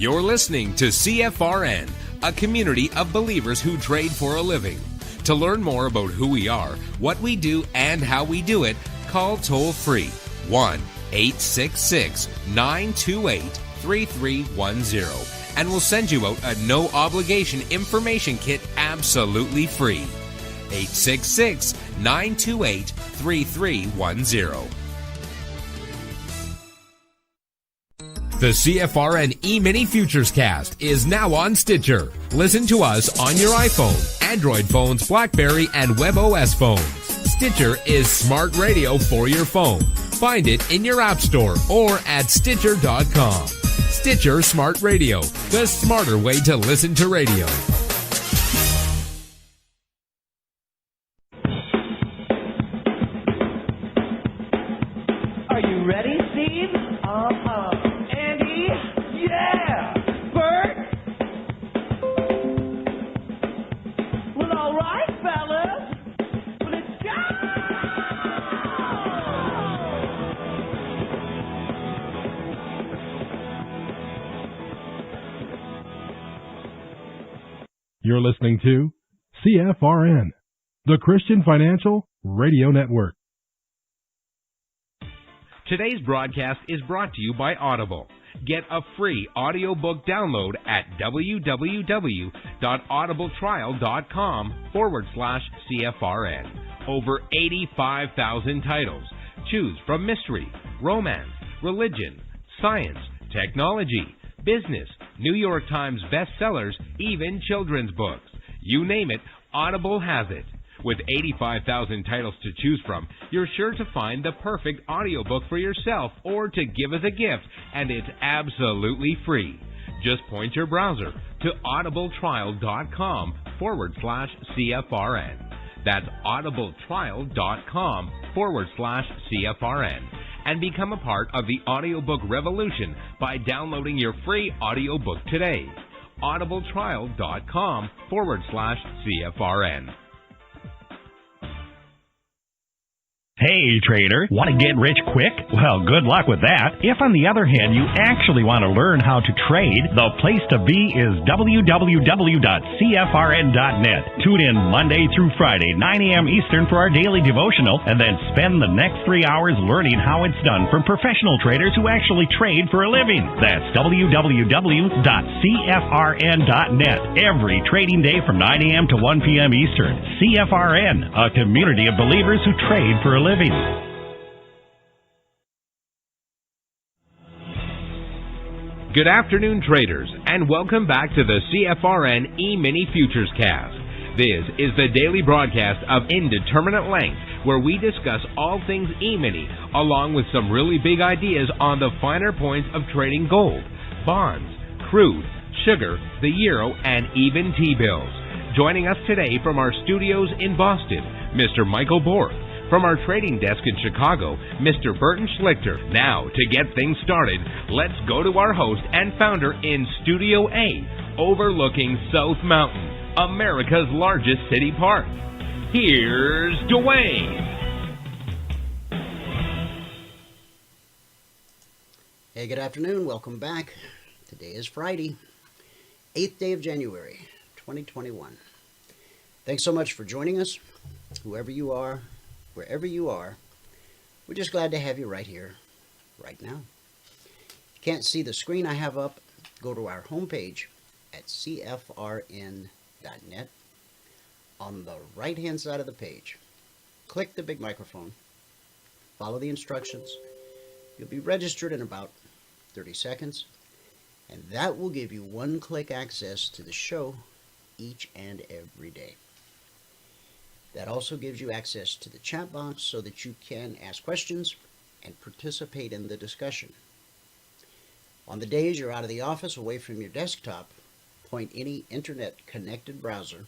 You're listening to CFRN, a community of believers who trade for a living. To learn more about who we are, what we do, and how we do it, call toll-free 1-866-928-3310, and we'll send you out a no-obligation information kit absolutely free. 866-928-3310. The CFRN Emini Futures Cast is now on Stitcher. Listen to us on your iPhone, Android phones, BlackBerry, and WebOS phones. Stitcher is smart radio for your phone. Find it in your app store or at Stitcher.com. Stitcher Smart Radio, the smarter way to listen to radio. Are you ready, Steve? Andy? Yeah! Bert? Well, all right, fellas. Well, let's go! You're listening to CFRN, the Christian Financial Radio Network. Today's broadcast is brought to you by Audible. Get a free audiobook download at www.audibletrial.com/CFRN. Over 85,000 titles. Choose from mystery, romance, religion, science, technology, business, New York Times bestsellers, even children's books. You name it, Audible has it. With 85,000 titles to choose from, you're sure to find the perfect audiobook for yourself or to give as a gift, and it's absolutely free. Just point your browser to audibletrial.com/CFRN. That's audibletrial.com/CFRN. And become a part of the audiobook revolution by downloading your free audiobook today. audibletrial.com/CFRN. Hey, trader, want to get rich quick? Well, good luck with that. If, on the other hand, you actually want to learn how to trade, the place to be is www.cfrn.net. Tune in Monday through Friday, 9 a.m. Eastern for our daily devotional, and then spend the next 3 hours learning how it's done from professional traders who actually trade for a living. That's www.cfrn.net. Every trading day from 9 a.m. to 1 p.m. Eastern. CFRN, a community of believers who trade for a living. Good afternoon, traders, and welcome back to the CFRN Emini Futures Cast. This is the daily broadcast of Indeterminate Length, where we discuss all things Emini, along with some really big ideas on the finer points of trading gold, bonds, crude, sugar, the euro, and even T-bills. Joining us today from our studios in Boston, Mr. Michael Borth. From our trading desk in Chicago, Mr. Burton Schlichter. Now, to get things started, let's go to our host and founder in Studio A, overlooking South Mountain, America's largest city park. Here's Dwayne. Hey, good afternoon. Welcome back. Today is Friday, 8th day of January, 2021. Thanks so much for joining us, whoever you are. Wherever you are, we're just glad to have you right here, right now. If you can't see the screen I have up, go to our homepage at CFRN.net. On the right-hand side of the page, click the big microphone, follow the instructions. You'll be registered in about 30 seconds, and that will give you one-click access to the show each and every day. That also gives you access to the chat box so that you can ask questions and participate in the discussion. On the days you're out of the office, away from your desktop, point any internet-connected browser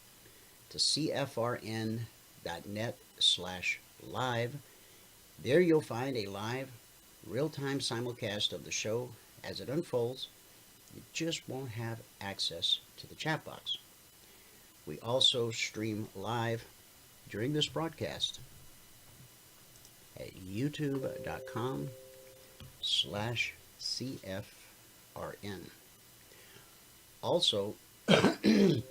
to cfrn.net/live. There you'll find a live, real-time simulcast of the show as it unfolds. You just won't have access to the chat box. We also stream live during this broadcast at youtube.com/CFRN. Also, on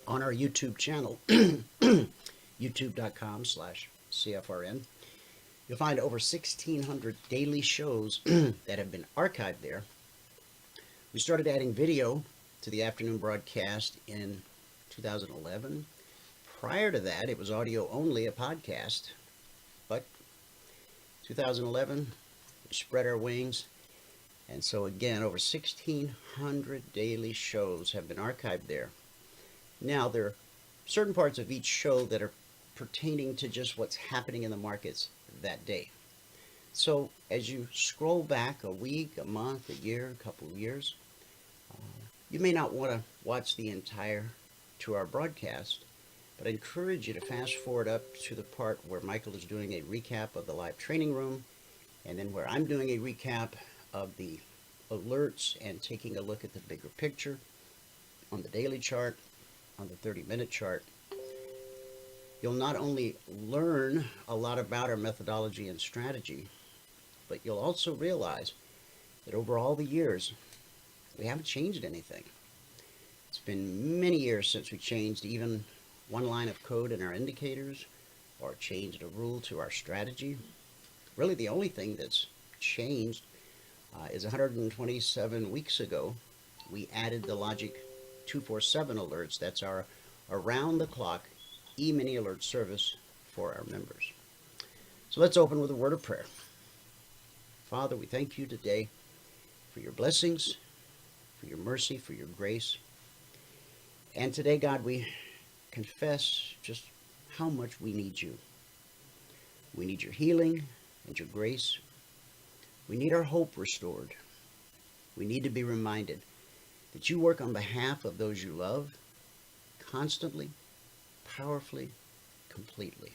our YouTube channel, youtube.com/CFRN, you'll find over 1,600 daily shows that have been archived there. We started adding video to the afternoon broadcast in 2011. Prior to that, it was audio only, a podcast. But 2011, we spread our wings. And so again, over 1,600 daily shows have been archived there. Now, there are certain parts of each show that are pertaining to just what's happening in the markets that day. So as you scroll back a week, a month, a year, a couple of years, you may not want to watch the entire 2-hour broadcast, but I encourage you to fast forward up to the part where Michael is doing a recap of the live training room, and then where I'm doing a recap of the alerts and taking a look at the bigger picture on the daily chart, on the 30-minute chart. You'll not only learn a lot about our methodology and strategy, but you'll also realize that over all the years, we haven't changed anything. It's been many years since we changed even one line of code in our indicators or changed a rule to our strategy. Really, the only thing that's changed is 127 weeks ago, we added the Logic 247 alerts. That's our around-the-clock Emini alert service for our members. So let's open with a word of prayer. Father, we thank you today for your blessings, for your mercy, for your grace. And today, God, we confess just how much we need you. We need your healing and your grace. We need our hope restored. We need to be reminded that you work on behalf of those you love, constantly, powerfully, completely.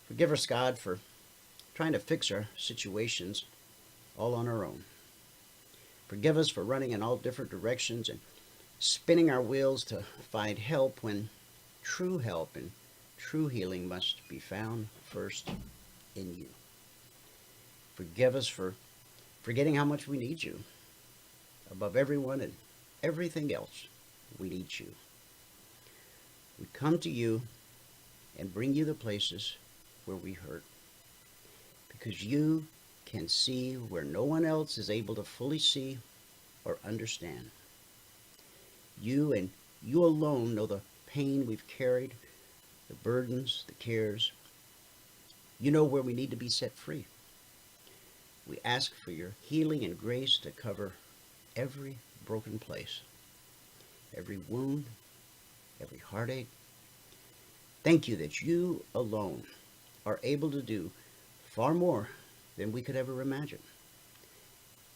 Forgive us, God, for trying to fix our situations all on our own. Forgive us for running in all different directions and spinning our wheels to find help when true help and true healing must be found first in you. Forgive us for forgetting how much we need you. Above everyone and everything else, we need you. We come to you and bring you the places where we hurt, because you can see where no one else is able to fully see or understand. You and you alone know the pain we've carried, the burdens, the cares. You know where we need to be set free. We ask for your healing and grace to cover every broken place, every wound, every heartache. Thank you that you alone are able to do far more than we could ever imagine.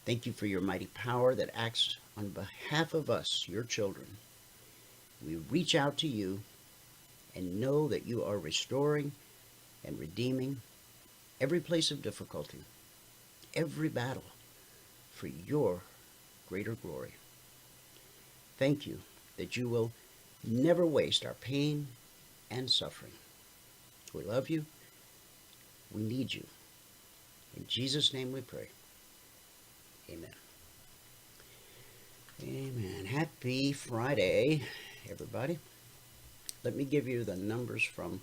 Thank you for your mighty power that acts on behalf of us, your children. We reach out to you and know that you are restoring and redeeming every place of difficulty, every battle for your greater glory. Thank you that you will never waste our pain and suffering. We love you. We need you. In Jesus' name we pray. Amen. Amen. Happy Friday, everybody. Let me give you the numbers from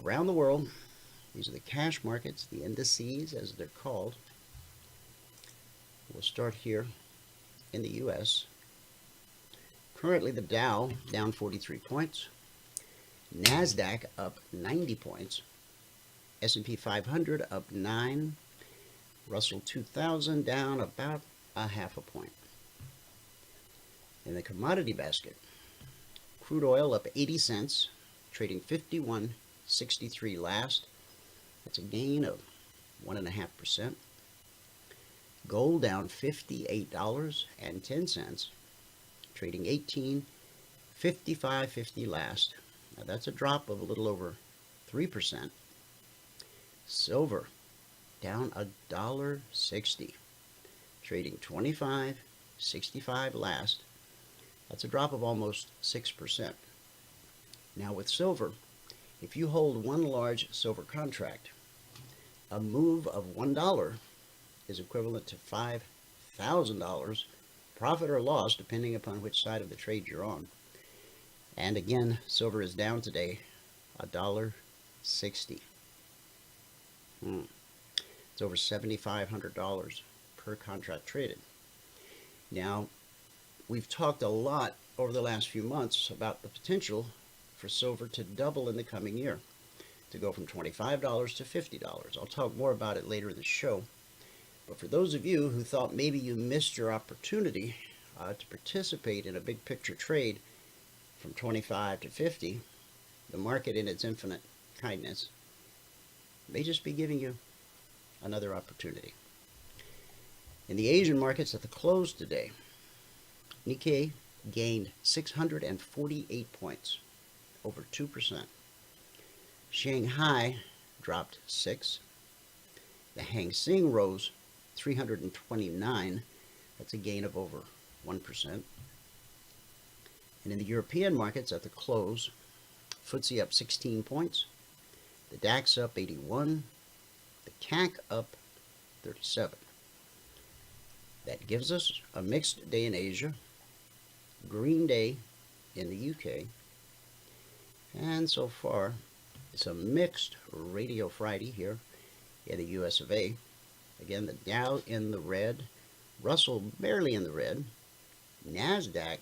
around the world. These are the cash markets, the indices as they're called. We'll start here in the U.S. Currently the Dow down 43 points. NASDAQ up 90 points. S&P 500 up 9. Russell 2000 down about a half a point. In the commodity basket, crude oil up 80 cents, trading 51.63 last. That's a gain of 1.5%. Gold down $58.10, trading 18.55.50 last. Now that's a drop of a little over 3%. Silver down $1.60, trading 25.65 last. That's a drop of almost 6%. Now with silver, if you hold one large silver contract, a move of $1 is equivalent to $5,000 profit or loss depending upon which side of the trade you're on. And again, silver is down today, $1.60. It's over $7,500 per contract traded. Now, we've talked a lot over the last few months about the potential for silver to double in the coming year, to go from $25 to $50. I'll talk more about it later in the show. But for those of you who thought maybe you missed your opportunity to participate in a big picture trade from 25 to 50, the market in its infinite kindness may just be giving you another opportunity. In the Asian markets at the close today, Nikkei gained 648 points, over 2%. Shanghai dropped 6. The Hang Seng rose 329. That's a gain of over 1%. And in the European markets at the close, FTSE up 16 points, the DAX up 81, the CAC up 37. That gives us a mixed day in Asia, green day in the UK, and so far it's a mixed Radio Friday here in the US of A. Again, the Dow in the red, Russell barely in the red, NASDAQ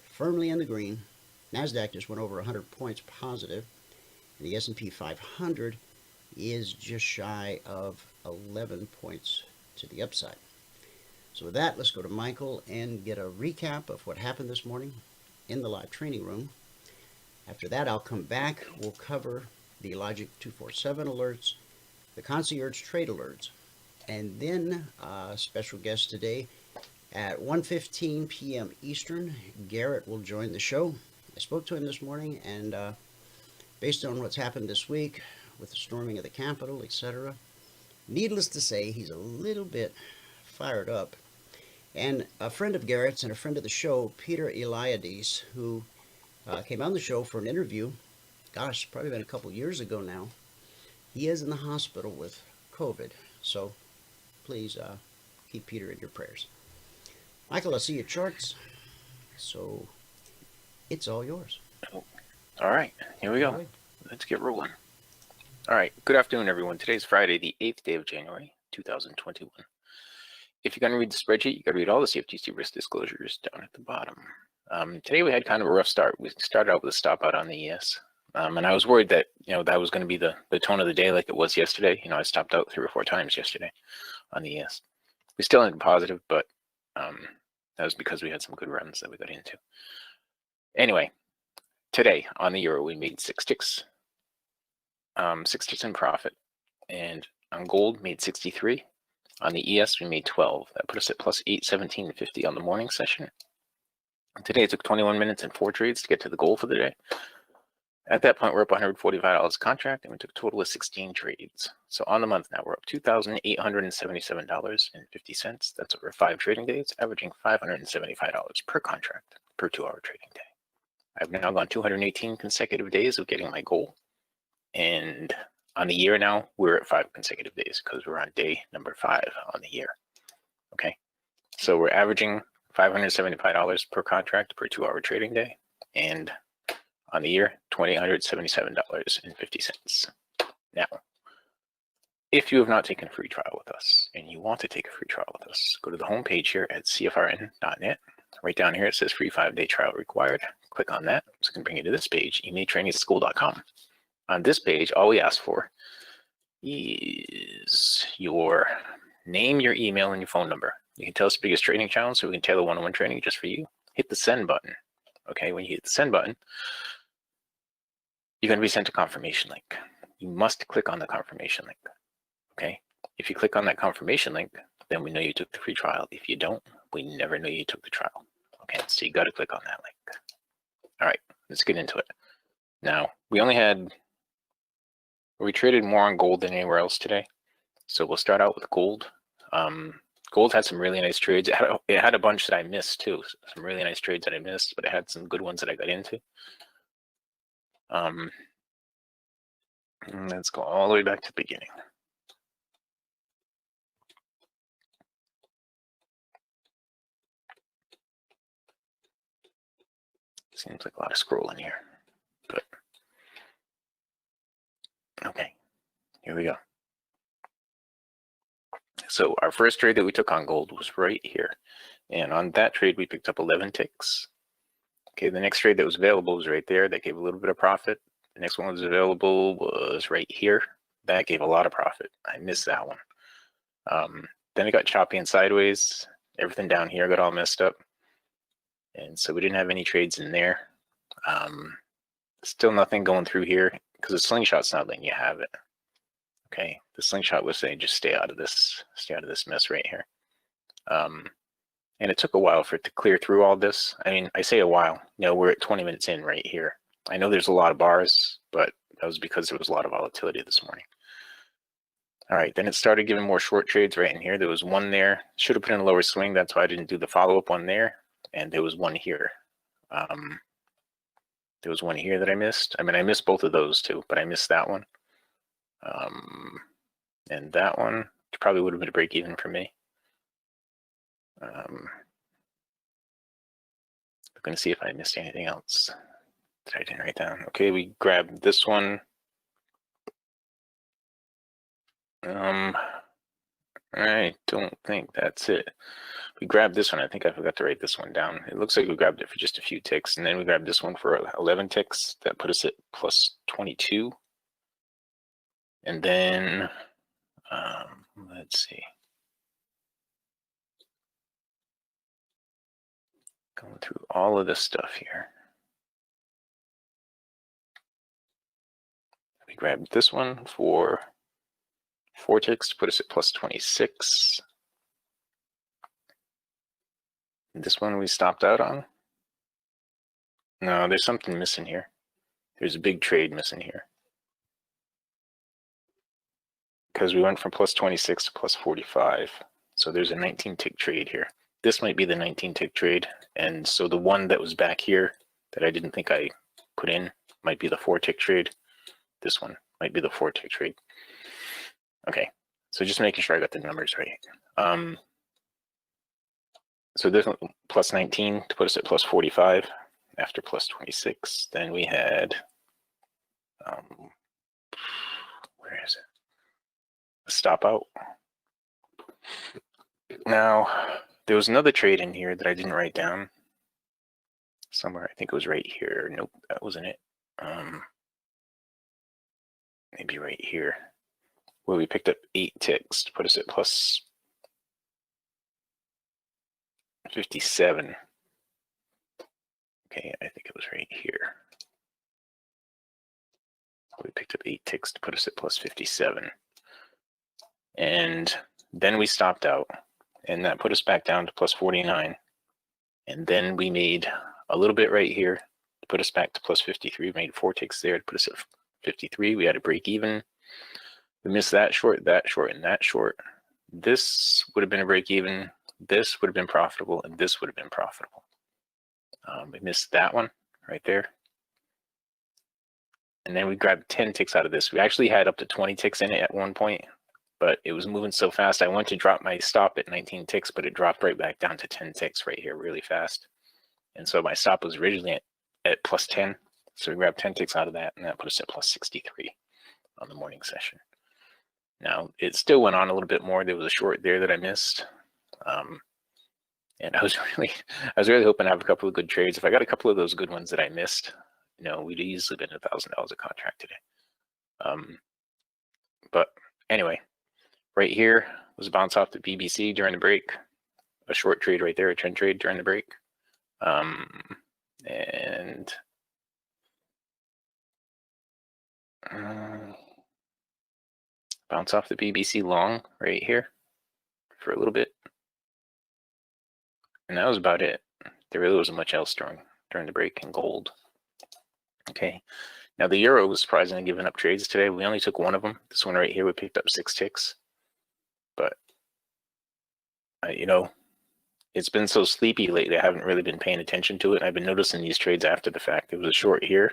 firmly in the green. NASDAQ just went over 100 points positive, and the S&P 500 is just shy of 11 points to the upside. So with that, let's go to Michael and get a recap of what happened this morning in the live training room. After that, I'll come back. We'll cover the Logic 247 alerts, the Concierge Trade Alerts, and then a special guest today at 1:15 p.m. Eastern. Garrett will join the show. I spoke to him this morning, and based on what's happened this week with the storming of the Capitol, etc., needless to say, he's a little bit fired up. And a friend of Garrett's and a friend of the show, Peter Eliades, who came on the show for an interview, gosh, probably been a couple years ago now. He is in the hospital with COVID, so please keep Peter in your prayers. Michael, I see your charts, so it's all yours. All right, here we go. Let's get rolling. All right, good afternoon, everyone. Today's Friday, the 8th day of January, 2021. If you're going to read the spreadsheet, you got to read all the CFTC risk disclosures down at the bottom. Today we had kind of a rough start. We started out with a stop out on the ES, and I was worried that that was going to be the tone of the day like it was yesterday. I stopped out 3 or 4 times yesterday on the ES. We still ended positive, but that was because we had some good runs that we got into. Anyway, today on the euro we made 6 ticks, 6 ticks in profit, and on gold made 63. On the ES we made 12. That put us at plus 817.50 on the morning session. Today it took 21 minutes and 4 trades to get to the goal for the day. At that point, we're up $145 a contract, and we took a total of 16 trades. So on the month now, we're up $2,877.50. That's over 5 trading days, averaging $575 per contract per 2-hour trading day. I've now gone 218 consecutive days of getting my goal. And on the year now, we're at 5 consecutive days because we're on day number 5 on the year. Okay, so we're averaging $575 per contract per 2-hour trading day, and on the year, $2,877.50. Now, if you have not taken a free trial with us and you want to take a free trial with us, go to the home page here at CFRN.net. Right down here, it says free 5-day trial required. Click on that. It's going to bring you to this page, eminitrainingschool.com. On this page, all we ask for is your name, your email, and your phone number. You can tell us the biggest trading challenge so we can tailor one-on-one training just for you. Hit the send button. Okay, when you hit the send button, you're going to be sent a confirmation link. You must click on the confirmation link. Okay, if you click on that confirmation link, then we know you took the free trial. If you don't, we never know you took the trial. Okay, so you got to click on that link. All right, let's get into it. Now, we traded more on gold than anywhere else today. So we'll start out with gold. Gold had some really nice trades. It had a bunch that I missed too. Some really nice trades that I missed, but it had some good ones that I got into. Let's go all the way back to the beginning. Seems like a lot of scrolling here, but okay, here we go. So our first trade that we took on gold was right here. And on that trade, we picked up 11 ticks. Okay, the next trade that was available was right there. That gave a little bit of profit. The next one that was available was right here. That gave a lot of profit. I missed that one. Then it got choppy and sideways. Everything down here got all messed up. And so we didn't have any trades in there. Still nothing going through here because the slingshot's not letting you have it. Okay, the slingshot was saying just stay out of this mess right here. And it took a while for it to clear through all this. I mean, I say a while, you know, we're at 20 minutes in right here. I know there's a lot of bars, but that was because there was a lot of volatility this morning. All right, then it started giving more short trades right in here. There was one there, should have put in a lower swing. That's why I didn't do the follow-up one there. And there was one here. There was one here that I missed. I mean, I missed both of those too, but I missed that one. And that one probably would have been a break even for me. I'm going to see if I missed anything else that I didn't write down. Okay, we grabbed this one. I don't think that's it. We grabbed this one. I think I forgot to write this one down. It looks like we grabbed it for just a few ticks, and then we grabbed this one for 11 ticks. That put us at plus 22. And then, let's see. Going through all of this stuff here. We grabbed this one for 4 ticks to put us at plus 26. This one we stopped out on. No, there's something missing here. There's a big trade missing here. Because we went from plus 26 to plus 45. So there's a 19 tick trade here. This might be the 19 tick trade. And so the one that was back here that I didn't think I put in might be the 4 tick trade. This one might be the 4 tick trade. Okay, so just making sure I got the numbers right. So this one, plus 19 to put us at plus 45 after plus 26. Then we had, where is it? A stop out. Now, there was another trade in here that I didn't write down. Somewhere, I think it was right here. Nope, that wasn't it. Maybe right here, where we picked up 8 ticks to put us at plus 57. Okay, I think it was right here. We picked up 8 ticks to put us at plus 57. And then we stopped out, and that put us back down to plus 49. And then we made a little bit right here to put us back to plus 53. We made 4 ticks there to put us at 53. We had a break even. We missed that short, and that short. This would have been a break even. This would have been profitable, and this would have been profitable. We missed that one right there. And then we grabbed 10 ticks out of this. We actually had up to 20 ticks in it at one point, but it was moving so fast. I went to drop my stop at 19 ticks, but it dropped right back down to 10 ticks right here really fast. And so my stop was originally at plus 10. So we grabbed 10 ticks out of that, and that put us at plus 63 on the morning session. Now, it still went on a little bit more. There was a short there that I missed. And I was really hoping to have a couple of good trades. If I got a couple of those good ones that I missed, you know, we'd easily been $1,000 a contract today. But anyway, right here was a bounce off the BBC during the break, a short trade right there, a trend trade during the break. And bounce off the BBC long right here for a little bit. And that was about it. There really wasn't much else during the break in gold. Okay. Now the euro was surprisingly giving up trades today. We only took one of them. This one right here, we picked up 6 ticks. But, you know, it's been so sleepy lately. I haven't really been paying attention to it. I've been noticing these trades after the fact. There was a short here,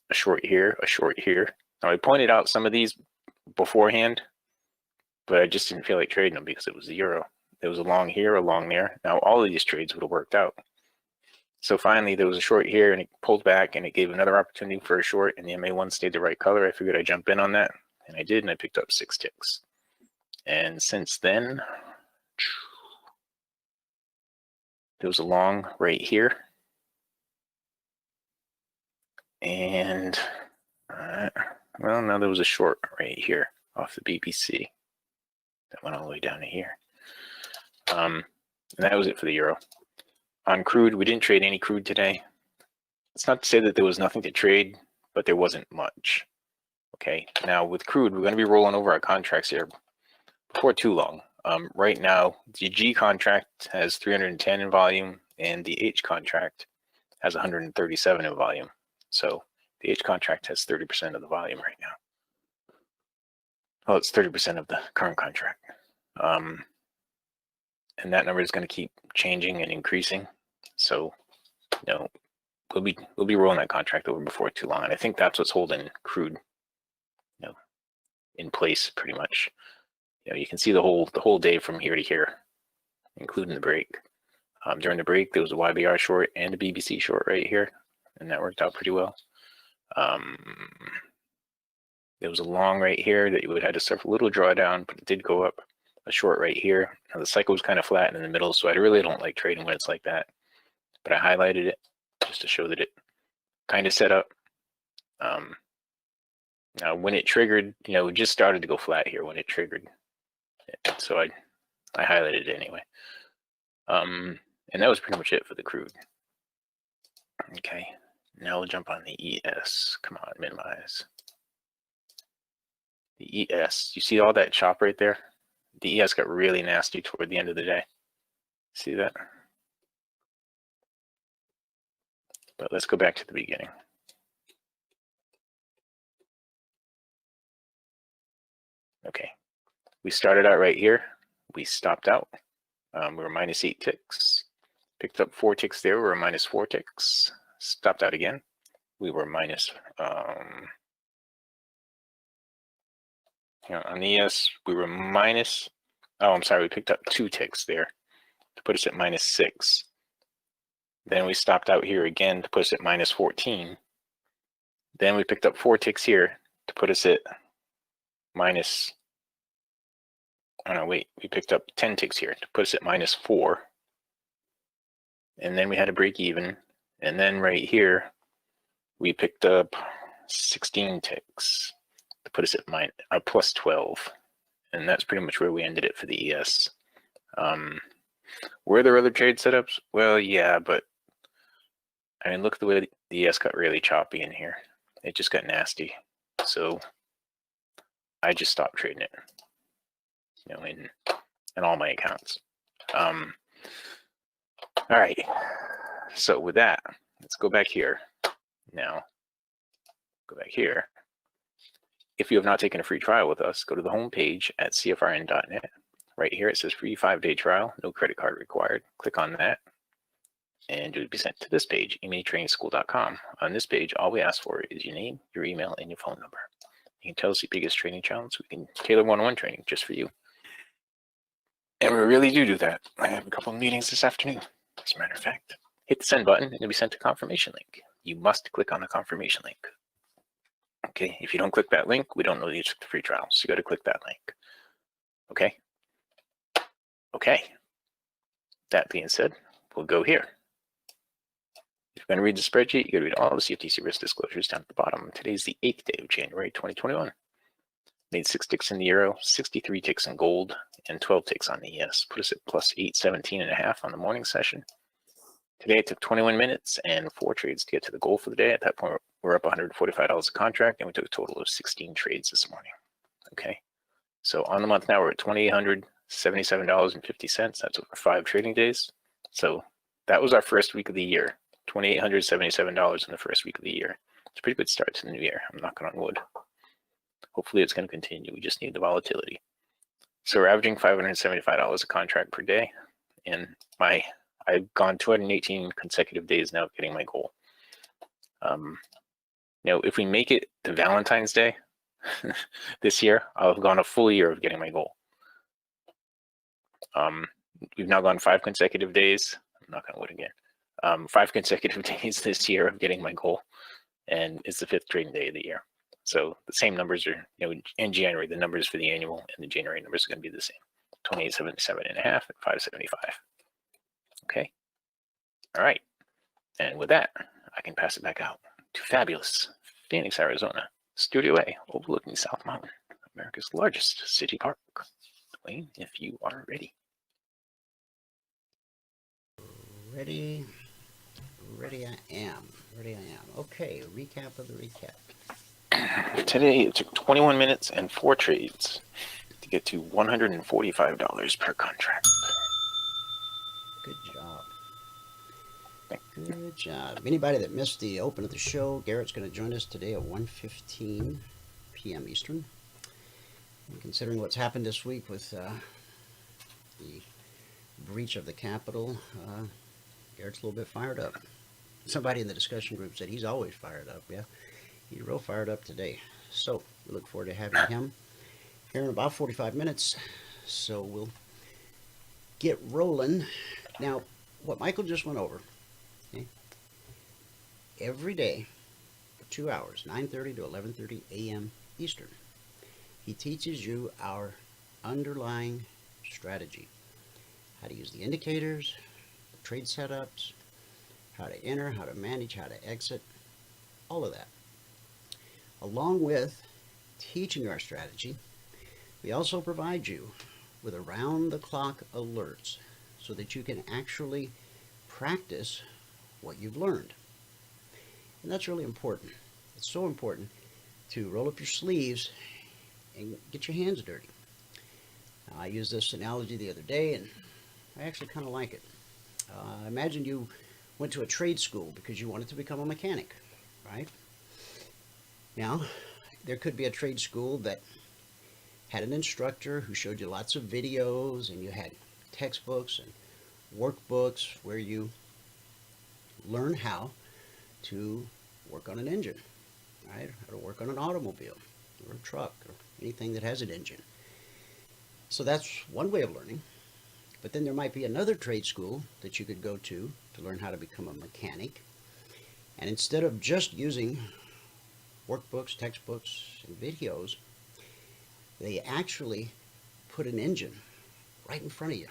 a short here, a short here. Now I pointed out some of these beforehand, but I just didn't feel like trading them because it was the euro. There was a long here, a long there. Now all of these trades would have worked out. So finally, there was a short here, and it pulled back, and it gave another opportunity for a short, and the MA1 stayed the right color. I figured I'd jump in on that, and I did, and I picked up 6 ticks. And since then, there was a long right here, and well, now there was a short right here off the BPC that went all the way down to here. And that was it for the euro. On crude, we didn't trade any crude today. It's not to say that there was nothing to trade, but there wasn't much. Okay, now with crude, we're going to be rolling over our contracts here before too long. Right now, the G contract has 310 in volume, and the H contract has 137 in volume. So the H contract has 30% of the volume right now. Well, it's 30% of the current contract. And that number is going to keep changing and increasing. So, you know, we'll be rolling that contract over before too long. And I think that's what's holding crude, you know, in place pretty much. You know, you can see the whole day from here to here, including the break. During the break, there was a YBR short and a BBC short right here, and that worked out pretty well. There was a long right here that you would have had to surf a little drawdown, but it did go up. A short right here. Now the cycle was kind of flat in the middle, so I really don't like trading when it's like that. But I highlighted it just to show that it kind of set up. Now when it triggered, you know, it just started to go flat here when it triggered. So I highlighted it anyway. And that was pretty much it for the crude. Okay, now we'll jump on the ES. Come on, minimize. The ES, you see all that chop right there? The ES got really nasty toward the end of the day. See that? But let's go back to the beginning. Okay, we started out right here. We stopped out. We were minus 8 ticks. Picked up 4 ticks there. We were minus 4 ticks. Stopped out again. We were minus, on the ES, we were minus, oh, I'm sorry, we picked up 2 ticks there to put us at minus 6. Then we stopped out here again to put us at minus 14. Then we picked up 4 ticks here to put us at minus, oh no, wait, we picked up 10 ticks here to put us at minus 4. And then we had a break even. And then right here, we picked up 16 ticks to put us at plus 12. And that's pretty much where we ended it for the ES. Were there other trade setups? Well, yeah, but I mean, look at the way the ES got really choppy in here. It just got nasty. So I just stopped trading it, you know, in all my accounts. All right. So with that, let's go back here. Now, go back here. If you have not taken a free trial with us, go to the home page at CFRN.net. Right here, it says free 5-day trial, no credit card required. Click on that, and you'll be sent to this page, EminiTradingSchool.com. On this page, all we ask for is your name, your email, and your phone number. You can tell us your biggest training challenge. We can tailor one-on-one training just for you. And we really do that. I have a couple of meetings this afternoon. As a matter of fact, hit the send button, and you'll be sent a confirmation link. You must click on the confirmation link. Okay, if you don't click that link, we don't know that you took the free trial. So you got to click that link. Okay. Okay. That being said, we'll go here. If you're going to read the spreadsheet, you got to read all the CFTC risk disclosures down at the bottom. Today's the 8th day of January, 2021. Made 6 ticks in the euro, 63 ticks in gold, and 12 ticks on the ES. Put us at plus 817.5 on the morning session. Today it took 21 minutes and 4 trades to get to the goal for the day. At that point, we're up $145 a contract, and we took a total of 16 trades this morning. Okay, so on the month now, we're at $2,877.50. That's over 5 trading days. So that was our first week of the year. $2,877 in the first week of the year. It's a pretty good start to the new year. I'm knocking on wood. Hopefully it's going to continue. We just need the volatility. So we're averaging $575 a contract per day, and I've gone 218 consecutive days now of getting my goal. If we make it to Valentine's Day this year, I'll have gone a full year of getting my goal. We've now gone 5 consecutive days. I'm not going to wood again. 5 consecutive days this year of getting my goal, and it's the 5th trading day of the year. So the same numbers are, in January, the numbers for the annual and the January numbers are going to be the same: 2877.5 and 575. Okay. All right. And with that, I can pass it back out to fabulous Phoenix, Arizona, Studio A, overlooking South Mountain, America's largest city park. Dwayne, if you are ready. Ready I am. Okay, recap of the recap. Today, it took 21 minutes and 4 trades to get to $145 per contract. Good job. Anybody that missed the open of the show, Garrett's going to join us today at 1:15 p.m. Eastern. And considering what's happened this week with the breach of the Capitol, Garrett's a little bit fired up. Somebody in the discussion group said he's always fired up. Yeah, he's real fired up today. So we look forward to having him here in about 45 minutes. So we'll get rolling. Now, what Michael just went over, okay, every day for 2 hours, 9:30 to 11:30 a.m. Eastern, he teaches you our underlying strategy, how to use the indicators, the trade setups, how to enter, how to manage, how to exit, all of that. Along with teaching our strategy, we also provide you with around-the-clock alerts so that you can actually practice what you've learned. And that's really important. It's so important to roll up your sleeves and get your hands dirty. Now, I used this analogy the other day, and I actually kind of like it. Imagine you went to a trade school because you wanted to become a mechanic, right? Now, there could be a trade school that had an instructor who showed you lots of videos, and you had textbooks and workbooks where you learn how to work on an engine, right? How to work on an automobile or a truck or anything that has an engine. So that's one way of learning. But then there might be another trade school that you could go to learn how to become a mechanic. And instead of just using workbooks, textbooks, and videos, they actually put an engine right in front of you.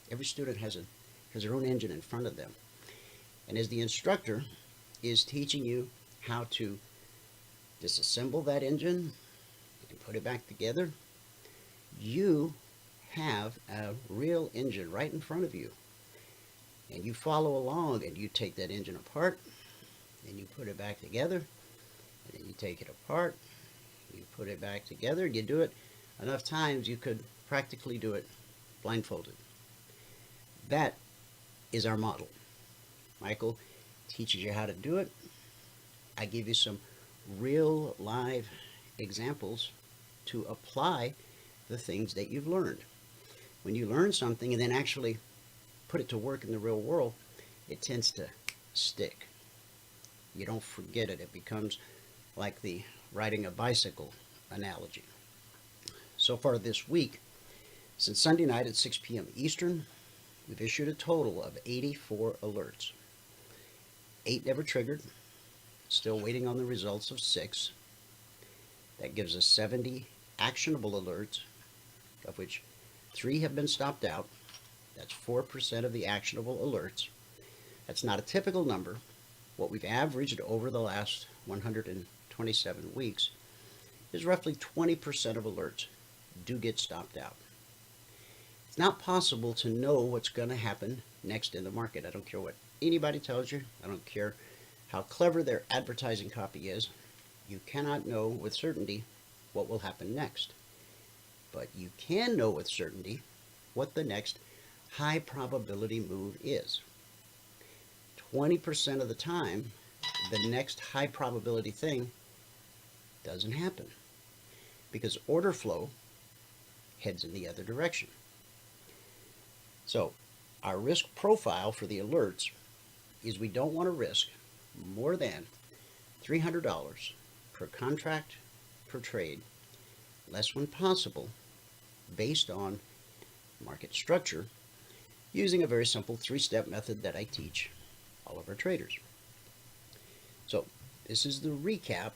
Every student has their own engine in front of them. And as the instructor is teaching you how to disassemble that engine and put it back together, you have a real engine right in front of you. And you follow along, and you take that engine apart, and you put it back together, and then you take it apart, you put it back together, and you do it enough times you could practically do it blindfolded. That is our model. Michael teaches you how to do it. I give you some real live examples to apply the things that you've learned. When you learn something and then actually put it to work in the real world, it tends to stick. You don't forget it. It becomes like the riding a bicycle analogy. So far this week, since Sunday night at 6 p.m. Eastern, we've issued a total of 84 alerts. 8 never triggered, still waiting on the results of 6. That gives us 70 actionable alerts, of which 3 have been stopped out. That's 4% of the actionable alerts. That's not a typical number. What we've averaged over the last 127 weeks is roughly 20% of alerts do get stopped out. It's not possible to know what's going to happen next in the market. I don't care what anybody tells you. I don't care how clever their advertising copy is. You cannot know with certainty what will happen next. But you can know with certainty what the next high probability move is. 20% of the time, the next high probability thing doesn't happen because order flow heads in the other direction. So our risk profile for the alerts is we don't want to risk more than $300 per contract per trade, less when possible, based on market structure, using a very simple 3-step method that I teach all of our traders. So this is the recap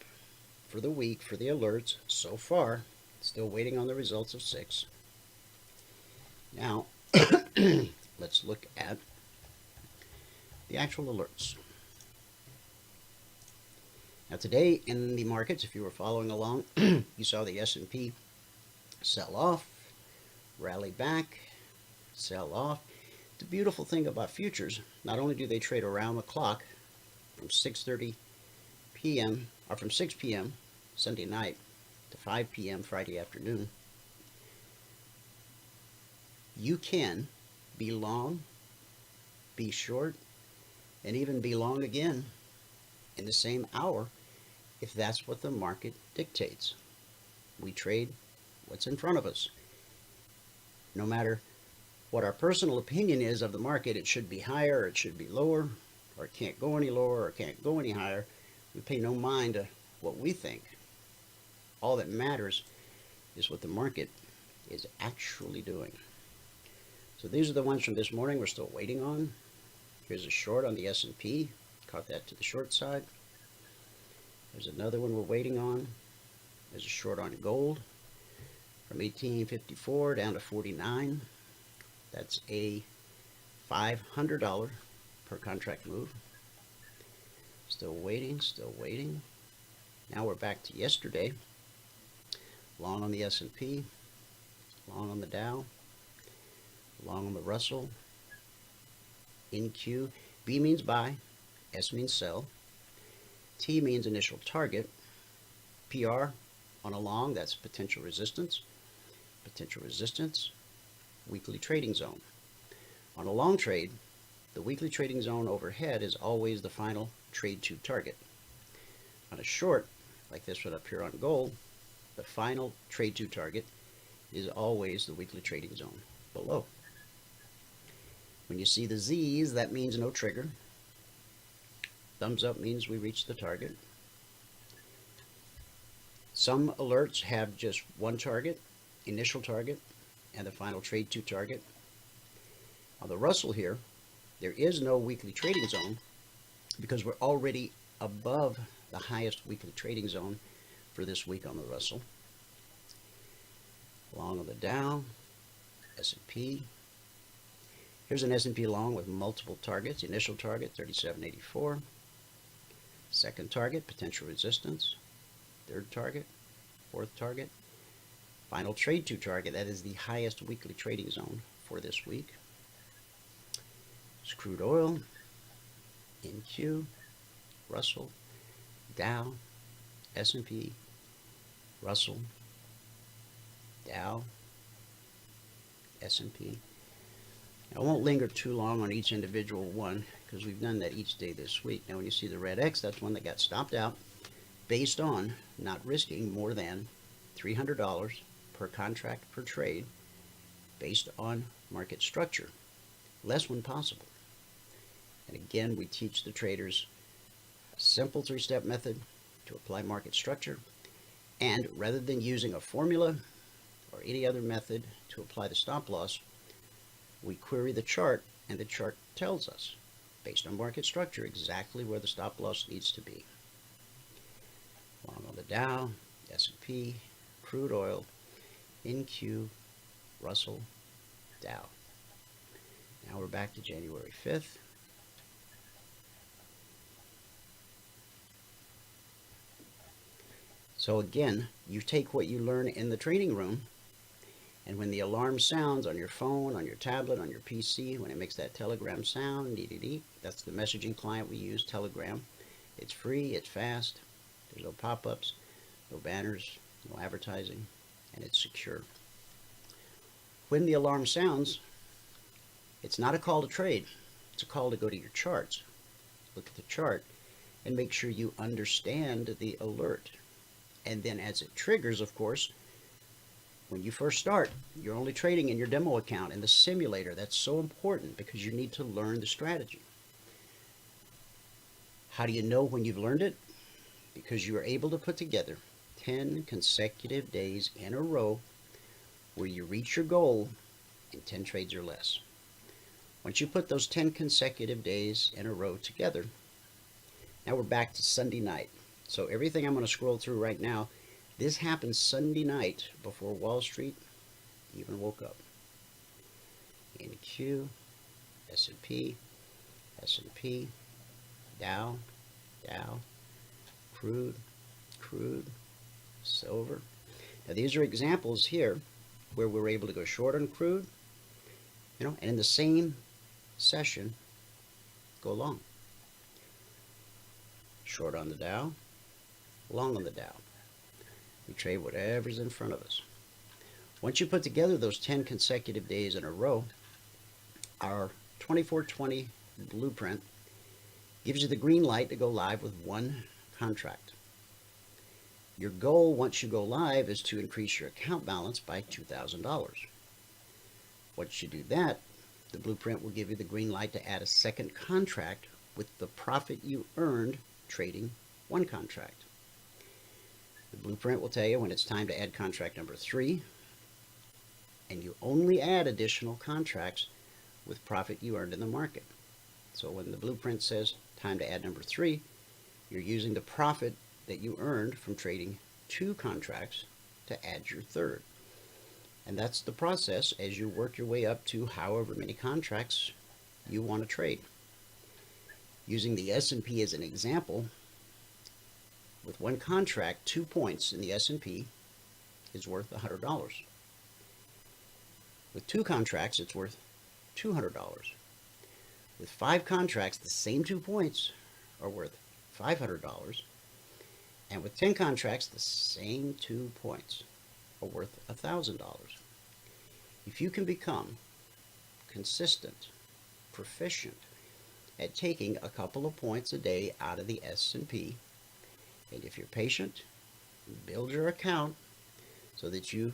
for the week for the alerts so far. Still waiting on the results of 6. Now, let's look at the actual alerts. Now today in the markets, if you were following along, you saw the S&P sell off, rally back, sell off. The beautiful thing about futures, not only do they trade around the clock from 6:30 p.m. or from 6 p.m. Sunday night to 5 p.m. Friday afternoon, you can be long, be short, and even be long again in the same hour if that's what the market dictates. We trade what's in front of us. No matter what our personal opinion is of the market, it should be higher, or it should be lower, or it can't go any lower, or it can't go any higher. We pay no mind to what we think. All that matters is what the market is actually doing. So these are the ones from this morning we're still waiting on. Here's a short on the S&P. Caught that to the short side. There's another one we're waiting on. There's a short on gold from 1854 down to 49. That's a $500 per contract move. Still waiting, still waiting. Now we're back to yesterday. Long on the S&P, long on the Dow, long on the Russell. In Q, B means buy, S means sell, T means initial target, PR on a long, that's potential resistance, weekly trading zone. On a long trade, the weekly trading zone overhead is always the final trade to target. On a short, like this one up here on gold, the final trade to target is always the weekly trading zone below. When you see the Z's, that means no trigger. Thumbs up means we reached the target. Some alerts have just one target, initial target, and the final trade to target. On the Russell here, there is no weekly trading zone because we're already above the highest weekly trading zone for this week on the Russell. Long on the Dow, S&P. Here's an S&P long with multiple targets. Initial target, 3784. Second target, potential resistance. Third target, fourth target. Final trade to target, that is the highest weekly trading zone for this week. It's crude oil, NQ, Russell, Dow, S&P, Russell, Dow, S&P. I won't linger too long on each individual one because we've done that each day this week. Now when you see the red X, that's one that got stopped out based on not risking more than $300 per contract per trade based on market structure. Less when possible. And again, we teach the traders a simple 3-step method to apply market structure. And rather than using a formula or any other method to apply the stop loss, we query the chart, and the chart tells us, based on market structure, exactly where the stop loss needs to be. Long on the Dow, S&P, crude oil, NQ, Russell, Dow. Now we're back to January 5th. So again, you take what you learn in the trading room, and when the alarm sounds on your phone, on your tablet, on your PC, when it makes that telegram sound, that's the messaging client we use, Telegram. It's free, it's fast, there's no pop-ups, no banners, no advertising, and it's secure. When the alarm sounds, it's not a call to trade, it's a call to go to your charts. Look at the chart and make sure you understand the alert. And then as it triggers, of course, when you first start, you're only trading in your demo account in the simulator. That's so important because you need to learn the strategy. How do you know when you've learned it? Because you are able to put together 10 consecutive days in a row where you reach your goal in 10 trades or less. Once you put those 10 consecutive days in a row together, now we're back to Sunday night. So everything I'm going to scroll through right now, this happened Sunday night before Wall Street even woke up. NQ, S&P, Dow, Crude, silver. Now these are examples here where we're able to go short on crude, and in the same session, go long. Short on the Dow, long on the Dow. We trade whatever's in front of us. Once you put together those 10 consecutive days in a row, our 2420 blueprint gives you the green light to go live with one contract. Your goal once you go live is to increase your account balance by $2,000. Once you do that, the blueprint will give you the green light to add a second contract with the profit you earned trading one contract. The blueprint will tell you when it's time to add contract number 3, and you only add additional contracts with profit you earned in the market. So when the blueprint says time to add number 3, you're using the profit that you earned from trading 2 contracts to add your third. And that's the process as you work your way up to however many contracts you want to trade. Using the S&P as an example, with one contract, 2 points in the S&P is worth $100. With 2 contracts, it's worth $200. With 5 contracts, the same 2 points are worth $500. And with 10 contracts, the same 2 points are worth $1,000. If you can become consistent, proficient at taking a couple of points a day out of the S&P, and if you're patient, build your account so that you,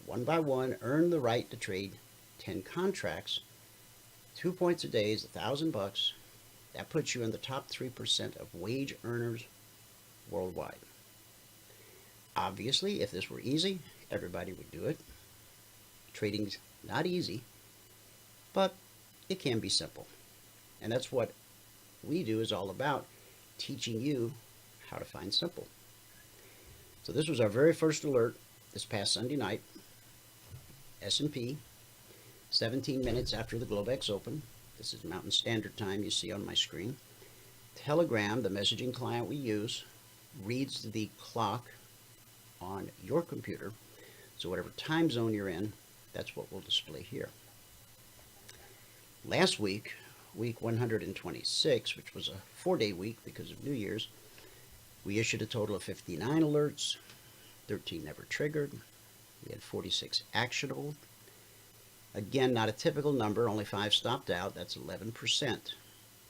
one by one, earn the right to trade 10 contracts, 2 points a day is $1,000. That puts you in the top 3% of wage earners worldwide. Obviously, if this were easy, everybody would do it. Trading's not easy, but it can be simple. And that's what we do is all about, teaching you how to find simple. So this was our very first alert this past Sunday night. S&P, 17 minutes after the Globex open. This is Mountain Standard Time you see on my screen. Telegram, the messaging client we use, reads the clock on your computer. So whatever time zone you're in, that's what we'll display here. Last week, week 126, which was a 4-day week because of New Year's, we issued a total of 59 alerts, 13 never triggered. We had 46 actionable. Again, not a typical number, only 5 stopped out. That's 11%.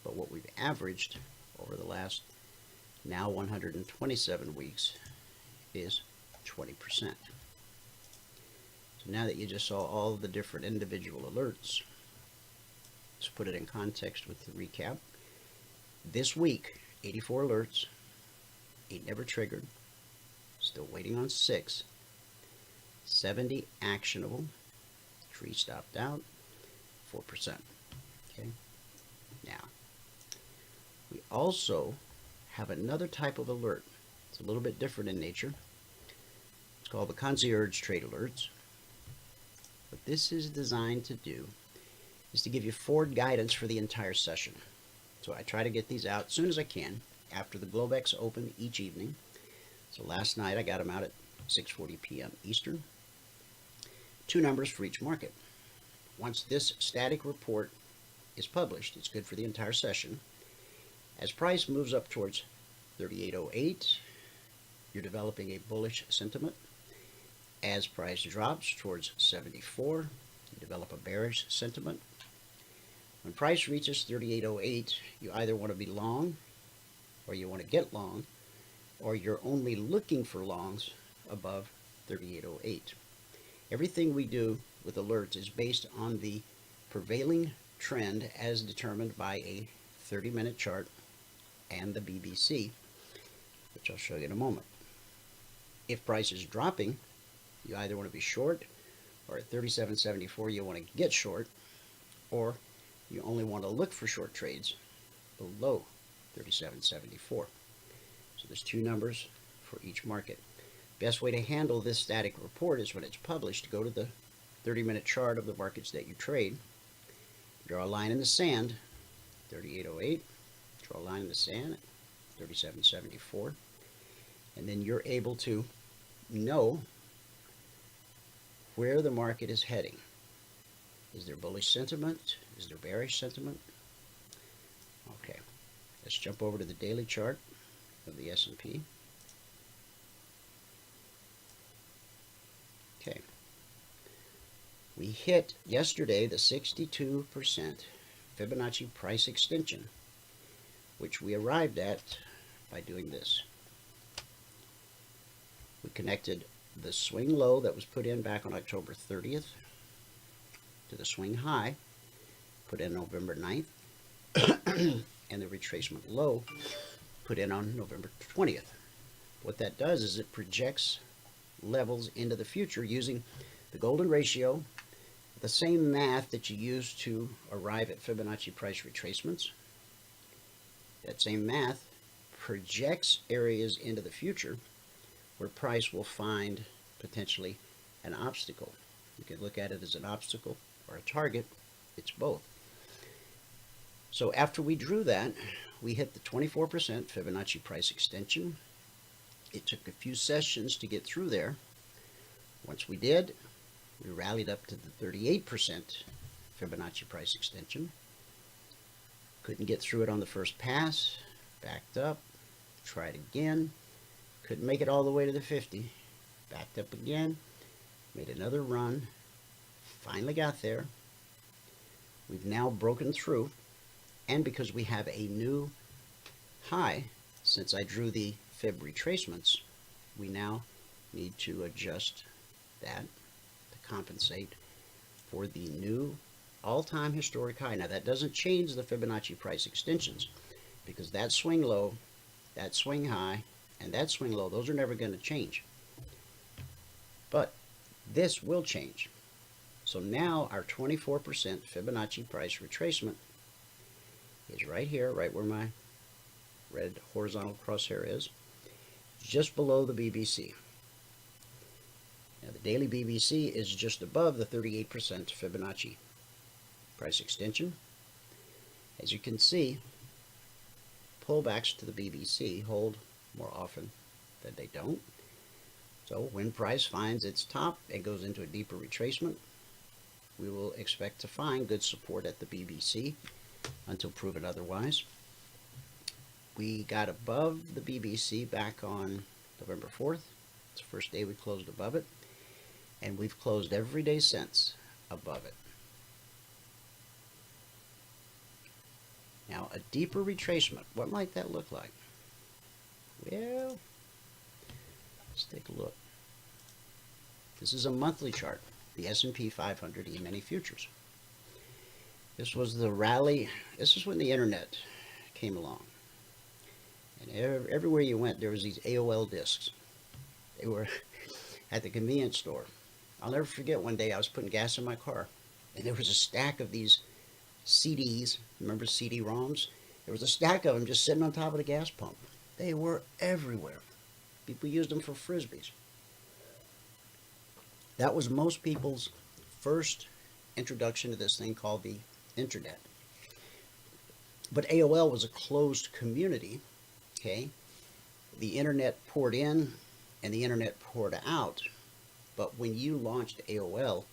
But what we've averaged over the last now 127 weeks is 20%. So now that you just saw all the different individual alerts, let's put it in context with the recap. This week, 84 alerts, 8 never triggered, still waiting on 6, 70 actionable, 3 stopped out, 4%. Okay. Now, we also have another type of alert. It's a little bit different in nature. It's called the Concierge Trade Alerts. What this is designed to do is to give you forward guidance for the entire session. So I try to get these out as soon as I can after the Globex open each evening. So last night I got them out at 6:40 p.m. Eastern. 2 numbers for each market. Once this static report is published, it's good for the entire session. As price moves up towards 38.08, you're developing a bullish sentiment. As price drops towards 74, you develop a bearish sentiment. When price reaches 38.08, you either want to be long, or you want to get long, or you're only looking for longs above 38.08. Everything we do with alerts is based on the prevailing trend as determined by a 30-minute chart and the BBC, which I'll show you in a moment. If price is dropping, you either want to be short, or at 37.74 you want to get short, or you only want to look for short trades below 37.74. So there's two numbers for each market. Best way to handle this static report is when it's published, go to the 30-minute chart of the markets that you trade, draw a line in the sand, 38.08, draw a line in the sand at 37.74, and then you're able to know where the market is heading. Is there bullish sentiment? Is there bearish sentiment? Okay, let's jump over to the daily chart of the S&P. Okay, we hit yesterday the 62% Fibonacci price extension, which we arrived at by doing this. We connected the swing low that was put in back on October 30th to the swing high put in November 9th and the retracement low put in on November 20th. What that does is it projects levels into the future using the golden ratio, the same math that you use to arrive at Fibonacci price retracements. That same math projects areas into the future where price will find potentially an obstacle. You can look at it as an obstacle or a target. It's both. So after we drew that, we hit the 24% Fibonacci price extension. It took a few sessions to get through there. Once we did, we rallied up to the 38% Fibonacci price extension. Couldn't get through it on the first pass, backed up, tried again, couldn't make it all the way to the 50, backed up again, made another run, finally got there. We've now broken through, and because we have a new high since I drew the Fib retracements, we now need to adjust that to compensate for the new all-time historic high. Now that doesn't change the Fibonacci price extensions, because that swing low, that swing high, and that swing low, those are never going to change. But this will change. So now our 24% Fibonacci price retracement is right here, right where my red horizontal crosshair is, just below the BBC. Now the daily BBC is just above the 38% Fibonacci price extension. As you can see, pullbacks to the BBC hold more often than they don't. So when price finds its top and goes into a deeper retracement, we will expect to find good support at the BBC until proven otherwise. We got above the BBC back on November 4th. It's the first day we closed above it, and we've closed every day since above it. Now, a deeper retracement, what might that look like? Well, let's take a look. This is a monthly chart, the S&P 500 Emini Futures. This was the rally. This is when the internet came along. And everywhere you went, there was these AOL discs. They were at the convenience store. I'll never forget one day I was putting gas in my car, and there was a stack of these CDs. Remember CD-ROMs? There was a stack of them just sitting on top of the gas pump. They were everywhere. People used them for frisbees. That was most people's first introduction to this thing called the internet. But AOL was a closed community, okay? The internet poured in and the internet poured out. But when you launched AOL,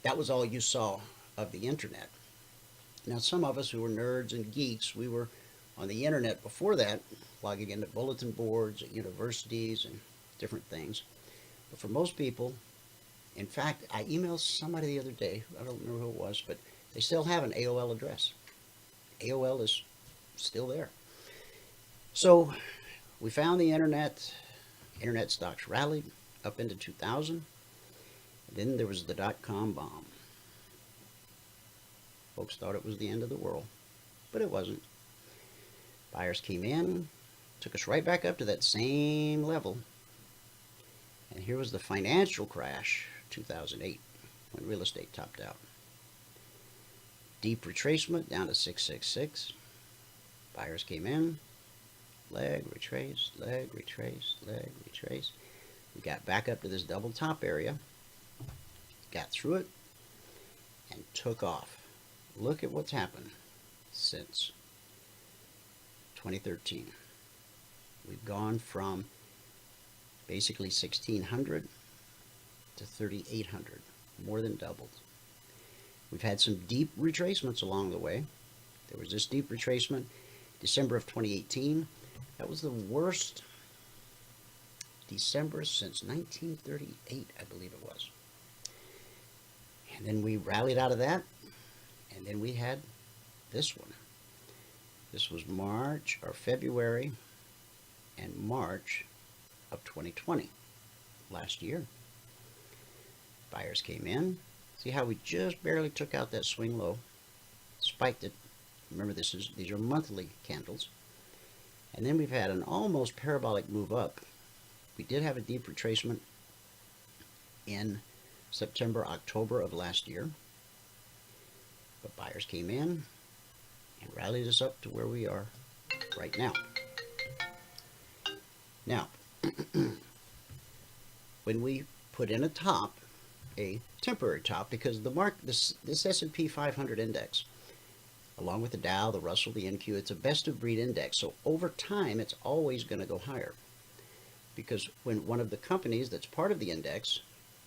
that was all you saw of the internet. Now, some of us who were nerds and geeks, we were on the internet before that, logging into bulletin boards at universities and different things. But for most people, in fact, I emailed somebody the other day, I don't remember who it was, but they still have an AOL address. AOL is still there. So we found the internet. Internet stocks rallied up into 2000. Then there was the dot-com bomb. Folks thought it was the end of the world, but it wasn't. Buyers came in, took us right back up to that same level. And here was the financial crash, 2008, when real estate topped out. Deep retracement down to 666. Buyers came in, leg, retrace, leg, retrace, leg, retrace. We got back up to this double top area, got through it, and took off. Look at what's happened since 2013. We've gone from basically 1600 to 3800, more than doubled. We've had some deep retracements along the way. There was this deep retracement December of 2018. That was the worst December since 1938, I believe it was. And then we rallied out of that, and then we had this one. This was March or February and March of 2020, last year. Buyers came in. See how we just barely took out that swing low, spiked it. Remember, these are monthly candles. And then we've had an almost parabolic move up. We did have a deep retracement in September, October of last year. But buyers came in and rallied us up to where we are right now. Now, when we put in a top, a temporary top, because this S&P 500 index, along with the Dow, the Russell, the NQ, it's a best of breed index. So over time, it's always going to go higher. Because when one of the companies that's part of the index,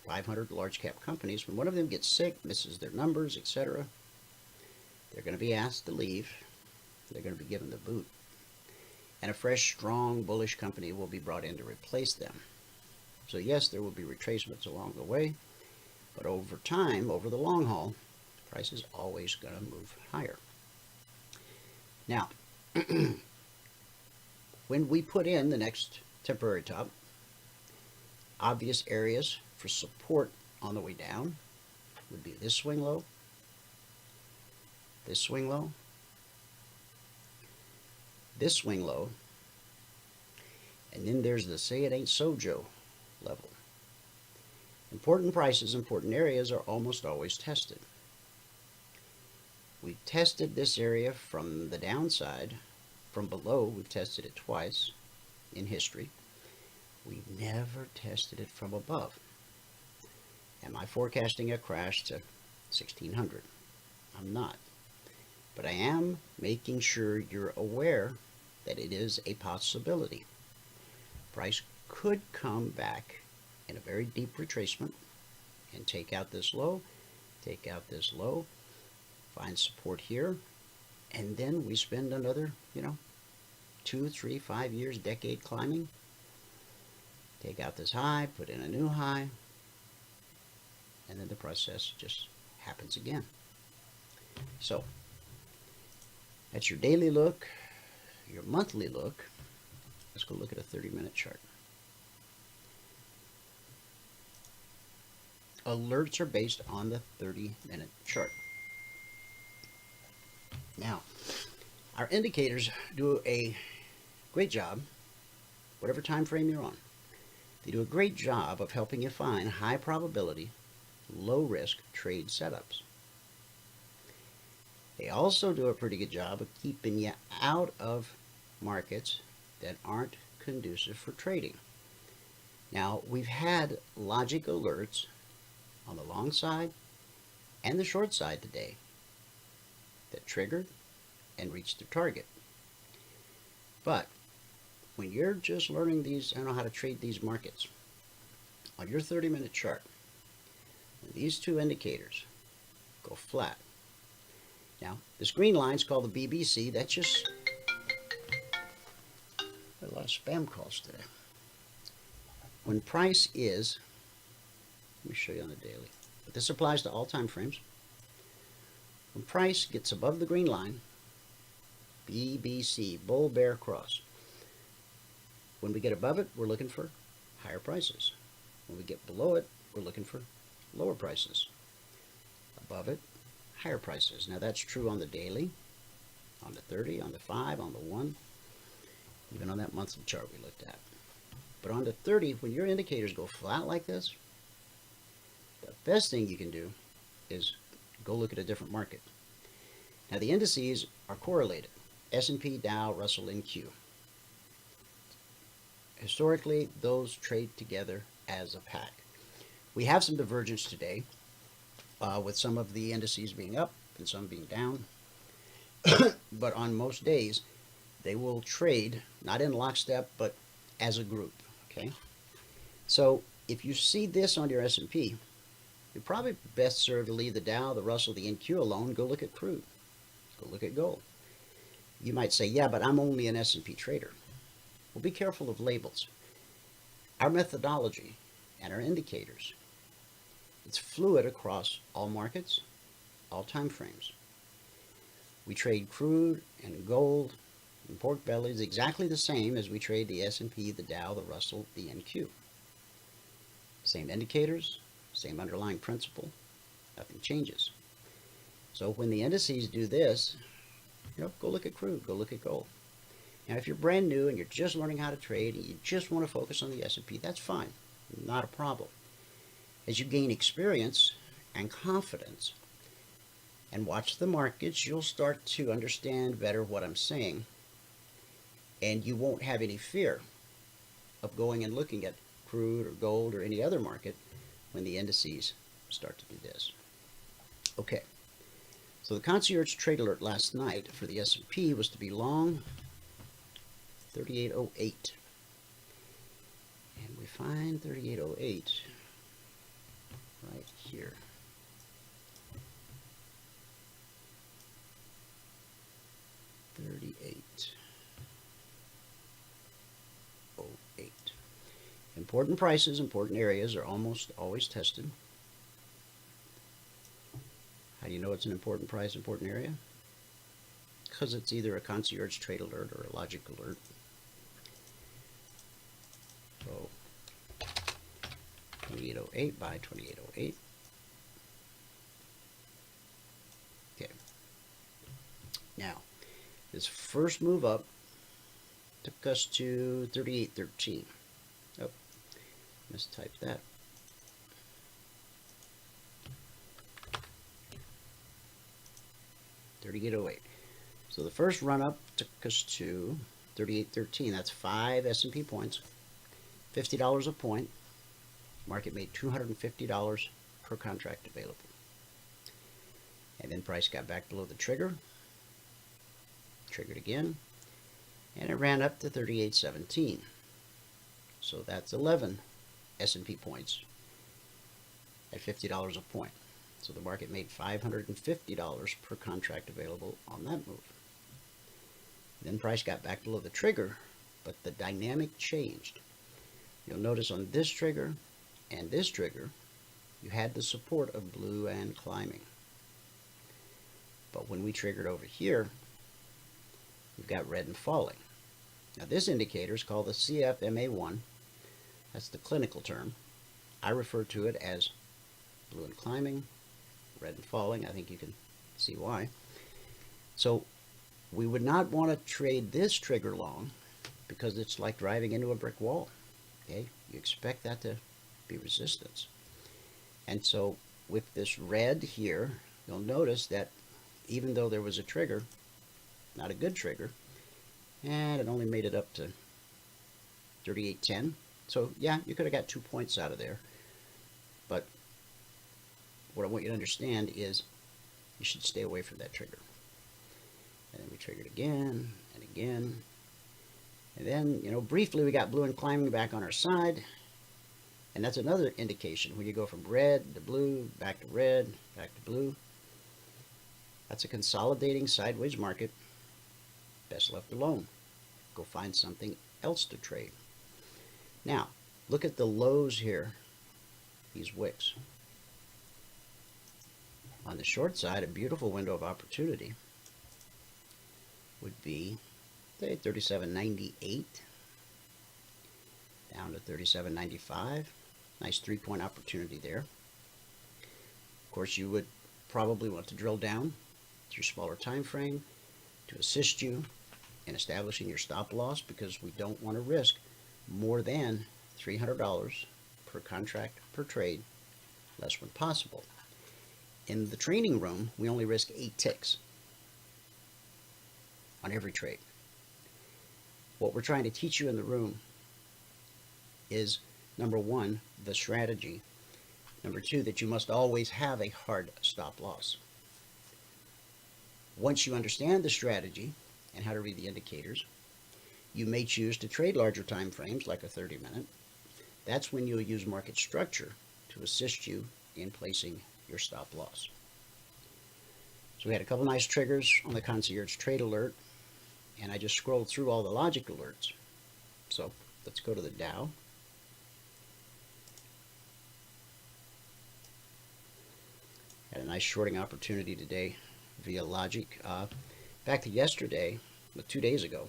500 large cap companies, when one of them gets sick, misses their numbers, etc., they're going to be asked to leave. They're going to be given the boot. And a fresh, strong, bullish company will be brought in to replace them. So yes, there will be retracements along the way, but over time, over the long haul, price is always going to move higher. Now, when we put in the next temporary top, obvious areas for support on the way down would be this swing low, this swing low, this swing low, and then there's the say it ain't so Joe level. Important prices, important areas are almost always tested. We've tested this area from the downside. From below, we've tested it twice in history. We've never tested it from above. Am I forecasting a crash to 1600? I'm not. But I am making sure you're aware that it is a possibility. Price could come back in a very deep retracement and take out this low, take out this low, find support here, and then we spend another, 2, 3, 5 years, decade climbing, take out this high, put in a new high, and then the process just happens again. So that's your daily look, your monthly look. Let's go look at a 30-minute chart. Alerts are based on the 30-minute chart. Now, our indicators do a great job, whatever time frame you're on. They do a great job of helping you find high probability, low risk trade setups. They also do a pretty good job of keeping you out of markets that aren't conducive for trading. Now, we've had logic alerts on the long side and the short side today that triggered and reached their target. But when you're just learning these, I know how to trade these markets, on your 30-minute chart, when these two indicators go flat. Now, this green line is called the BBC. That's just a lot of spam calls today. When price is, let me show you on the daily, but this applies to all time frames. When price gets above the green line, BBC, bull bear cross. When we get above it, we're looking for higher prices. When we get below it, we're looking for lower prices. Above it, higher prices. Now that's true on the daily, on the 30, on the 5, on the 1, even on that monthly chart we looked at. But on the 30, when your indicators go flat like this, the best thing you can do is go look at a different market. Now the indices are correlated. S&P, Dow, Russell, NQ. Historically, those trade together as a pack. We have some divergence today, with some of the indices being up and some being down. But on most days, they will trade, not in lockstep, but as a group, okay? So if you see this on your S&P, you're probably best served to leave the Dow, the Russell, the NQ alone. Go look at crude. Go look at gold. You might say, yeah, but I'm only an S&P trader. Well, be careful of labels. Our methodology and our indicators, it's fluid across all markets, all time frames. We trade crude and gold and pork bellies exactly the same as we trade the S&P, the Dow, the Russell, the NQ. Same indicators, same underlying principle, nothing changes. So when the indices do this, go look at crude, go look at gold. Now if you're brand new and you're just learning how to trade and you just want to focus on the S&P, that's fine, not a problem. As you gain experience and confidence and watch the markets, you'll start to understand better what I'm saying, and you won't have any fear of going and looking at crude or gold or any other market when the indices start to do this. Okay, so the Concierge Trade Alert last night for the S&P was to be long 3808. And we find 3808 right here. Important prices, important areas are almost always tested. How do you know it's an important price, important area? Because it's either a Concierge Trade Alert or a Logic Alert. So 2808 by 2808. Okay. Now, this first move up took us to 3813. Oh, mistyped that. $38.08. So the first run up took us to 38.13. That's 5 S&P points, $50 a point. Market made $250 per contract available. And then price got back below the trigger. Triggered again. And it ran up to 38.17. So that's 11 S&P points at $50 a point. So the market made $550 per contract available on that move. Then price got back below the trigger, but the dynamic changed. You'll notice on this trigger and this trigger, you had the support of blue and climbing. But when we triggered over here, we've got red and falling. Now this indicator is called the CFMA1. That's the clinical term. I refer to it as blue and climbing, red and falling. I think you can see why. So we would not want to trade this trigger long because it's like driving into a brick wall. Okay, you expect that to be resistance. And so with this red here, you'll notice that even though there was a trigger, not a good trigger, and it only made it up to 38.10. So yeah, you could have got 2 points out of there. But what I want you to understand is you should stay away from that trigger. And then we triggered again and again. And then, briefly we got blue and climbing back on our side. And that's another indication. When you go from red to blue, back to red, back to blue, that's a consolidating sideways market. Best left alone. Go find something else to trade. Now, look at the lows here, these wicks. On the short side, a beautiful window of opportunity would be, say, 37.98 down to 37.95. Nice 3-point opportunity there. Of course, you would probably want to drill down to your smaller time frame to assist you in establishing your stop loss, because we don't want to risk more than $300 per contract per trade, less when possible. In the training room, we only risk 8 ticks. on every trade. What we're trying to teach you in the room is, number one, the strategy. Number two, that you must always have a hard stop loss. Once you understand the strategy and how to read the indicators, you may choose to trade larger time frames, like a 30-minute. That's when you'll use market structure to assist you in placing your stop loss. So we had a couple nice triggers on the Concierge Trade Alert, and I just scrolled through all the logic alerts. So let's go to the Dow. Had a nice shorting opportunity today via logic. Back to yesterday, 2 days ago,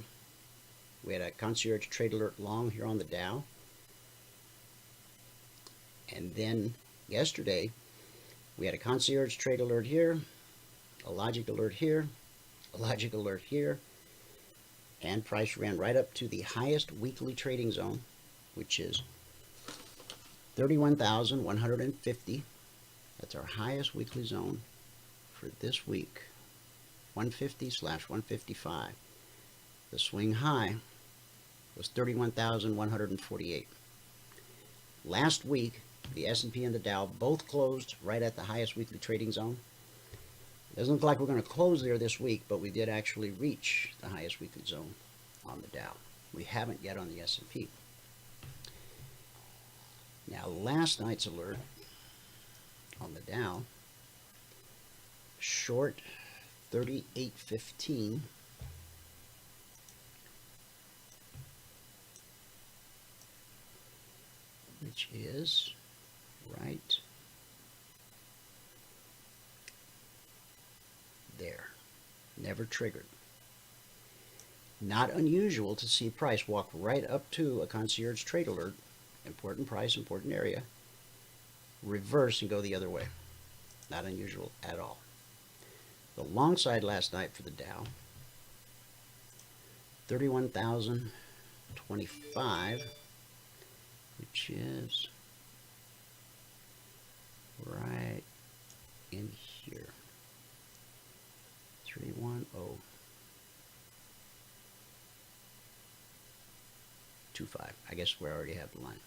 we had a Concierge Trade Alert long here on the Dow. And then yesterday, we had a Concierge Trade Alert here, a logic alert here, a logic alert here, and price ran right up to the highest weekly trading zone, which is 31,150. That's our highest weekly zone for this week, 150/155. The swing high was 31,148. Last week, the S&P and the Dow both closed right at the highest weekly trading zone. It doesn't look like we're going to close there this week, but we did actually reach the highest weekly zone on the Dow. We haven't yet on the S&P. Now, last night's alert on the Dow, short 38.15, which is right there. Never triggered. Not unusual to see price walk right up to a Concierge Trade Alert, important price, important area, reverse and go the other way. Not unusual at all. The long side last night for the Dow, 31,025, which is right in here. 31025. I guess we already have the line.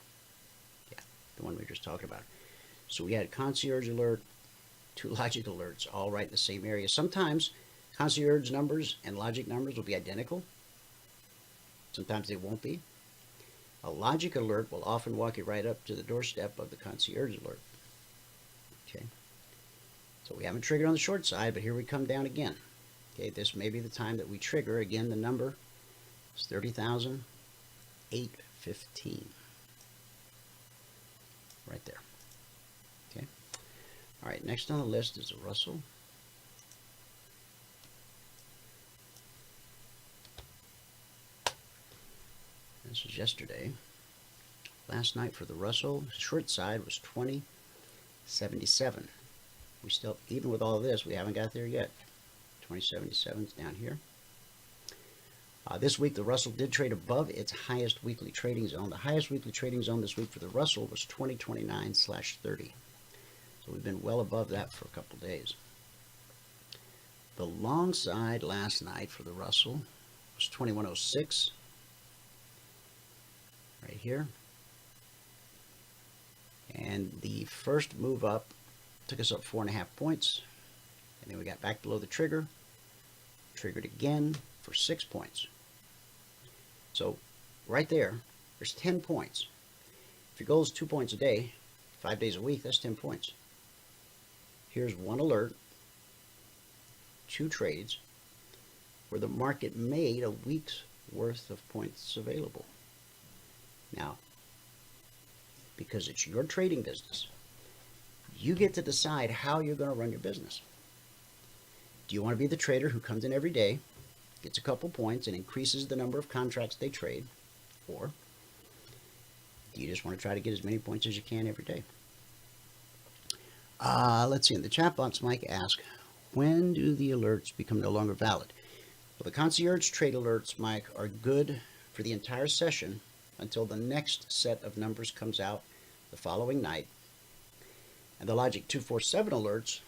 Yeah, the one we were just talking about. So we had Concierge Alert, 2 logic alerts, all right in the same area. Sometimes Concierge numbers and logic numbers will be identical. Sometimes they won't be. A logic alert will often walk you right up to the doorstep of the Concierge Alert. Okay. So we haven't triggered on the short side, but here we come down again. Okay, this may be the time that we trigger. Again, the number is 30,815. Right there. Okay. All right, next on the list is the Russell. This was yesterday. Last night for the Russell, short side was 2077. We still, even with all of this, we haven't got there yet. 2077 is down here. This week, the Russell did trade above its highest weekly trading zone. The highest weekly trading zone this week for the Russell was 2029/30. So we've been well above that for a couple days. The long side last night for the Russell was 2106. Right here. And the first move up took us up 4.5 points. And then we got back below the trigger. Triggered again for 6 points. So right there, there's 10 points. If your goal is 2 points a day, 5 days a week, that's 10 points. Here's one alert, 2 trades, where the market made a week's worth of points available. Now, because it's your trading business, you get to decide how you're going to run your business. Do you want to be the trader who comes in every day, gets a couple points, and increases the number of contracts they trade? Or do you just want to try to get as many points as you can every day? Let's see. In the chat box, Mike asked, when do the alerts become no longer valid? Well, the Concierge Trade Alerts, Mike, are good for the entire session until the next set of numbers comes out the following night. And the Logic 247 alerts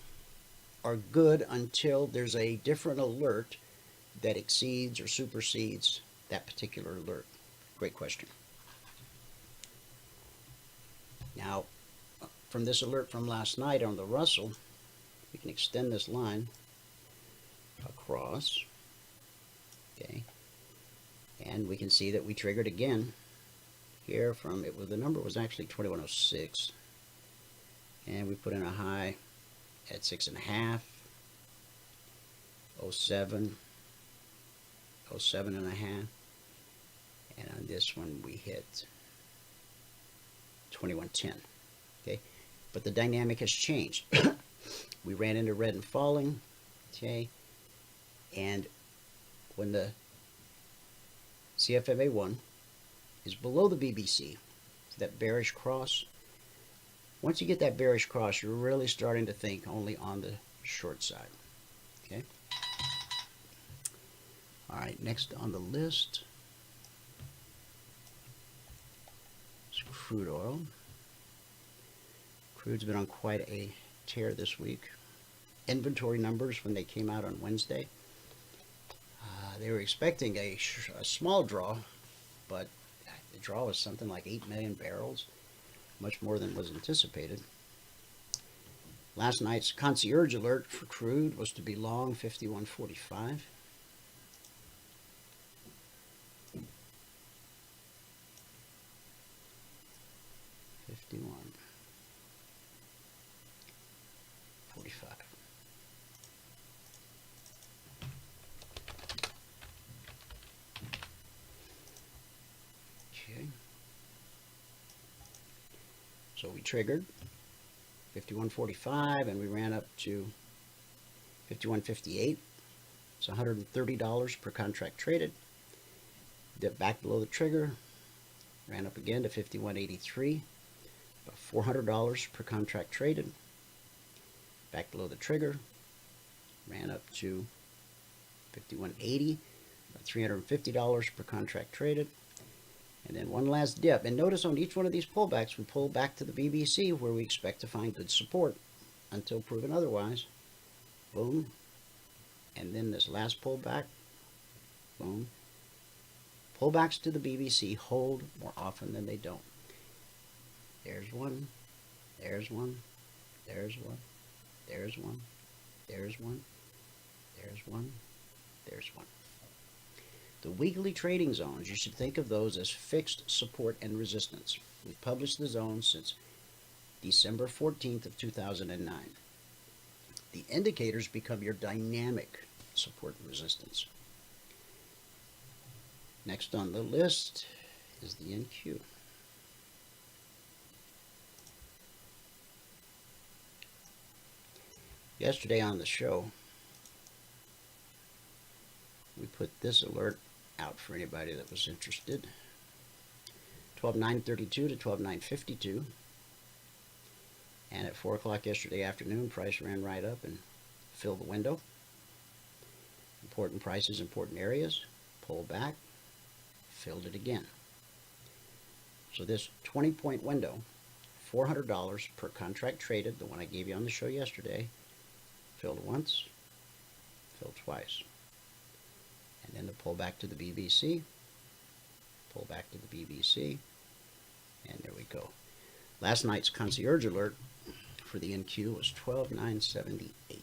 are good until there's a different alert that exceeds or supersedes that particular alert? Great question. Now, from this alert from last night on the Russell, we can extend this line across, okay, and we can see that we triggered again here from it. Well, the number was actually 2106, and we put in a high at 6.5, 07, 07.5, and on this one we hit 2110. Okay, but the dynamic has changed. We ran into red and falling, okay, and when the CFMA1 is below the BBC, that bearish cross, once you get that bearish cross, you're really starting to think only on the short side. Okay. All right, next on the list is crude oil. Crude's been on quite a tear this week. Inventory numbers when they came out on Wednesday, they were expecting a small draw, but the draw was something like 8 million barrels, much more than was anticipated. Last night's concierge alert for crude was to be long 51.45. Okay. So we triggered 51.45 and we ran up to 51.58. It's $130 per contract traded. Dipped back below the trigger, ran up again to 51.83, about $400 per contract traded. Back below the trigger, ran up to 51.80, about $350 per contract traded. And then one last dip. And notice on each one of these pullbacks, we pull back to the BBC where we expect to find good support until proven otherwise. Boom. And then this last pullback, boom. Pullbacks to the BBC hold more often than they don't. There's one, there's one, there's one, there's one, there's one, there's one, there's one. The weekly trading zones, you should think of those as fixed support and resistance. We've published the zones since December 14th of 2009. The indicators become your dynamic support and resistance. Next on the list is the NQ. Yesterday on the show, we put this alert out for anybody that was interested. 12.932 to 12.952. And at 4 o'clock yesterday afternoon, price ran right up and filled the window. Important prices, important areas. Pull back, filled it again. So this 20-point window, $400 per contract traded, the one I gave you on the show yesterday, filled once, filled twice. And then the pull back to the BBC, pull back to the BBC, and there we go. Last night's concierge alert for the NQ was 12.978.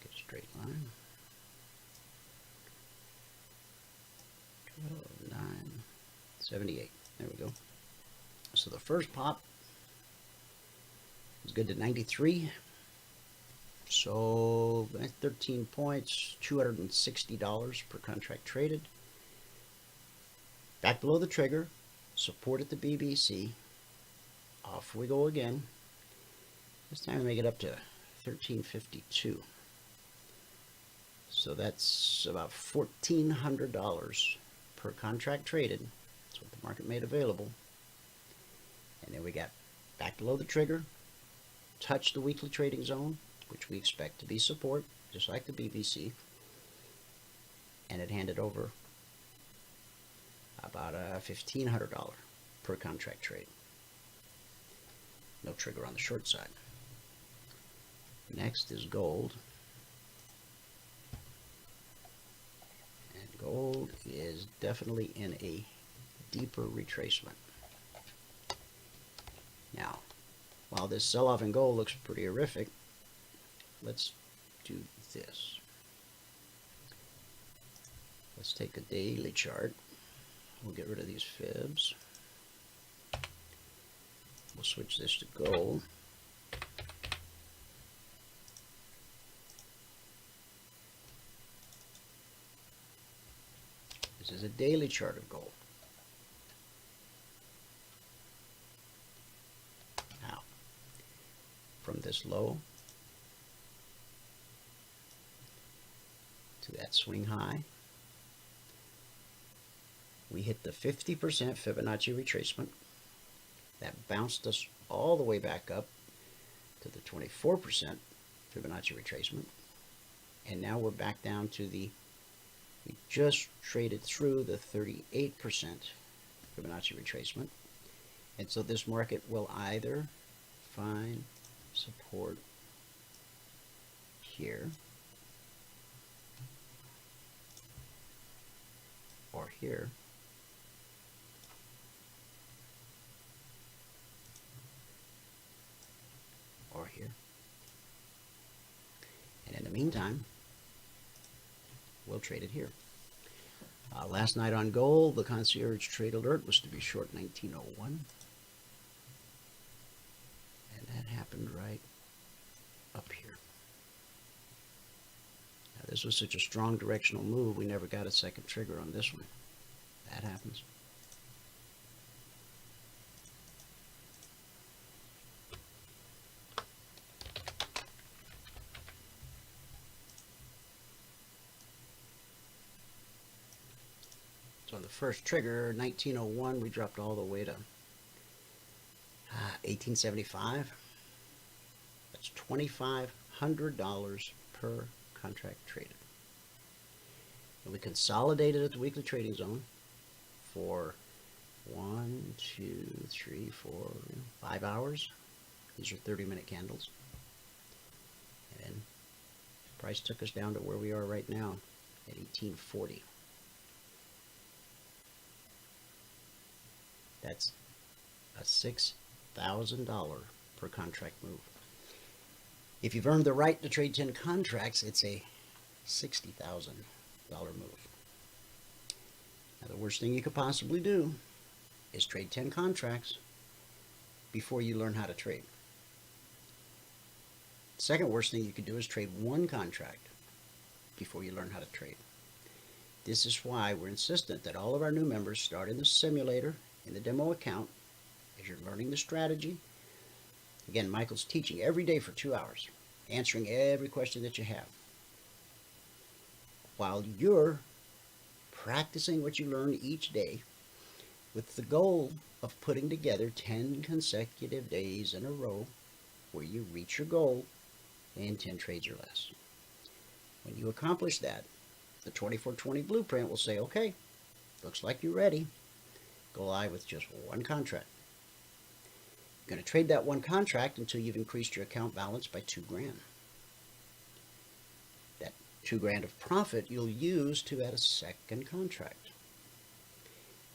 Get a straight line. 12.978. There we go. So the first pop was good to 93. So 13 points, $260 per contract traded. Back below the trigger, support at the BBC. Off we go again. This time we make it up to 1352. So that's about $1,400 per contract traded. That's what the market made available. And then we got back below the trigger, touched the weekly trading zone, which we expect to be support, just like the BBC, and it handed over about $1,500 per contract trade. No trigger on the short side. Next is gold. And gold is definitely in a deeper retracement. Now, while this sell-off in gold looks pretty horrific, let's do this. Let's take a daily chart. We'll get rid of these fibs. We'll switch this to gold. This is a daily chart of gold. Now, from this low to that swing high, we hit the 50% Fibonacci retracement. That bounced us all the way back up to the 24% Fibonacci retracement. And now we're back down to we just traded through the 38% Fibonacci retracement. And so this market will either find support here or here, or here. And in the meantime, we'll trade it here. Last night on gold, the Concierge Trade Alert was to be short 1901. And that happened right up here. Now, this was such a strong directional move, we never got a second trigger on this one. That happens. So the first trigger, 1901, we dropped all the way to 1875. That's $2,500 per contract traded. And we consolidated at the weekly trading zone for 1, 2, 3, 4, 5 hours. These are 30-minute candles. And the price took us down to where we are right now at 1840. That's a $6,000 per contract move. If you've earned the right to trade 10 contracts, it's a $60,000 move. Now, the worst thing you could possibly do is trade 10 contracts before you learn how to trade. The second worst thing you could do is trade one contract before you learn how to trade. This is why we're insistent that all of our new members start in the simulator, in the demo account, as you're learning the strategy. Again, Michael's teaching every day for 2 hours, answering every question that you have, while you're practicing what you learn each day with the goal of putting together 10 consecutive days in a row where you reach your goal in 10 trades or less. When you accomplish that, the 2420 blueprint will say, okay, looks like you're ready. Go live with just one contract. You're going to trade that one contract until you've increased your account balance by $2,000. That $2,000 of profit you'll use to add a second contract.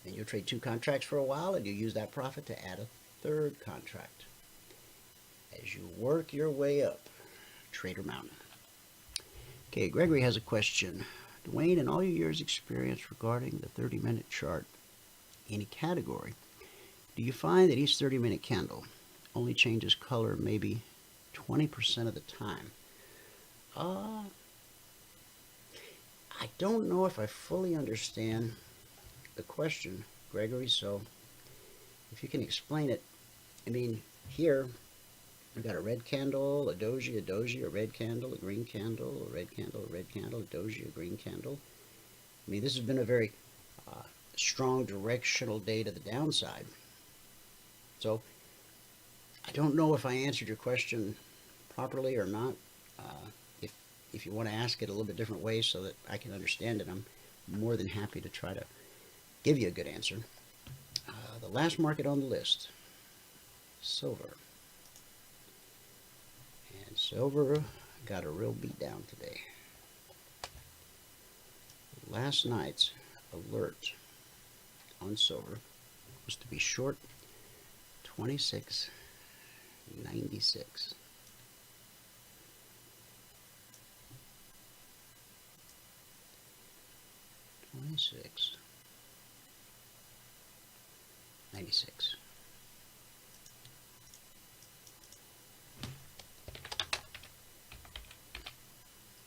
And you'll trade 2 contracts for a while, and you use that profit to add a third contract. As you work your way up Trader Mountain. Okay, Gregory has a question. Dwayne, in all your years' experience regarding the 30-minute chart, any category, do you find that each 30-minute candle only changes color maybe 20% of the time? I don't know if I fully understand the question, Gregory, so if you can explain it. I mean, here we've got a red candle, a doji, a red candle, a green candle, a red candle, a red candle, a doji, a green candle. I mean, this has been a very strong directional day to the downside. So I don't know if I answered your question properly or not. If you want to ask it a little bit different way so that I can understand it, I'm more than happy to try to give you a good answer. The the last market on the list, silver. And silver got a real beat down today. Last night's alert on silver was to be short 26.96. 26.96.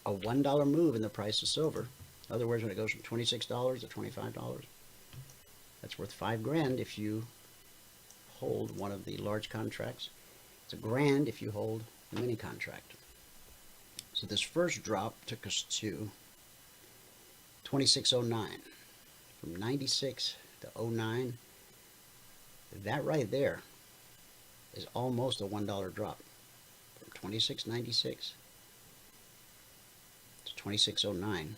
A $1 move in the price of silver. In other words, when it goes from $26 to $25, that's worth $5,000 if you hold one of the large contracts. It's $1,000 if you hold the mini contract. So this first drop took us to 26.09. From 96 to 09, that right there is almost a $1 drop. From 26.96 to 26.09.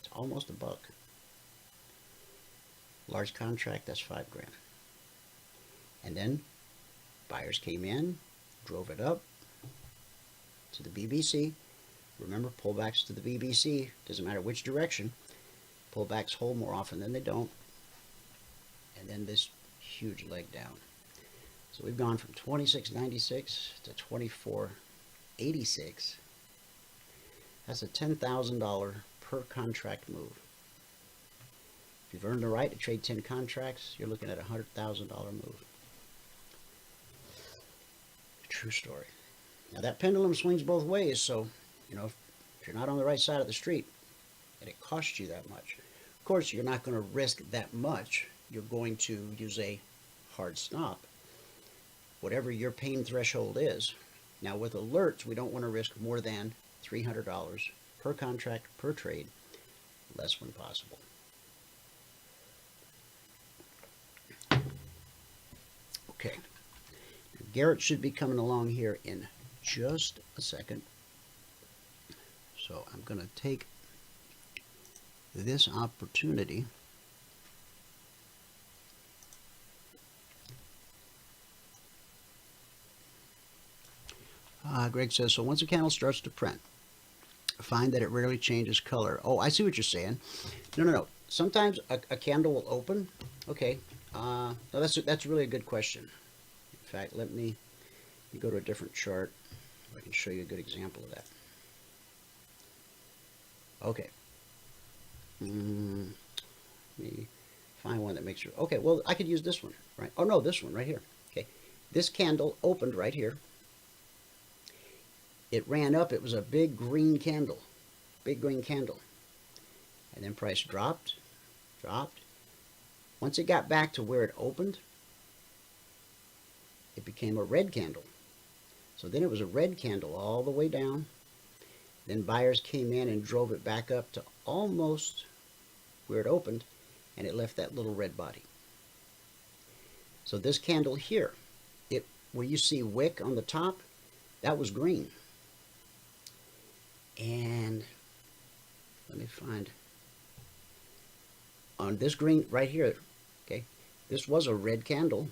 It's almost $1. Large contract, that's $5,000. And then buyers came in, drove it up to the BBC. Remember, pullbacks to the BBC, doesn't matter which direction, pullbacks hold more often than they don't. And then this huge leg down. So we've gone from 26.96 to 24.86. That's a $10,000 per contract move. If you've earned the right to trade 10 contracts, you're looking at a $100,000 move. True story. Now that pendulum swings both ways, so you know, if you're not on the right side of the street and it costs you that much, of course you're not going to risk that much. You're going to use a hard stop, whatever your pain threshold is. Now with alerts, we don't want to risk more than $300 per contract per trade, less when possible. Okay, Garrett should be coming along here in just a second. So I'm going to take this opportunity Greg says, so once a candle starts to print, find that it rarely changes color. Oh, I see what you're saying. No. Sometimes a candle will open. Okay. No, that's really a good question. In fact, let me go to a different chart. I can show you a good example of that. Okay. Let me find one that makes sure. Okay, well, I could use this one, right? Oh, no, this one right here. Okay. This candle opened right here. It ran up. It was a big green candle. Big green candle. And then price dropped. Once it got back to where it opened, it became a red candle. So then it was a red candle all the way down. Then buyers came in and drove it back up to almost where it opened, and it left that little red body. So this candle here, where you see wick on the top, that was green. And let me find on this green right here. Okay, this was a red candle.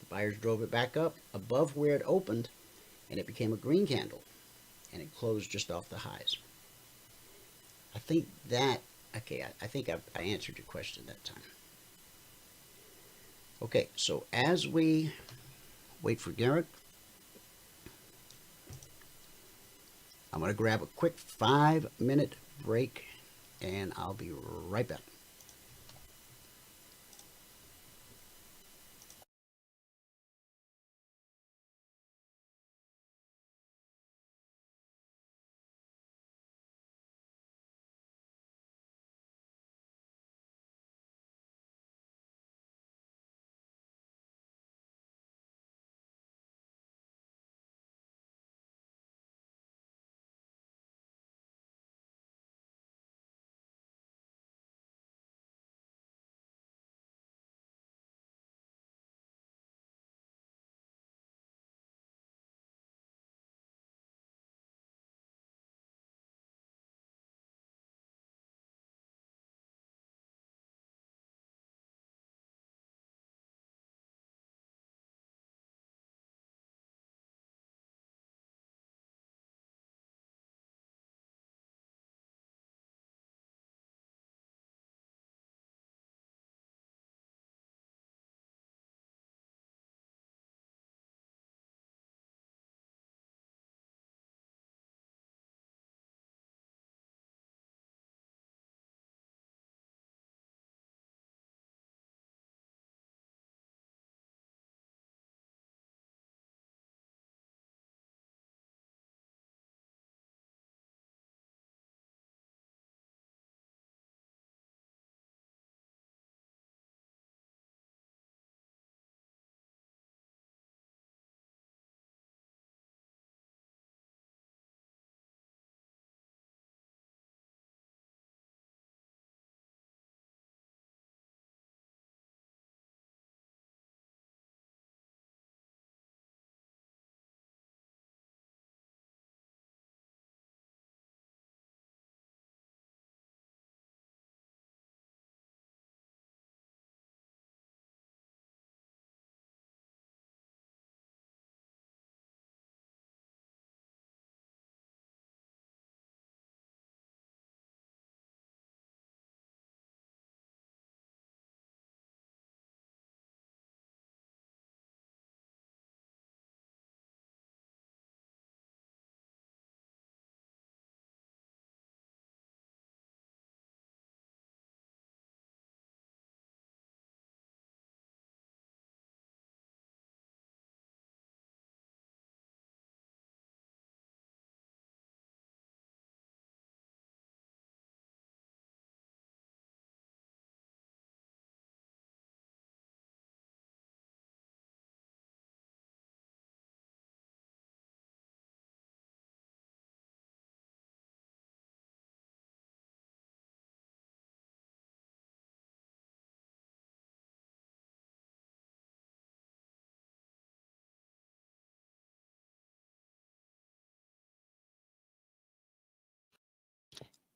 The buyers drove it back up above where it opened, and it became a green candle, and it closed just off the highs. I think that, okay, I think I answered your question that time. Okay, so as we wait for Garrett, I'm going to grab a quick 5-minute break, and I'll be right back.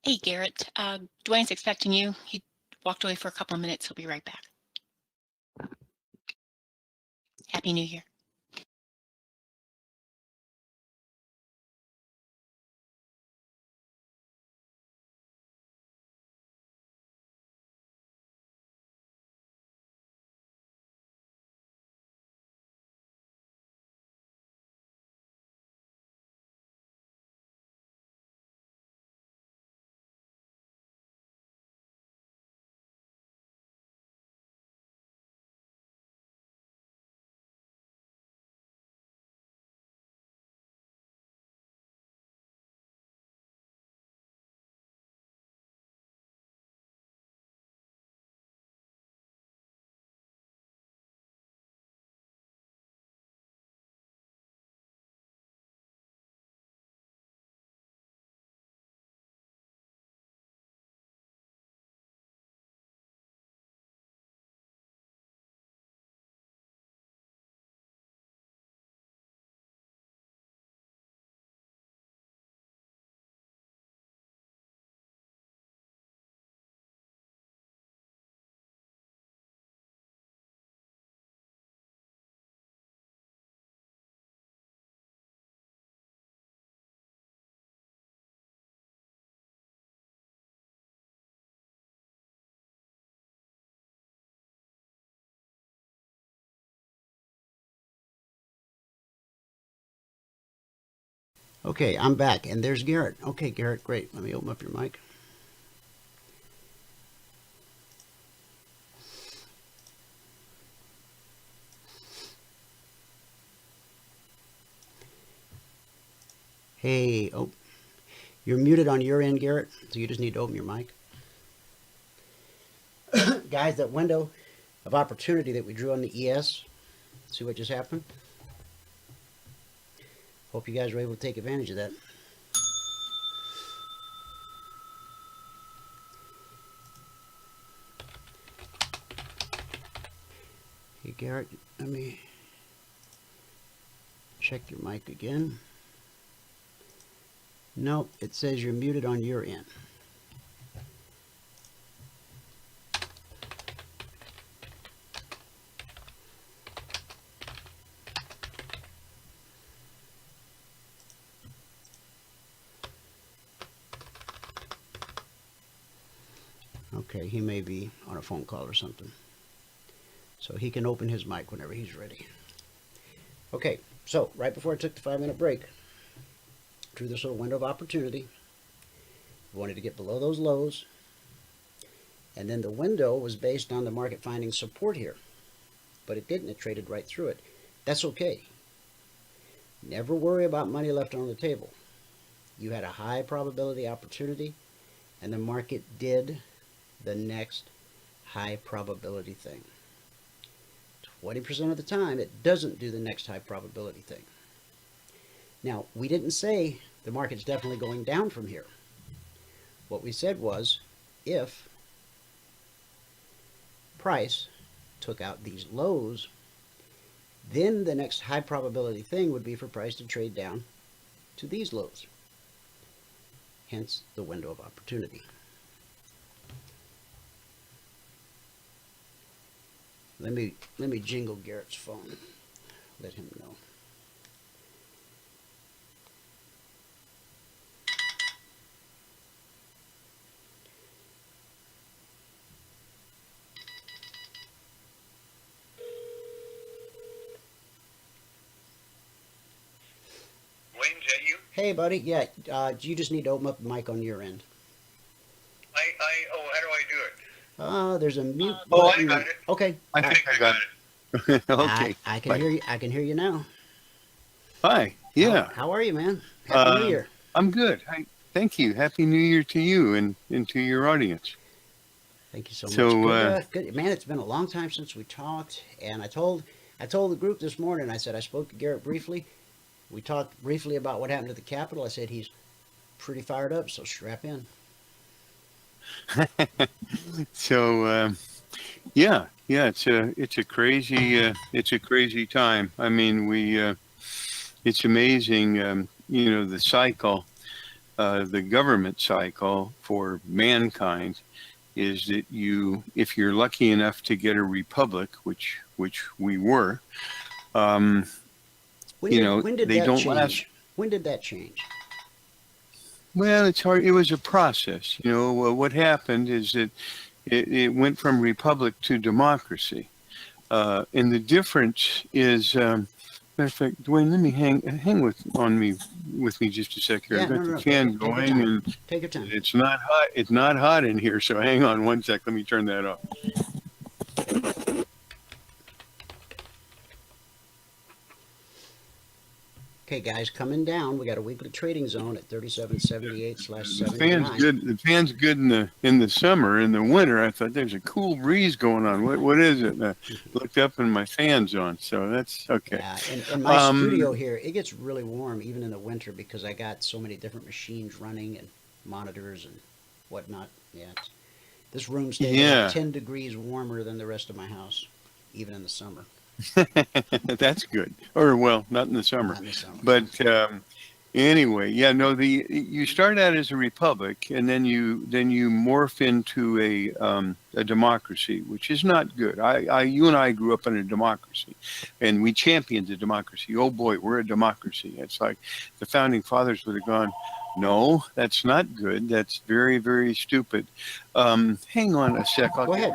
Hey, Garrett. Dwayne's expecting you. He walked away for a couple of minutes. He'll be right back. Happy New Year. Okay, I'm back, and there's Garrett. Okay, Garrett, great. Let me open up your mic. Hey, oh, you're muted on your end, Garrett, so you just need to open your mic. Guys, that window of opportunity that we drew on the ES, see what just happened? Hope you guys were able to take advantage of that. Hey, Garrett, let me check your mic again. Nope, it says you're muted on your end. Okay, he may be on a phone call or something. So he can open his mic whenever he's ready. Okay, so right before I took the 5-minute break, drew this little window of opportunity. Wanted to get below those lows. And then the window was based on the market finding support here. But it didn't. It traded right through it. That's okay. Never worry about money left on the table. You had a high probability opportunity, and the market did the next high probability thing. 20% of the time, it doesn't do the next high probability thing. Now, we didn't say the market's definitely going down from here. What we said was, if price took out these lows, then the next high probability thing would be for price to trade down to these lows. Hence the window of opportunity. Let me jingle Garrett's phone. Let him know. Wayne, is that you? Hey, buddy. Yeah, you just need to open up the mic on your end. How do I do it? There's a mute Oh, I button. got it. Okay. I think I got it. Okay. I can hear you. I can hear you now. Hi. Yeah. How are you, man? Happy New Year. I'm good. Thank you. Happy New Year to you and to your audience. Thank you so much. So, good. Man, it's been a long time since we talked, and I told the group this morning. I said I spoke to Garrett briefly. We talked briefly about what happened to the Capitol. I said he's pretty fired up, so strap in. So, yeah, it's a crazy time. I mean, it's amazing, the cycle the government cycle for mankind is that if you're lucky enough to get a republic, which we were, When did they that don't change? last. When did that change? Well, it's hard. It was a process. What happened is that it went from republic to democracy, and the difference is. Matter of fact, Dwayne, let me hang with me just a second. Yeah, I've got no. the fan Take your going, time. and Take your time. it's not hot. It's not hot in here, so hang on one sec. Let me turn that off. Okay, guys, coming down. We got a weekly trading zone at 3778/79. The fan's good. The fan's good in the summer. In the winter, I thought there's a cool breeze going on. What is it? I looked up and my fan's on, so that's okay. Yeah, in my studio here, it gets really warm even in the winter because I got so many different machines running and monitors and whatnot. Yeah, this room stays about 10 degrees warmer than the rest of my house, even in the summer. That's good. Or well, not in the summer. Not in the summer. But anyway, you start out as a republic, and then you morph into a democracy, which is not good. You and I grew up in a democracy, and we championed the democracy. Oh boy, we're a democracy. It's like the founding fathers would have gone, no, that's not good. That's very, very stupid. Hang on a sec. Go ahead.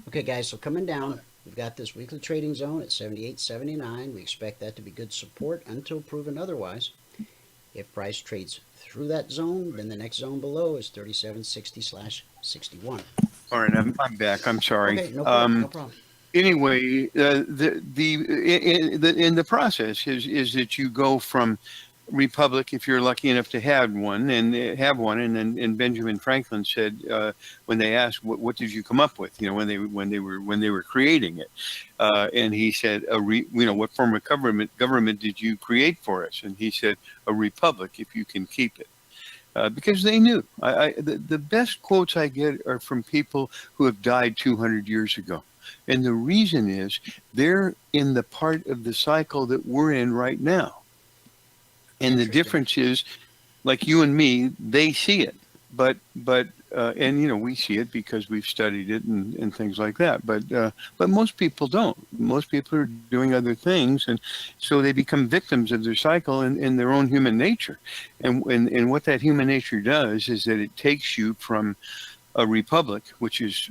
Okay, guys, so coming down, we've got this weekly trading zone at 78.79. We expect that to be good support until proven otherwise. If price trades through that zone, then the next zone below is 3760/61. All right, I'm back. I'm sorry. Okay, no problem. Anyway, in the process is that you go from republic, if you're lucky enough to have one, and Benjamin Franklin said when they asked what did you come up with, when they were creating it, and he said what form of government did you create for us, and he said a republic if you can keep it. Because they knew. The best quotes I get are from people who have died 200 years ago. And the reason is they're in the part of the cycle that we're in right now. And the difference is, like you and me, they see it, but we see it because we've studied it and things like that. But most people don't. Most people are doing other things, and so they become victims of their cycle and their own human nature. And what that human nature does is that it takes you from a republic, which is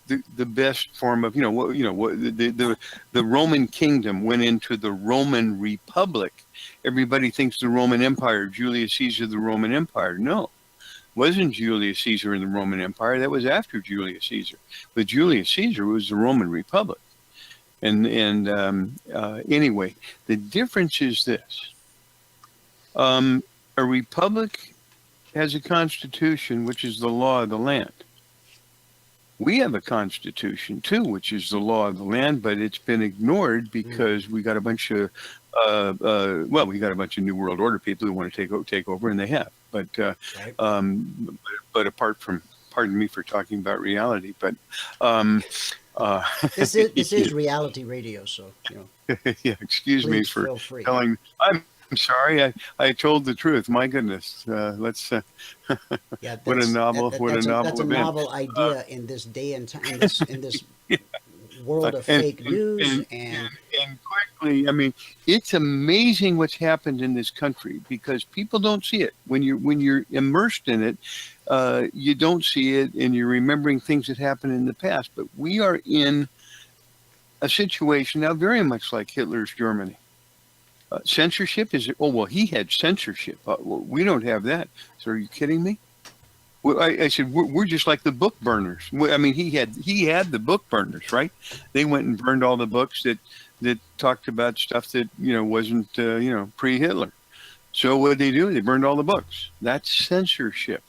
the best form of the Roman kingdom went into the Roman Republic. Everybody thinks the Roman Empire, Julius Caesar, the Roman Empire. No, wasn't Julius Caesar in the Roman Empire. That was after Julius Caesar. But Julius Caesar was the Roman Republic. And anyway, the difference is this: a republic has a constitution, which is the law of the land. We have a constitution too, which is the law of the land, but it's been ignored because we got a bunch of New World Order people who want to take over, and they have. But apart from, pardon me for talking about reality, but this is reality radio, so yeah. Excuse me for telling. I'm sorry. I told the truth. My goodness. Let's. What a novel! That's a novel idea in this day and time. In this world of fake news and quickly. I mean, it's amazing what's happened in this country because people don't see it. When you're immersed in it, you don't see it, and you're remembering things that happened in the past. But we are in a situation now, very much like Hitler's Germany. Censorship is he had censorship. We don't have that. So are you kidding me? Well, I said we're just like the book burners. I mean, he had the book burners, right? They went and burned all the books that talked about stuff that wasn't pre-Hitler. So what did they do? They burned all the books. That's censorship.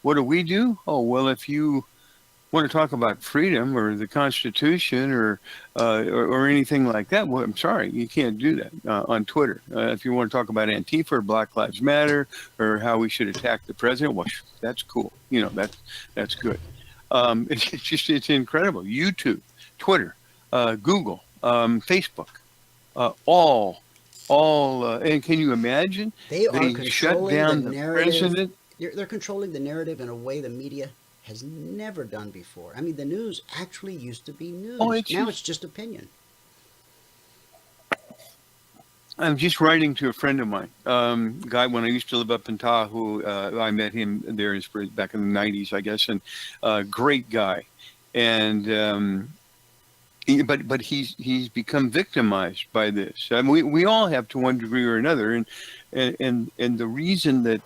What do? Oh well, if you want to talk about freedom or the Constitution or anything like that, well, I'm sorry, you can't do that on Twitter. If you want to talk about Antifa or Black Lives Matter or how we should attack the president, well, that's cool. That's good. It's incredible. YouTube, Twitter, Google, Facebook, all all, and can you imagine? They are They shut controlling down the the narrative. president. They're controlling the narrative in a way the media has never done before. I mean, the news actually used to be news. Oh, Now it's just opinion. I'm just writing to a friend of mine, guy when I used to live up in Tahoe. I met him there back in the 90s, I guess, and great guy. And but he's become victimized by this. I mean, we all have to one degree or another, and the reason that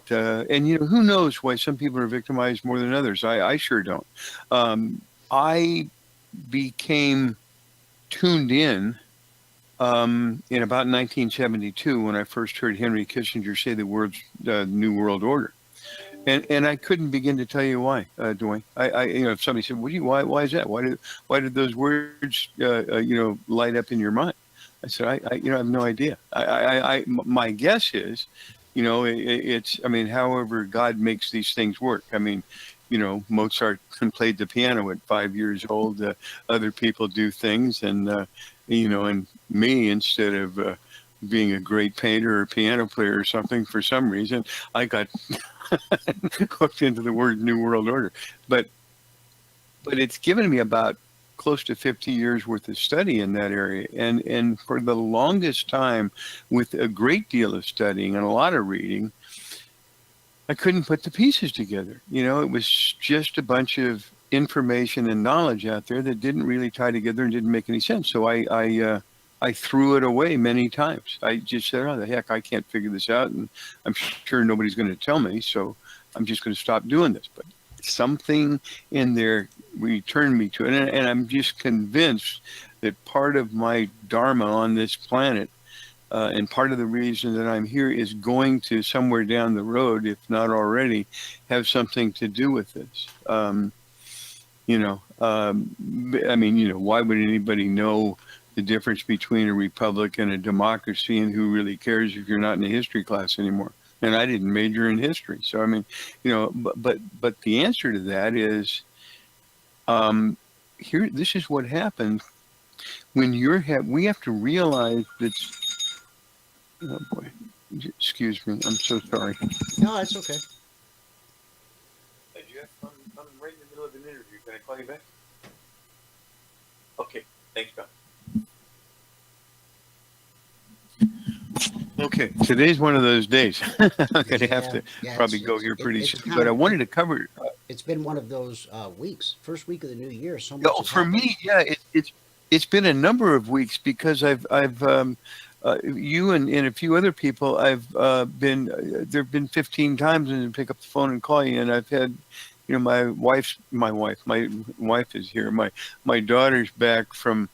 and you know, who knows why some people are victimized more than others. I sure don't. I became tuned in about 1972 when I first heard Henry Kissinger say the words New World Order. And I couldn't begin to tell you why, Dwayne. I you know, if somebody said, why is that? Why did those words, you know, light up in your mind? I said, I you know, I have no idea. My guess is, you know, it's, I mean, however God makes these things work. I mean, you know, Mozart played the piano at 5 years old. Other people do things, and you know, and me, instead of being a great painter or piano player or something, for some reason, I got hooked into the word New World Order. But it's given me about close to 50 years worth of study in that area. And for the longest time, with a great deal of studying and a lot of reading, I couldn't put the pieces together. You know, it was just a bunch of information and knowledge out there that didn't really tie together and didn't make any sense. So I threw it away many times. I just said, oh, the heck, I can't figure this out, and I'm sure nobody's going to tell me, so I'm just going to stop doing this. But something in there returned me to it, and I'm just convinced that part of my dharma on this planet, and part of the reason that I'm here, is going to somewhere down the road, if not already, have something to do with this. You know, I mean, you know, why would anybody know the difference between a republic and a democracy, and who really cares if you're not in a history class anymore? And I didn't major in history. So, I mean, you know, but the answer to that is, here, this is what happens when we have to realize that, oh boy, excuse me, I'm so sorry. No, it's okay. Hey, Jeff, I'm right in the middle of an interview. Can I call you back? Okay, thanks, Bill. Okay, today's one of those days. I'm going to have to probably go here pretty soon, but I wanted to cover. It's been one of those weeks, first week of the new year. So much. For me, yeah, it's been a number of weeks, because I've you and a few other people, I've been there've been 15 times and pick up the phone and call you, and I've had, you know, my wife is here. My daughter's back from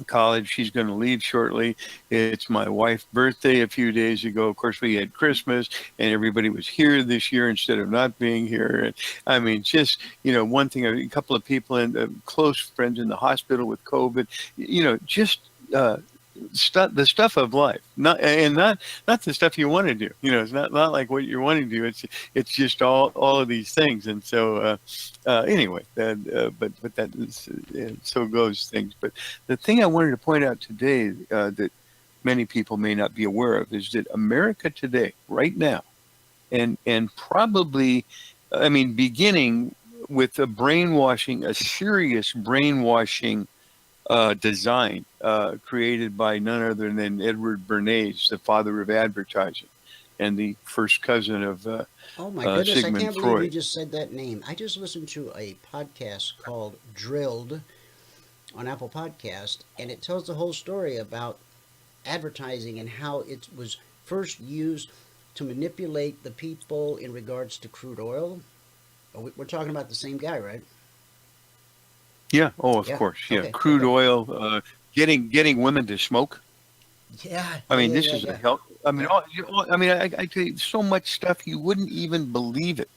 college. She's going to leave shortly. It's my wife's birthday a few days ago. Of course, we had Christmas, and everybody was here this year instead of not being here. And I mean, just, you know, one thing, a couple of people and close friends in the hospital with COVID, you know, just the stuff of life, not the stuff you want to do. You know, it's not like what you want to do. It's just all of these things. And so anyway, but that is, so goes things. But the thing I wanted to point out today that many people may not be aware of is that America today, right now, and probably, I mean, beginning with a serious brainwashing design created by none other than Edward Bernays, the father of advertising, and the first cousin of oh my goodness, Sigmund I can't Freud. believe you just said that name. I just listened to a podcast called Drilled on Apple Podcast, and it tells the whole story about advertising and how it was first used to manipulate the people in regards to crude oil. We're talking about the same guy, right? Yeah. Oh, of course. Yeah. Okay. Crude oil, getting women to smoke. Yeah. I mean, this is a help. I mean, I tell you, so much stuff you wouldn't even believe it.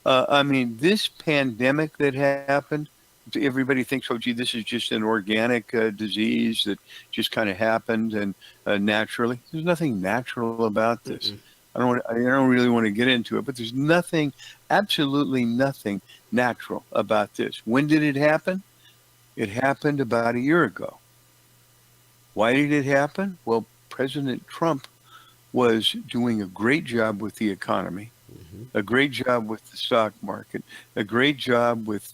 I mean, this pandemic that happened, everybody thinks, oh, gee, this is just an organic disease that just kind of happened and naturally. There's nothing natural about this. Mm-mm. I don't really want to get into it, but there's nothing, absolutely nothing natural about this. When did it happen? It happened about a year ago. Why did it happen? Well, President Trump was doing a great job with the economy, a great job with the stock market, a great job with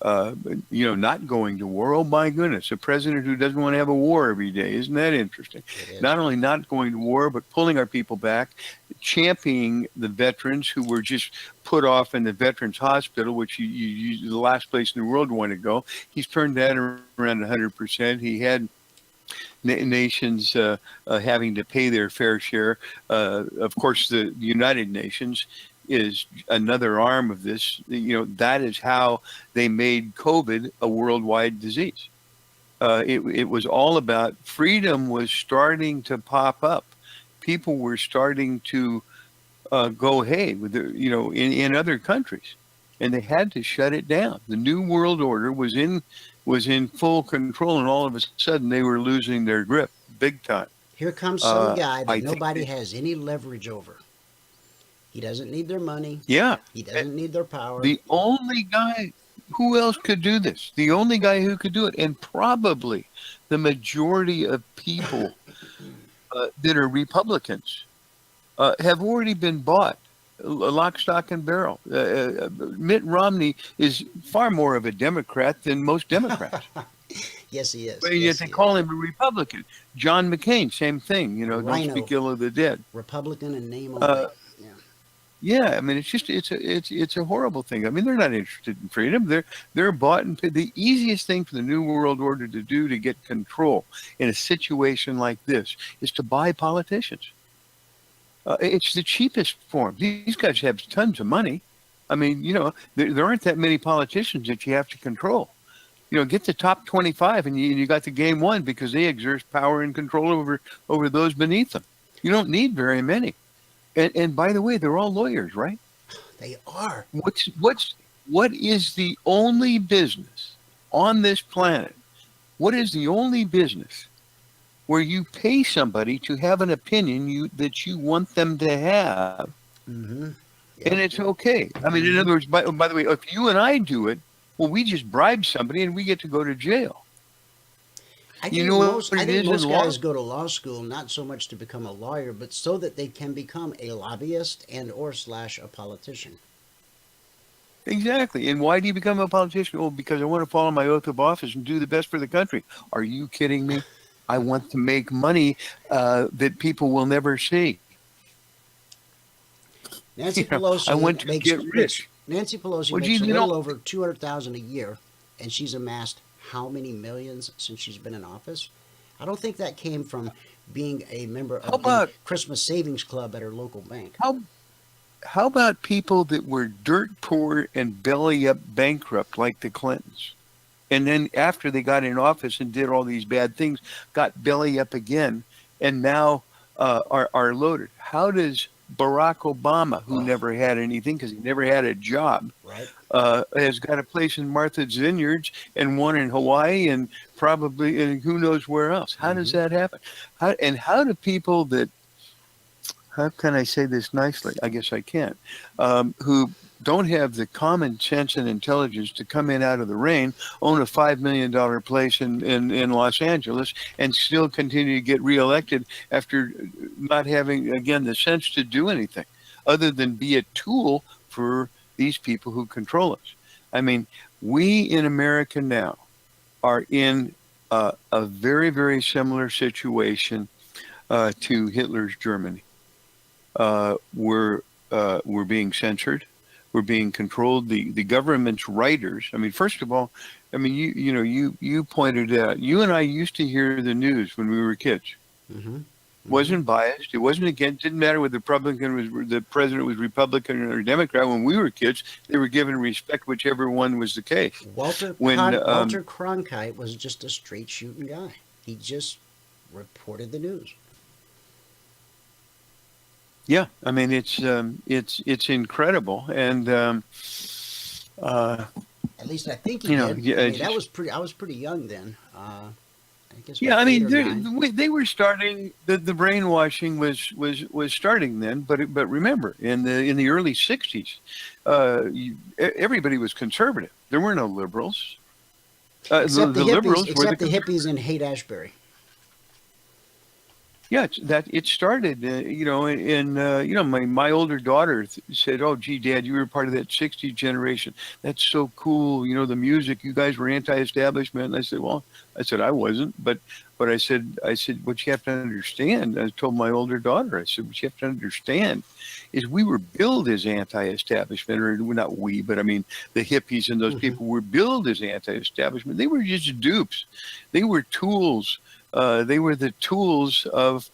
not going to war. Oh my goodness, a president who doesn't want to have a war every day. Isn't that interesting? Not only not going to war, but pulling our people back, championing the veterans who were just put off in the Veterans Hospital, which you the last place in the world to want to go. He's turned that around 100%. He had nations having to pay their fair share. Of course, the United Nations is another arm of this. That is how they made COVID a worldwide disease. It was all about freedom was starting to pop up. People were starting to go, hey, with in other countries, and they had to shut it down. The New World Order was in full control, and all of a sudden they were losing their grip big time. Here comes some guy that nobody has any leverage over. He doesn't need their money. Yeah. He doesn't need their power. The only guy, who else could do this? The only guy who could do it, and probably the majority of people that are Republicans have already been bought. Lock, stock, and barrel. Mitt Romney is far more of a Democrat than most Democrats. Yes, he is. But yet they call him a Republican. John McCain, same thing. Don't speak ill of the dead. Republican and name only. Yeah, I mean, it's a horrible thing. I mean, they're not interested in freedom. They're bought and paid. The easiest thing for the New World Order to do to get control in a situation like this is to buy politicians. It's the cheapest form. These guys have tons of money. I mean, there aren't that many politicians that you have to control. Get the top 25 and you got the game won, because they exert power and control over those beneath them. You don't need very many. And by the way, they're all lawyers, right? They are. What is the only business on this planet? What is the only business where you pay somebody to have an opinion that you want them to have, and it's okay? I mean, in other words, by the way, if you and I do it, well, we just bribe somebody and we get to go to jail. I think most guys go to law school not so much to become a lawyer, but so that they can become a lobbyist and/or / a politician. Exactly. And why do you become a politician? Oh, because I want to follow my oath of office and do the best for the country. Are you kidding me? I want to make money that people will never see. Nancy Pelosi I want to get rich. Nancy Pelosi makes a little over $200,000 a year, and she's amassed how many millions since she's been in office? I don't think that came from being a member of the Christmas Savings Club at her local bank. How about people that were dirt poor and belly up bankrupt like the Clintons? And then after they got in office and did all these bad things, got belly up again, and now are loaded. How does Barack Obama, who never had anything because he never had a job, has got a place in Martha's Vineyards and one in Hawaii and probably and who knows where else? How does that happen? How do people that, how can I say this nicely? I guess I can't, who don't have the common sense and intelligence to come in out of the rain, own a $5 million place in Los Angeles, and still continue to get reelected after not having, again, the sense to do anything other than be a tool for these people who control us. I mean, we in America now are in a very, very similar situation to Hitler's Germany. We're being censored. We're being controlled. The government's writers. I mean, first of all, I mean, you pointed out. You and I used to hear the news when we were kids. Wasn't biased. It wasn't against. Didn't matter whether the president was Republican or Democrat. When we were kids, they were given respect, whichever one was the case. Walter Cronkite was just a straight shooting guy. He just reported the news. Yeah, I mean it's incredible, and at least I think he did. Yeah, I mean, that was pretty. I was pretty young then. I guess. Yeah, I mean they were starting. The brainwashing was starting then, but remember in the early '60s, everybody was conservative. There were no liberals. Except the hippies in Haight-Ashbury. Yeah, it started, my older daughter said, "Oh, gee, Dad, you were part of that '60s generation. That's so cool. You know, the music. You guys were anti-establishment." And I said, "Well, I wasn't, but I said, what you have to understand." I told my older daughter, I said, "What you have to understand is we were billed as anti-establishment, or not we, but I mean the hippies and those people were billed as anti-establishment. They were just dupes. They were tools." They were the tools of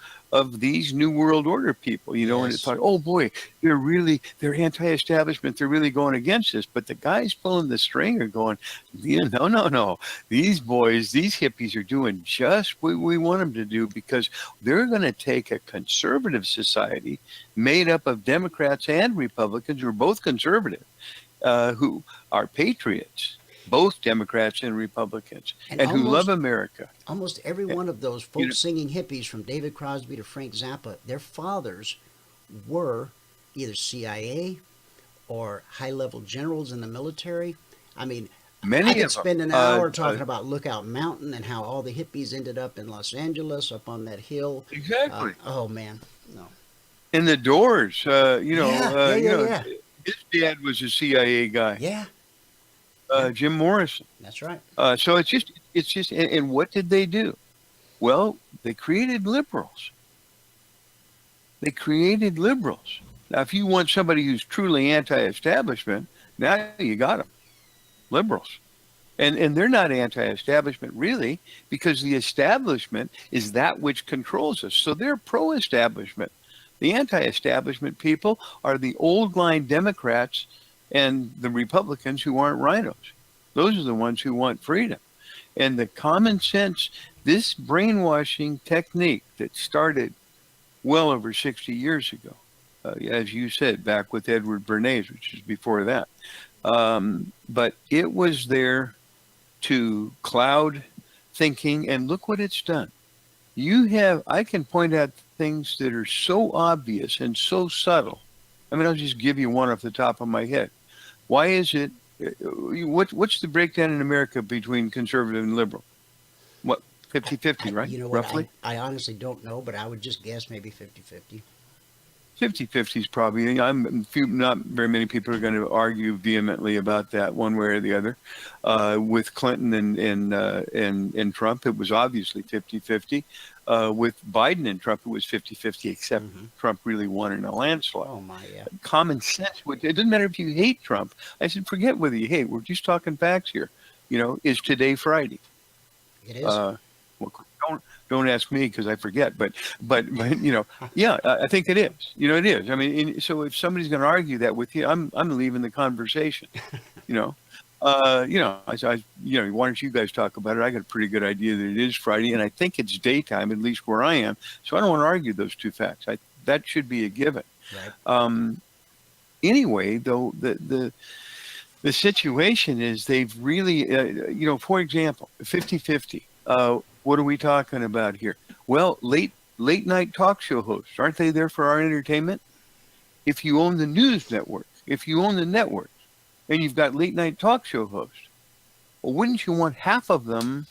these New World Order people, and it's like, oh boy, they're anti-establishment. They're really going against us. But the guys pulling the string are going, no. These boys, these hippies are doing just what we want them to do, because they're going to take a conservative society made up of Democrats and Republicans, who are both conservative, who are patriots. Both Democrats and Republicans, and who love America. Almost every one of those folk singing hippies, from David Crosby to Frank Zappa, their fathers were either CIA or high-level generals in the military. I mean, I could spend an hour talking about Lookout Mountain and how all the hippies ended up in Los Angeles, up on that hill. Exactly. Oh man, no. And the Doors, his dad was a CIA guy. Yeah. Jim Morrison. That's right. So it's just, and what did they do? Well, they created liberals. Now, if you want somebody who's truly anti-establishment, now you got them, liberals. And they're not anti-establishment really, because the establishment is that which controls us. So they're pro-establishment. The anti-establishment people are the old line Democrats and the Republicans who aren't rhinos. Those are the ones who want freedom. And the common sense, this brainwashing technique that started well over 60 years ago, as you said, back with Edward Bernays, which is before that. But it was there to cloud thinking, and look what it's done. I can point out things that are so obvious and so subtle. I mean, I'll just give you one off the top of my head. Why is it, what's the breakdown in America between conservative and liberal? What, 50-50, right? You know what, roughly? I honestly don't know, but I would just guess maybe 50-50. 50-50 is probably, not very many people are going to argue vehemently about that one way or the other. With Clinton and Trump, it was obviously 50-50. With Biden and Trump, it was 50-50, except Trump really won in a landslide. Oh my, yeah. Common sense. It doesn't matter if you hate Trump. I said, forget whether you hate. We're just talking facts here. Is today Friday? It is. Don't ask me, because I forget. But yeah, I think it is. It is. I mean, so if somebody's going to argue that with you, I'm leaving the conversation. Why don't you guys talk about it? I got a pretty good idea that it is Friday, and I think it's daytime, at least where I am. So I don't want to argue those two facts. That should be a given. Right. Anyway, though, the situation is they've really, for example, 50-50. What are we talking about here? Well, late night talk show hosts, aren't they there for our entertainment? If you own the news network, if you own the network, and you've got late night talk show hosts, well, wouldn't you want half of them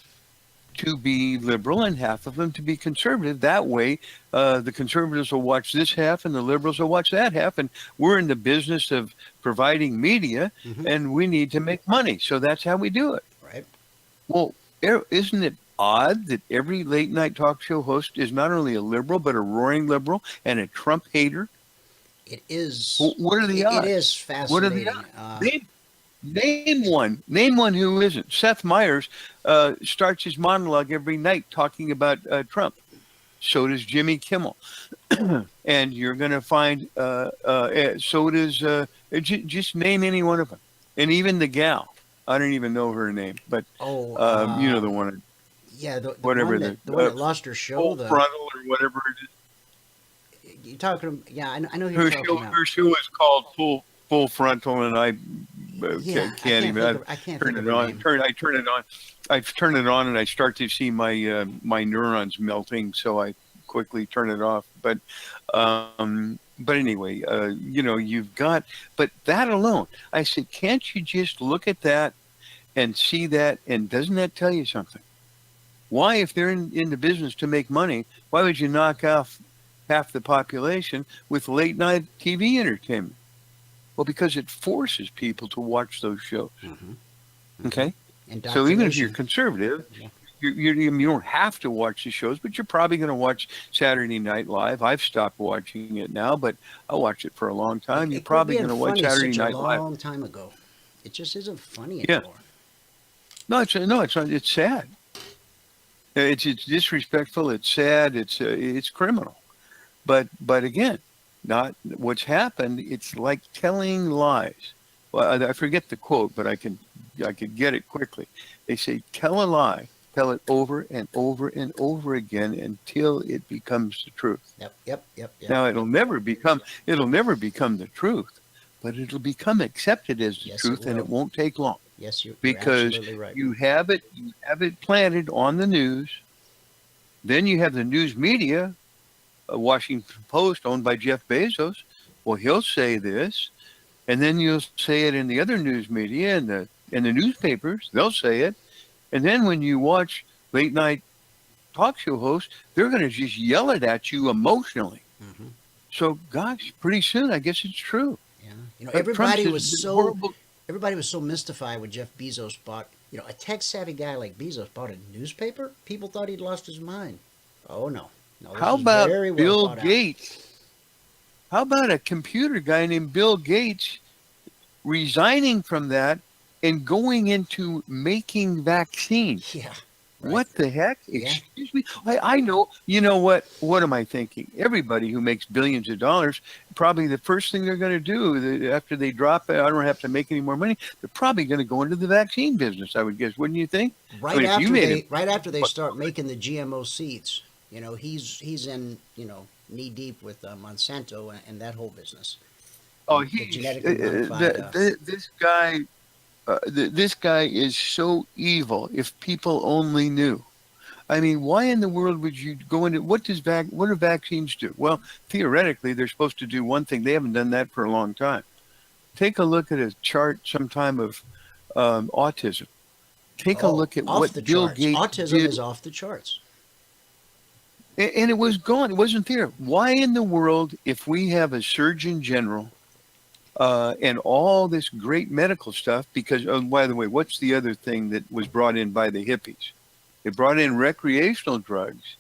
to be liberal and half of them to be conservative? That way, the conservatives will watch this half and the liberals will watch that half. And we're in the business of providing media, and we need to make money. So that's how we do it. Right. Well, isn't it odd that every late night talk show host is not only a liberal, but a roaring liberal and a Trump hater? It is. What are the odds? It is fascinating. What are the odds? Name one who isn't. Seth Meyers starts his monologue every night talking about Trump. So does Jimmy Kimmel. And you're going to find, so does, just name any one of them. And even the gal. I don't even know her name, but the one. Yeah, the whatever one that lost her show. The frontal or whatever it is. You talking? Yeah, I know who you're talking about. Her show is called Full Frontal, and I can't even. I can't turn it on. I turn it on. I turn it on, and I start to see my my neurons melting. So I quickly turn it off. But anyway, you've got. But that alone, I said, can't you just look at that and see that? And doesn't that tell you something? Why, if they're in the business to make money, why would you knock off half the population with late night TV entertainment? Well, because it forces people to watch those shows. Okay? So even if you're conservative, Yeah. you don't have to watch the shows, but you're probably going to watch Saturday Night Live. I've stopped watching it now, but I watched it for a long time. You're probably going to watch Saturday Night Live. A long time ago. It just isn't funny Yeah. anymore. No, it's not. It's sad. It's disrespectful. It's sad. It's criminal. But again, not what's happened. It's like telling lies. Well, I forget the quote, but I could get it quickly. They say, tell a lie, tell it over and over and over again until it becomes the truth. Yep. Now it'll never become the truth, but it'll become accepted as the truth, and it won't take long. Yes, you're because absolutely right. you have it planted on the news. Then you have the news media, Washington Post, owned by Jeff Bezos. Well, he'll say this, and then you'll say it in the other news media and the newspapers. They'll say it, and then when you watch late night talk show hosts, they're going to just yell it at you emotionally. So, gosh, pretty soon, I guess it's true. Yeah, everybody was so mystified when Jeff Bezos bought. A tech-savvy guy like Bezos bought a newspaper. People thought he'd lost his mind. Oh no! How about Bill Gates? How about a computer guy named Bill Gates resigning from that and going into making vaccines? Yeah. What the heck? Excuse me. I know. You know what? What am I thinking? Everybody who makes billions of dollars, probably the first thing they're going to do after they drop it, I don't have to make any more money. They're probably going to go into the vaccine business, I would guess. Wouldn't you think? Right after they start making the GMO seeds, he's in knee deep with Monsanto and that whole business. Oh, this guy. This guy is so evil. If people only knew. I mean, why in the world would you go into what do vaccines do? Well, theoretically, they're supposed to do one thing. They haven't done that for a long time. Take a look at a chart sometime of autism. Take a look at what Bill Gates Autism did. is off the charts. And it was gone. It wasn't there. Why in the world, if we have a Surgeon General and all this great medical stuff, because, by the way, what's the other thing that was brought in by the hippies? They brought in recreational drugs,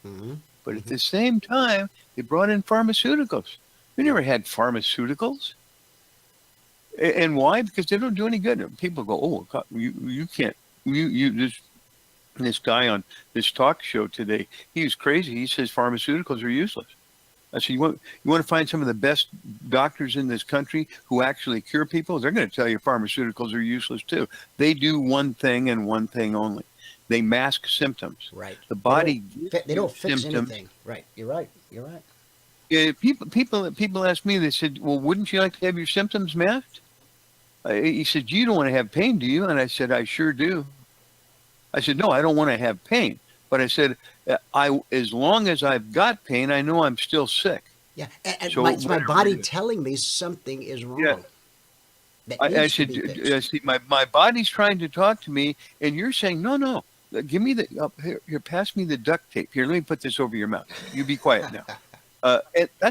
but at the same time, they brought in pharmaceuticals. We never had pharmaceuticals. And why? Because they don't do any good. People go, oh, God, you can't, this guy on this talk show today, he was crazy. He says pharmaceuticals are useless. I said, you want to find some of the best doctors in this country who actually cure people? They're going to tell you pharmaceuticals are useless too. They do one thing and one thing only. They mask symptoms. Right. The body they don't fix anything. Right. You're right. People ask me, they said, well, wouldn't you like to have your symptoms masked? He said, you don't want to have pain, do you? And I said, I sure do. I said, no, I don't want to have pain. But I said, as long as I've got pain, I know I'm still sick. Yeah, and so it's my body telling me something is wrong. Yeah. I said, see, my body's trying to talk to me, and you're saying, no, give me here, pass me the duct tape. Here, let me put this over your mouth. You be quiet now.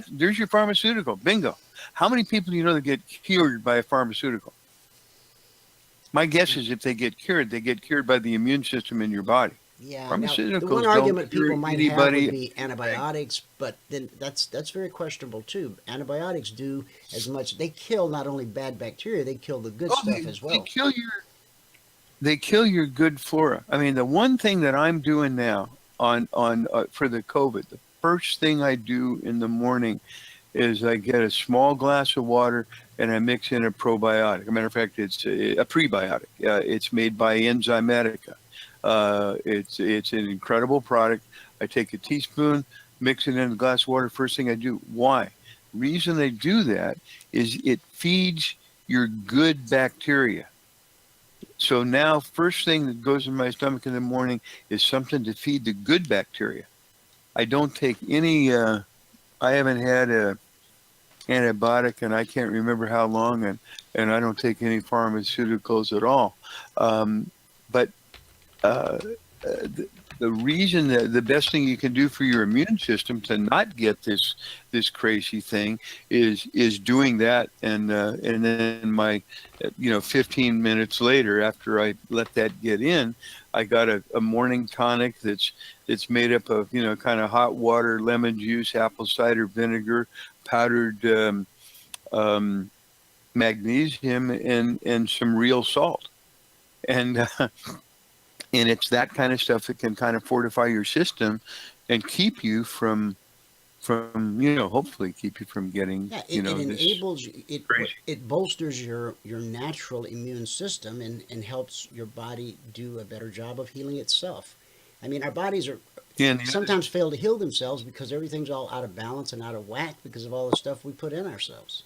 There's your pharmaceutical. Bingo. How many people do you know that get cured by a pharmaceutical? My guess is if they get cured by the immune system in your body. Yeah, now, the one argument people might have would be antibiotics, but then that's very questionable too. Antibiotics do as much. They kill not only bad bacteria, they kill the good stuff as well. They kill your good flora. I mean, the one thing that I'm doing now on for the COVID, the first thing I do in the morning is I get a small glass of water and I mix in a probiotic. As a matter of fact, it's a prebiotic. It's made by Enzymatica. It's an incredible product. I take a teaspoon, mix it in a glass of water. First thing I do. Why? The reason I do that is it feeds your good bacteria. So now, first thing that goes in my stomach in the morning is something to feed the good bacteria. I don't take any. I haven't had a antibiotic, and I can't remember how long, and I don't take any pharmaceuticals at all. But the reason that the best thing you can do for your immune system to not get this crazy thing is doing that. And then my 15 minutes later, after I let that get in, I got a morning tonic that's made up of kind of hot water, lemon juice, apple cider vinegar, powdered magnesium, and some real salt. And and it's that kind of stuff that can kind of fortify your system and keep you from hopefully keep you from getting it enables you, it bolsters your natural immune system and helps your body do a better job of healing itself. I mean, our bodies are sometimes fail to heal themselves because everything's all out of balance and out of whack because of all the stuff we put in ourselves.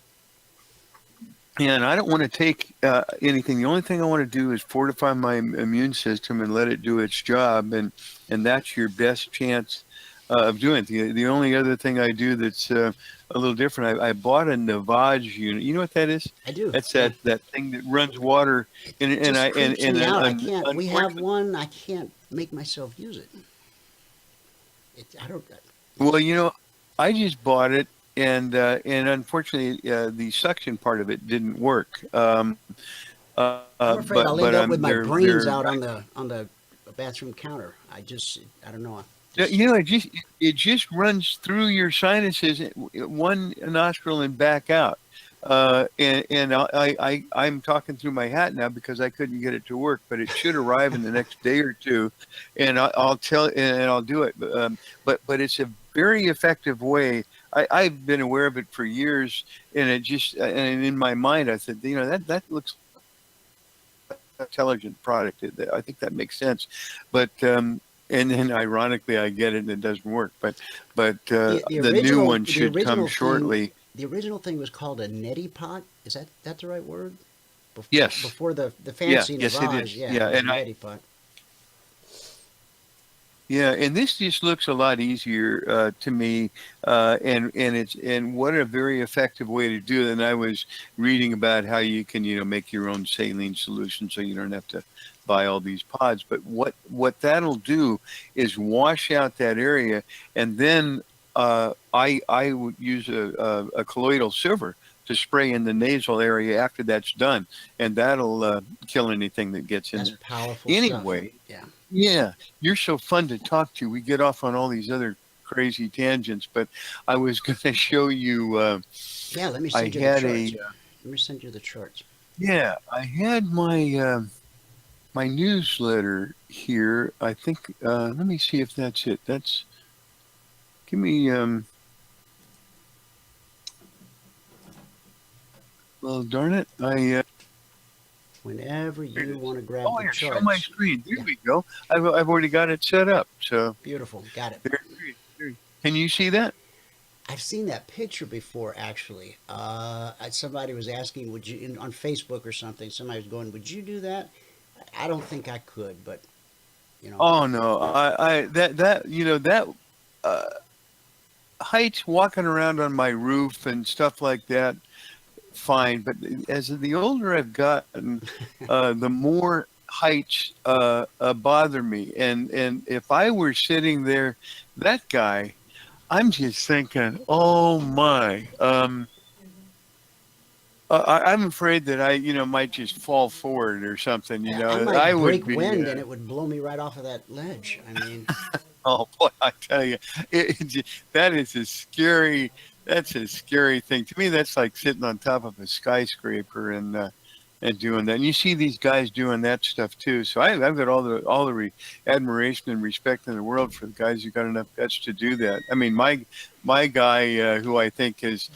Yeah, and I don't want to take anything. The only thing I want to do is fortify my immune system and let it do its job, and that's your best chance of doing it. The only other thing I do that's a little different, I bought a Navage unit. You know what that is? I do. That's that thing that runs water. We have one. I can't make myself use it. Well, I just bought it. And unfortunately, the suction part of it didn't work. I'm afraid I'll end up with my brains out on the bathroom counter. I don't know. It just runs through your sinuses, one nostril and back out. And I'm talking through my hat now because I couldn't get it to work, but it should arrive in the next day or two, and I'll do it. But it's a very effective way. I've been aware of it for years, and and in my mind I said, that looks like an intelligent product. I think that makes sense, but and then ironically I get it and it doesn't work. But the new one should come shortly. The original thing was called a neti pot. Is that the right word? Yes. Before the fancy Navage. Yes, it is. Yeah, and neti pot. Yeah, and this just looks a lot easier to me, and what a very effective way to do it. And I was reading about how you can make your own saline solution, so you don't have to buy all these pods. But what that'll do is wash out that area, and then I would use a colloidal silver to spray in the nasal area after that's done, and that'll kill anything that gets in there. That's powerful anyway. Stuff. Yeah. Yeah, you're so fun to talk to. We get off on all these other crazy tangents, but I was going to show you. Let me send you the charts. Let me send you the charts. Yeah, I had my my newsletter here. I think. Let me see if that's it. Give me. Well, darn it! Whenever you want to grab the charts. Show my screen. There we go. I've already got it set up. So beautiful. Got it. There. Can you see that? I've seen that picture before, actually. Somebody was asking, would you, on Facebook or something, somebody was going, would you do that? I don't think I could, but, Oh, no. Heights, walking around on my roof and stuff like that, fine. But as the older I've gotten, the more heights bother me. And if I were sitting there, that guy, I'm just thinking, oh my. I'm afraid that I might just fall forward or something. I might break wind and it would blow me right off of that ledge. I mean, oh boy, I tell you, that is a scary. That's a scary thing to me. That's like sitting on top of a skyscraper and doing that. And you see these guys doing that stuff too. So I've got all the admiration and respect in the world for the guys who got enough guts to do that. I mean, my guy who I think is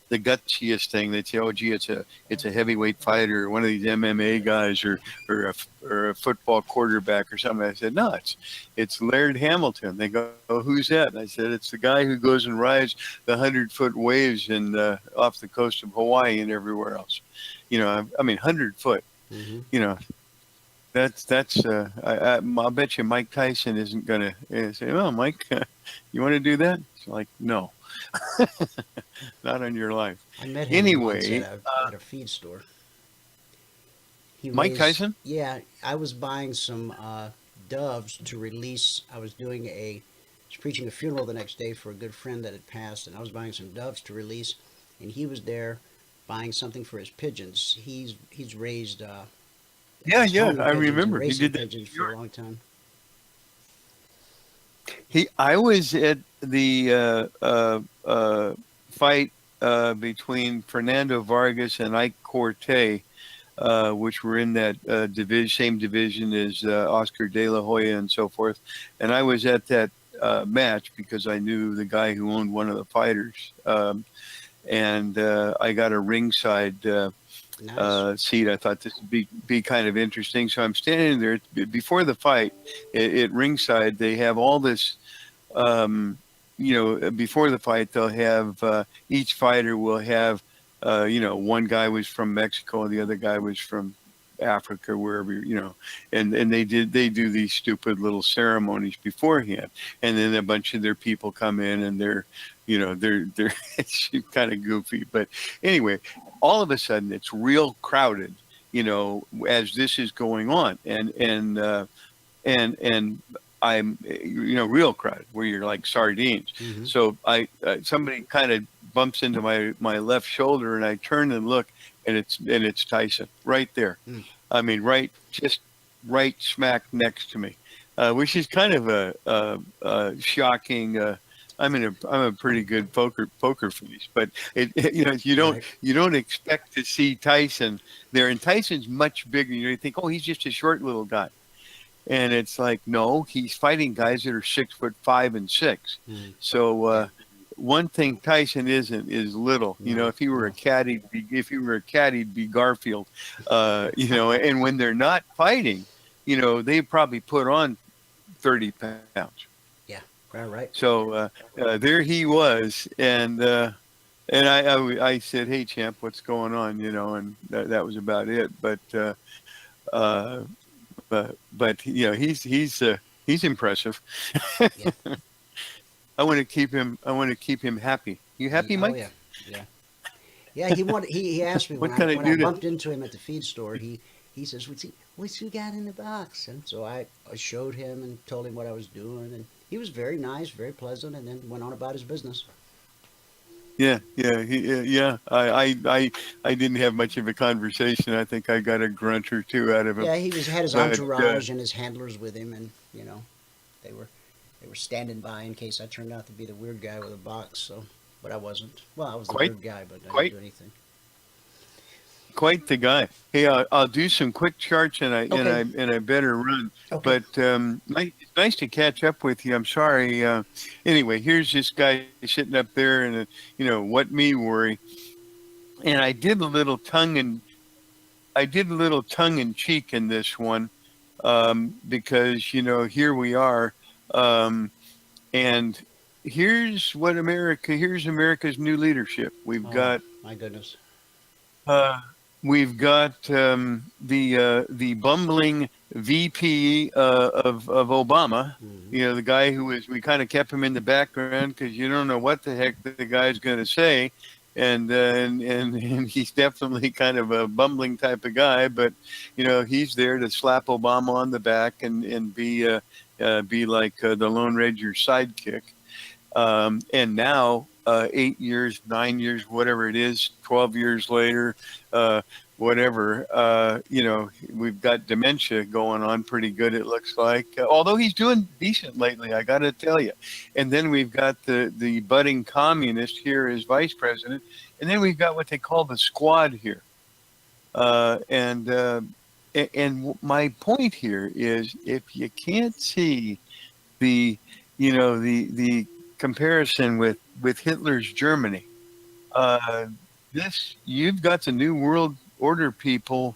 the gutsiest thing. They'd say, "Oh, gee, it's a heavyweight fighter, or one of these MMA guys, or a football quarterback, or something." I said, "No, it's Laird Hamilton." They go, "Oh, who's that?" And I said, "It's the guy who goes and rides the 100-foot waves off the coast of Hawaii and everywhere else." I mean, 100-foot. Mm-hmm. That's. I'll bet you Mike Tyson isn't gonna say, "Well, Mike, you want to do that?" It's like, no. Not on your life. I met him anyway at a feed store. Mike Tyson? Yeah, I was buying some doves to release. I was preaching a funeral the next day for a good friend that had passed, and I was buying some doves to release, and he was there buying something for his pigeons. He's raised I pigeons remember and he racing did that. pigeons for a long time. I was at the fight between Fernando Vargas and Ike Corte, which were in that same division as Oscar De La Hoya and so forth. And I was at that match because I knew the guy who owned one of the fighters. And I got a ringside seat. I thought this would be kind of interesting. So I'm standing there before the fight at ringside. They have all this, before the fight, they'll have each fighter will have, one guy was from Mexico and the other guy was from Africa, wherever, and they do these stupid little ceremonies beforehand. And then a bunch of their people come in and they're it's kind of goofy. But anyway, all of a sudden it's real crowded, as this is going on. And I'm, real crowded where you're like sardines. Mm-hmm. So somebody kind of bumps into my left shoulder and I turn and look and it's Tyson right there. Mm. I mean, right smack next to me, which is kind of a shocking, I'm a pretty good poker face, but you don't expect to see Tyson there, and Tyson's much bigger. You think, oh, he's just a short little guy, and it's like, no, he's fighting guys that are 6'5" and 6. Mm. So one thing Tyson isn't is little. If he were a cat, he'd be Garfield. And when they're not fighting, they probably put on 30 pounds. Right. So there he was, and I said, "Hey, champ, what's going on?" And that was about it. But he's impressive. Yeah. I want to keep him happy. You happy, Mike? Oh, yeah. He asked me when I bumped into him at the feed store. He says, "What's you got in the box?" And so I showed him and told him what I was doing, and he was very nice, very pleasant, and then went on about his business. Yeah. I didn't have much of a conversation. I think I got a grunt or two out of him. Yeah, he had his entourage and his handlers with him, and they were standing by in case I turned out to be the weird guy with a box. So, but I wasn't. Well, I was the weird guy, but I didn't do anything. Quite the guy. Hey, I'll do some quick charts and I better run. Okay. But nice to catch up with you. I'm sorry. Anyway, here's this guy sitting up there, and what me worry. And I did a little tongue in cheek in this one, because here we are, and here's America's new leadership. We've got, my goodness. We've got the bumbling VP of Obama, mm-hmm. The guy we kind of kept him in the background because you don't know what the heck the guy's going to say, and he's definitely kind of a bumbling type of guy, but he's there to slap Obama on the back and be like the Lone Ranger's sidekick, and now. 8 years, 9 years, whatever it is, 12 years later, we've got dementia going on pretty good, it looks like. Although he's doing decent lately, I got to tell you. And then we've got the budding communist here as vice president. And then we've got what they call the squad here. And my point here is, if you can't see the comparison with Hitler's Germany, you've got the New World Order people,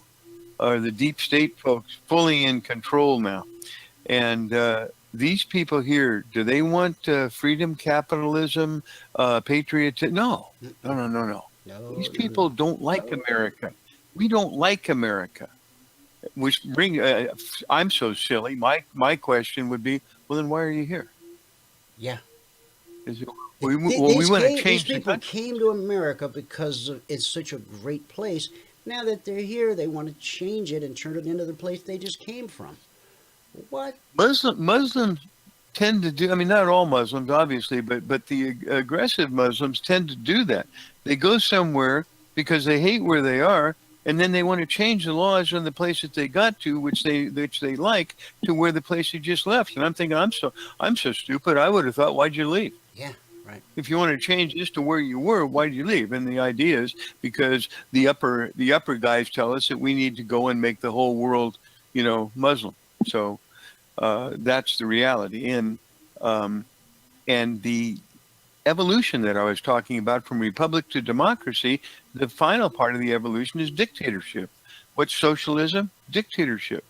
the deep state folks, fully in control now. And these people here, do they want freedom, capitalism, patriotism? No. These people don't like America. We don't like America. Which I'm so silly. My question would be, well, then why are you here? Yeah. We want to change these people came to America because it's such a great place. Now that they're here, they want to change it and turn it into the place they just came from. What? Muslims tend to do, I mean, not all Muslims, obviously, but the aggressive Muslims tend to do that. They go somewhere because they hate where they are, and then they want to change the laws on the place that they got to, which they like, to where the place they just left. And I'm thinking, I'm so stupid. I would have thought, why'd you leave? Yeah, right. If you want to change this to where you were, why'd you leave? And the idea is because the upper guys tell us that we need to go and make the whole world, Muslim. So that's the reality. And the evolution that I was talking about from republic to democracy, the final part of the evolution is dictatorship. What's socialism? Dictatorship.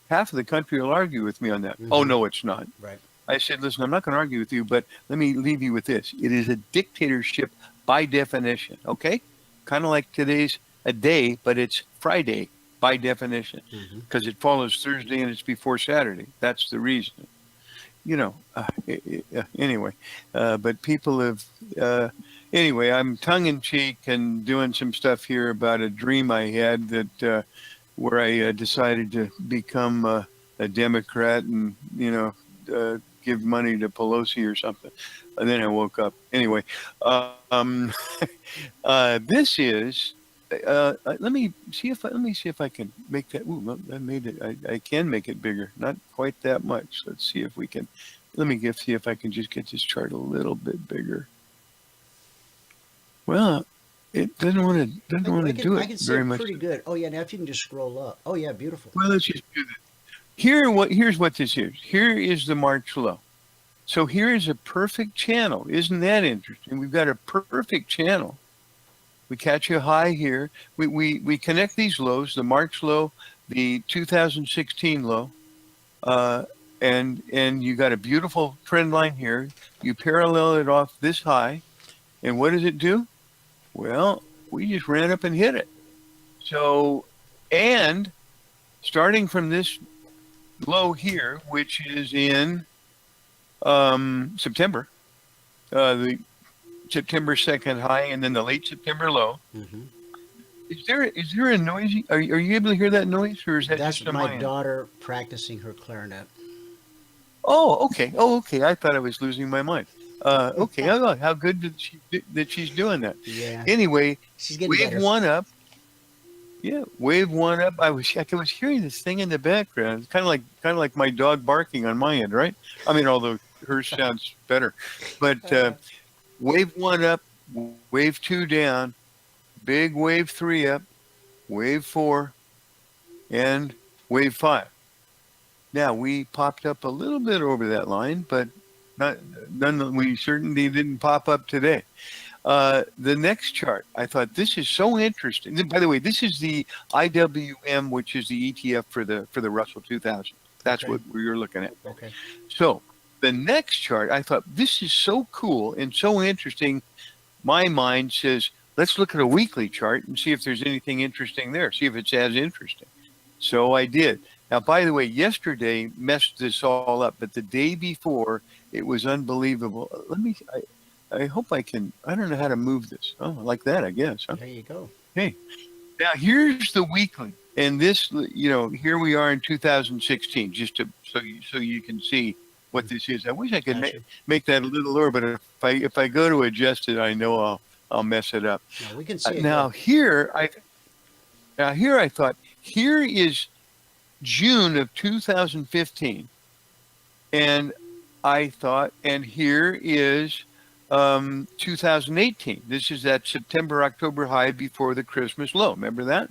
Half of the country will argue with me on that. Mm-hmm. Oh, no, it's not. Right. I said, listen, I'm not going to argue with you, but let me leave you with this. It is a dictatorship by definition, okay? Kind of like today's a day, but it's Friday by definition, because it follows Thursday and it's before Saturday. That's the reason. Anyway, but people have, anyway, I'm tongue-in-cheek and doing some stuff here about a dream I had that where I decided to become a Democrat and, give money to Pelosi or something. And then I woke up. Anyway, this is, let me see if I can make that. Ooh, I made it. I can make it bigger. Not quite that much. Let's see if we can. See if I can just get this chart a little bit bigger. Well, it doesn't want to do I can it see very it much. pretty good. Oh yeah, now if you can just scroll up. Oh yeah, beautiful. Well, let's just do this. Here's what this is. Here is the March low. So here is a perfect channel. Isn't that interesting? We've got a perfect channel. We catch a high here. We connect these lows, the March low, the 2016 low, and you got a beautiful trend line here. You parallel it off this high, and what does it do? Well, we just ran up and hit it. So, and starting from this low here, which is in September, the September 2nd high, and then the late September low. Is there a noisy? Are you able to hear that noise, or is that That's just my daughter practicing her clarinet. Oh, okay. I thought I was losing my mind. Okay. How good that she's doing that. Yeah. Anyway, she's getting wave better. one up. Yeah, wave one up. I was hearing this thing in the background. It's kind of like my dog barking on my end, right? I mean, although hers sounds better. But wave one up, wave two down, big wave three up, wave four, and wave five. Now we popped up a little bit over that line, but we certainly didn't pop up today. The next chart, I thought this is so interesting. By the way, this is the IWM, which is the ETF for the Russell 2000. That's what you're looking at. Okay. So the next chart, I thought this is so cool and so interesting. My mind says, let's look at a weekly chart and see if there's anything interesting there. See if it's as interesting. So I did. Now, by the way, yesterday messed this all up, but the day before, it was unbelievable. I hope I can, I don't know how to move this. Oh, like that, I guess. Huh? There you go. Hey, now here's the weekly. And this, here we are in 2016, just so you can see what this is. I wish I could make that a little lower, but if I go to adjust it, I know I'll mess it up. No, we can see it now here I thought, here is June of 2015, and I thought, and here is 2018. This is that September, October high before the Christmas low. Remember that?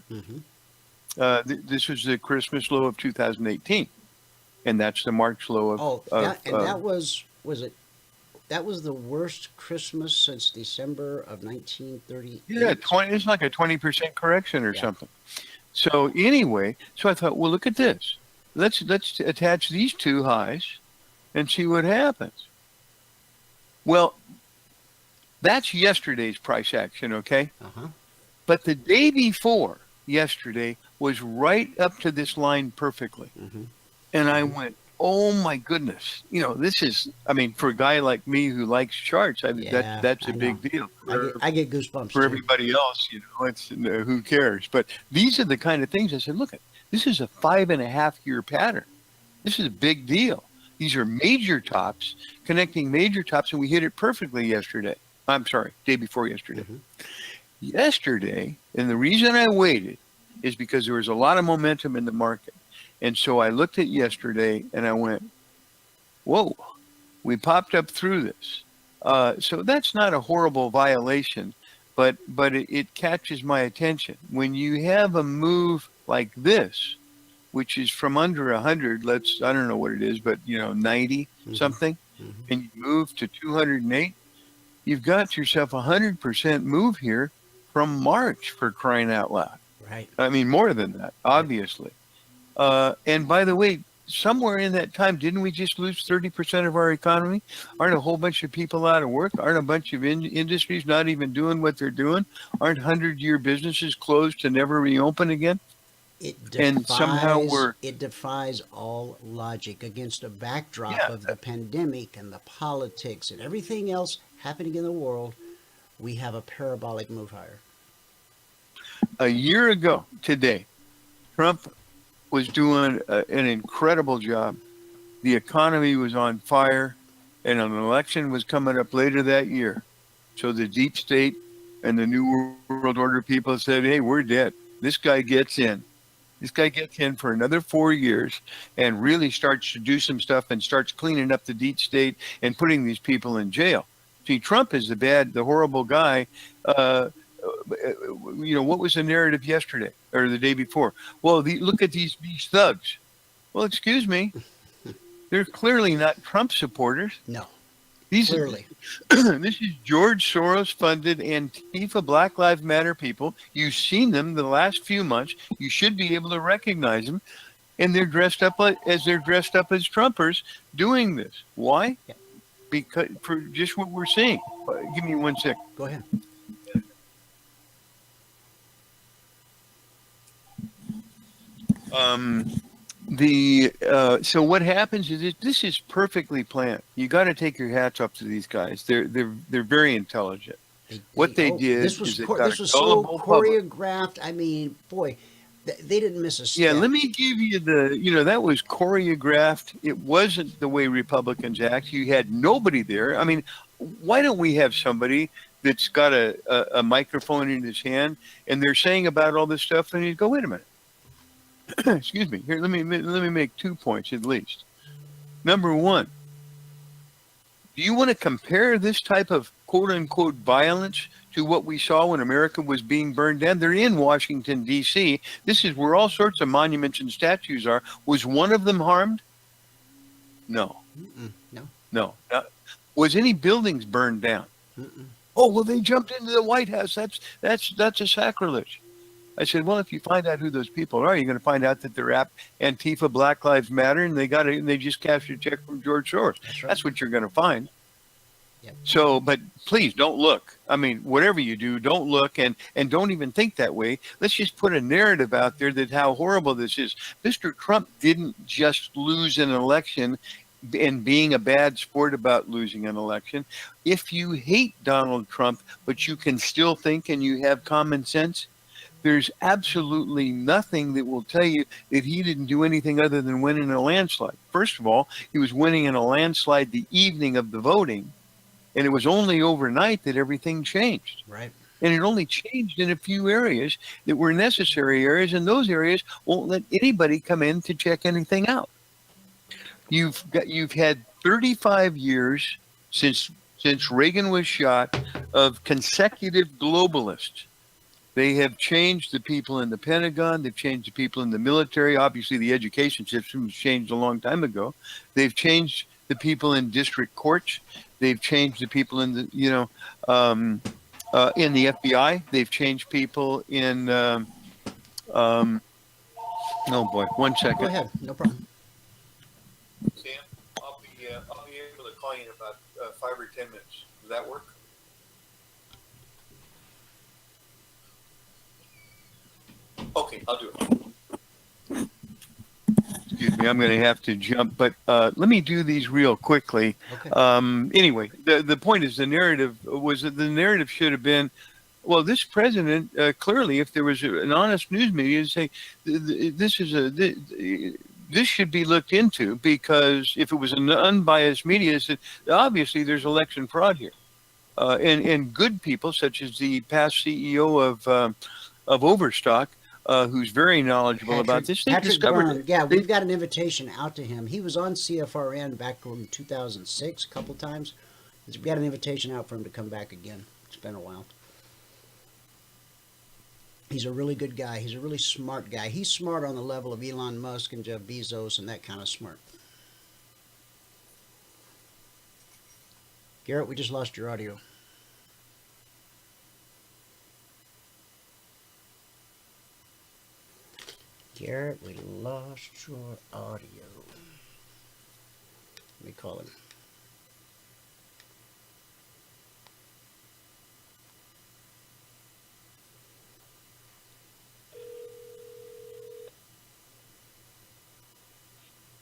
This was the Christmas low of 2018, and that's the March low of. That was the worst Christmas since December of 1938. Yeah, it's like a 20% correction or something. So anyway, I thought, well, look at this. Let's attach these two highs and see what happens. Well, that's yesterday's price action, okay? But the day before yesterday was right up to this line perfectly. And I went, oh my goodness. This is, I mean, for a guy like me who likes charts, that's a big deal. I get goosebumps. For everybody else, it's who cares? But these are the kind of things I said, look, this is a 5.5 year pattern. This is a big deal. These are major tops, connecting major tops, and we hit it perfectly yesterday. I'm sorry, day before yesterday. Mm-hmm. Yesterday, and the reason I waited is because there was a lot of momentum in the market. And so I looked at yesterday and I went, whoa, we popped up through this. So that's not a horrible violation, but it catches my attention. When you have a move like this, which is from under 100, I don't know what it is, but 90 something, and you move to 208, you've got yourself a 100% move here from March, for crying out loud. Right. I mean, more than that, obviously. And by the way, somewhere in that time, didn't we just lose 30% of our economy? Aren't a whole bunch of people out of work? Aren't a bunch of industries not even doing what they're doing? Aren't 100-year businesses closed to never reopen again? It defies all logic against a backdrop of the pandemic and the politics and everything else happening in the world. We have a parabolic move higher. A year ago today, Trump was doing an incredible job. The economy was on fire, and an election was coming up later that year. So the deep state and the New World Order people said, hey, we're dead. This guy gets in. This guy gets in for another 4 years and really starts to do some stuff and starts cleaning up the deep state and putting these people in jail. See, Trump is the horrible guy. What was the narrative yesterday or the day before? Well, look at these thugs. Well, excuse me. They're clearly not Trump supporters. No, clearly. This is George Soros-funded Antifa Black Lives Matter people. You've seen them the last few months. You should be able to recognize them. And they're dressed up as Trumpers doing this. Why? Yeah. Because for just what we're seeing. Give me 1 sec. Go ahead. So what happens is this is perfectly planned. You got to take your hats off to these guys. They're very intelligent. This was so choreographed. I mean, boy, they didn't miss a step. Yeah, let me give you that was choreographed. It wasn't the way Republicans act. You had nobody there. I mean, why don't we have somebody that's got a microphone in his hand and they're saying about all this stuff and you go, wait a minute. Excuse me. Here, let me make 2 points at least. Number one, do you want to compare this type of quote unquote violence to what we saw when America was being burned down? They're in Washington, D.C. This is where all sorts of monuments and statues are. Was one of them harmed? No. No. Was any buildings burned down? Oh, well, they jumped into the White House. That's a sacrilege. I said, well, if you find out who those people are, you're going to find out that they're Antifa, Black Lives Matter, and they just cashed a check from George Soros. That's what you're going to find. Yep. So, but please don't look. I mean, whatever you do, don't look and don't even think that way. Let's just put a narrative out there that how horrible this is. Mr. Trump didn't just lose an election and being a bad sport about losing an election. If you hate Donald Trump, but you can still think and you have common sense, there's absolutely nothing that will tell you that he didn't do anything other than win in a landslide. First of all, he was winning in a landslide the evening of the voting, and it was only overnight that everything changed. Right. And it only changed in a few areas that were necessary areas, and those areas won't let anybody come in to check anything out. You've had 35 years since Reagan was shot of consecutive globalists. They have changed the people in the Pentagon. They've changed the people in the military. Obviously, the education system has changed a long time ago. They've changed the people in district courts. They've changed the people in the, in the FBI. They've changed people in, oh boy, 1 second. Go ahead, no problem. Sam, I'll be able to call you in about 5 or 10 minutes. Does that work? Okay, I'll do it. Excuse me, I'm going to have to jump, but let me do these real quickly. Okay. Anyway, the point is the narrative should have been, well, this president, this should be looked into, because if it was an unbiased media, obviously there's election fraud here. And good people, such as the past CEO of Overstock, who's very knowledgeable about this, they discovered it. Yeah, we've got an invitation out to him. He was on CFRN back in 2006 a couple times. We've got an invitation out for him to come back again. It's been a while. He's a really good guy. He's a really smart guy. He's smart on the level of Elon Musk and Jeff Bezos and that kind of smart. Garrett, we just lost your audio. Garrett, we lost your audio. Let me call him.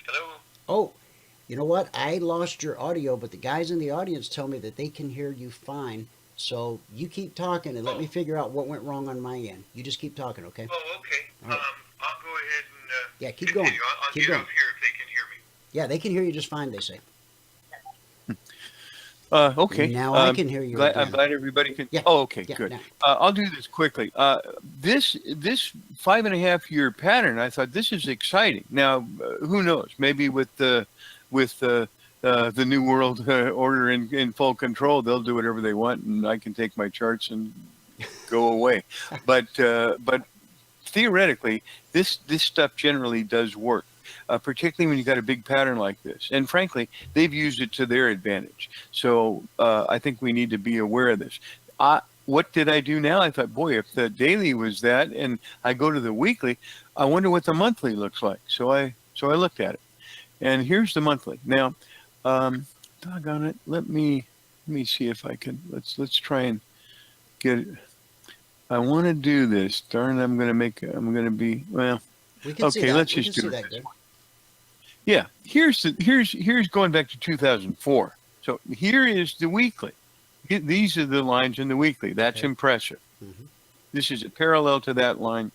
Hello? Oh, you know what? I lost your audio, but the guys in the audience tell me that they can hear you fine. So you keep talking and let me figure out what went wrong on my end. You just keep talking, okay? Oh, okay. All right. I'll go ahead and Yeah, keep continue. going. I'll Keep get going. up here if they can hear me. Yeah, they can hear you just fine, they say. Okay. Now I can hear you. I'm glad everybody can. Yeah. Oh, okay, Yeah, good. now. I'll do this quickly. This 5.5-year pattern, I thought this is exciting. Now, who knows? Maybe with the new world order in full control, they'll do whatever they want, and I can take my charts and go away. But theoretically, this stuff generally does work. Particularly when you got a big pattern like this. And frankly, they've used it to their advantage. So I think we need to be aware of this. What did I do now? I thought, boy, if the daily was that and I go to the weekly, I wonder what the monthly looks like. So I looked at it. And here's the monthly. Now, doggone it, let me see if I can, let's try and get it. I want to do this. Darn, I'm going to be, well, We can see okay, that. let's We just can do see it. that good. Yeah, here's going back to 2004. So here is the weekly. These are the lines in the weekly. That's impressive. Mm-hmm. This is a parallel to that line.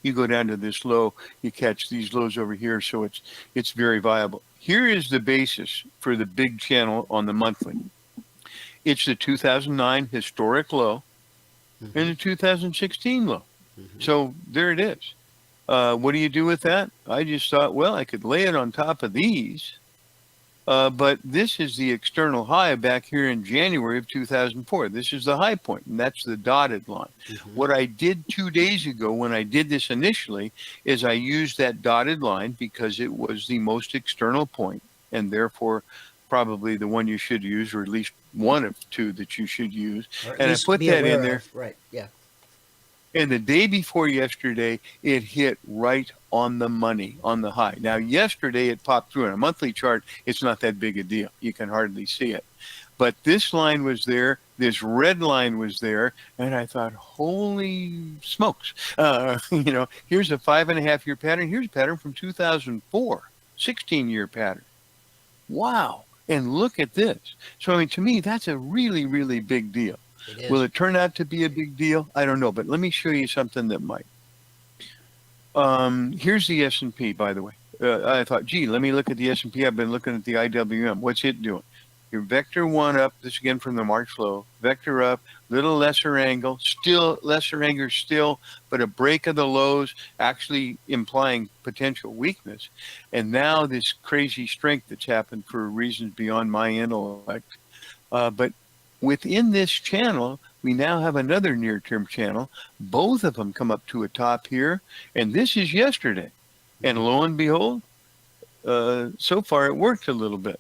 You go down to this low, you catch these lows over here, so it's very viable. Here is the basis for the big channel on the monthly. It's the 2009 historic low and the 2016 low. So there it is. What do you do with that? I just thought, well, I could lay it on top of these, but this is the external high back here in January of 2004. This is the high point, and that's the dotted line. What I did 2 days ago when I did this initially is I used that dotted line because it was the most external point, and therefore probably the one you should use, or at least one of two that you should use. And I put that in there. Right, yeah. And the day before yesterday, it hit right on the money, on the high. Now, yesterday it popped through. In a monthly chart, it's not that big a deal. You can hardly see it. But this line was there. This red line was there. And I thought, holy smokes. Here's a 5.5-year pattern. Here's a pattern from 2004, 16-year pattern. Wow. And look at this. So, I mean, to me, that's a really, really big deal. Will it turn out to be a big deal? I don't know, but let me show you something that might. Here's the S&P, by the way. I thought, gee, let me look at the S&P. I've been looking at the IWM. What's it doing? Your vector 1 up, this again from the March low, vector up, little lesser angle, still lesser angle still, but a break of the lows actually implying potential weakness. And now this crazy strength that's happened for reasons beyond my intellect. But within this channel, we now have another near-term channel. Both of them come up to a top here, and this is yesterday. And lo and behold, so far it worked a little bit.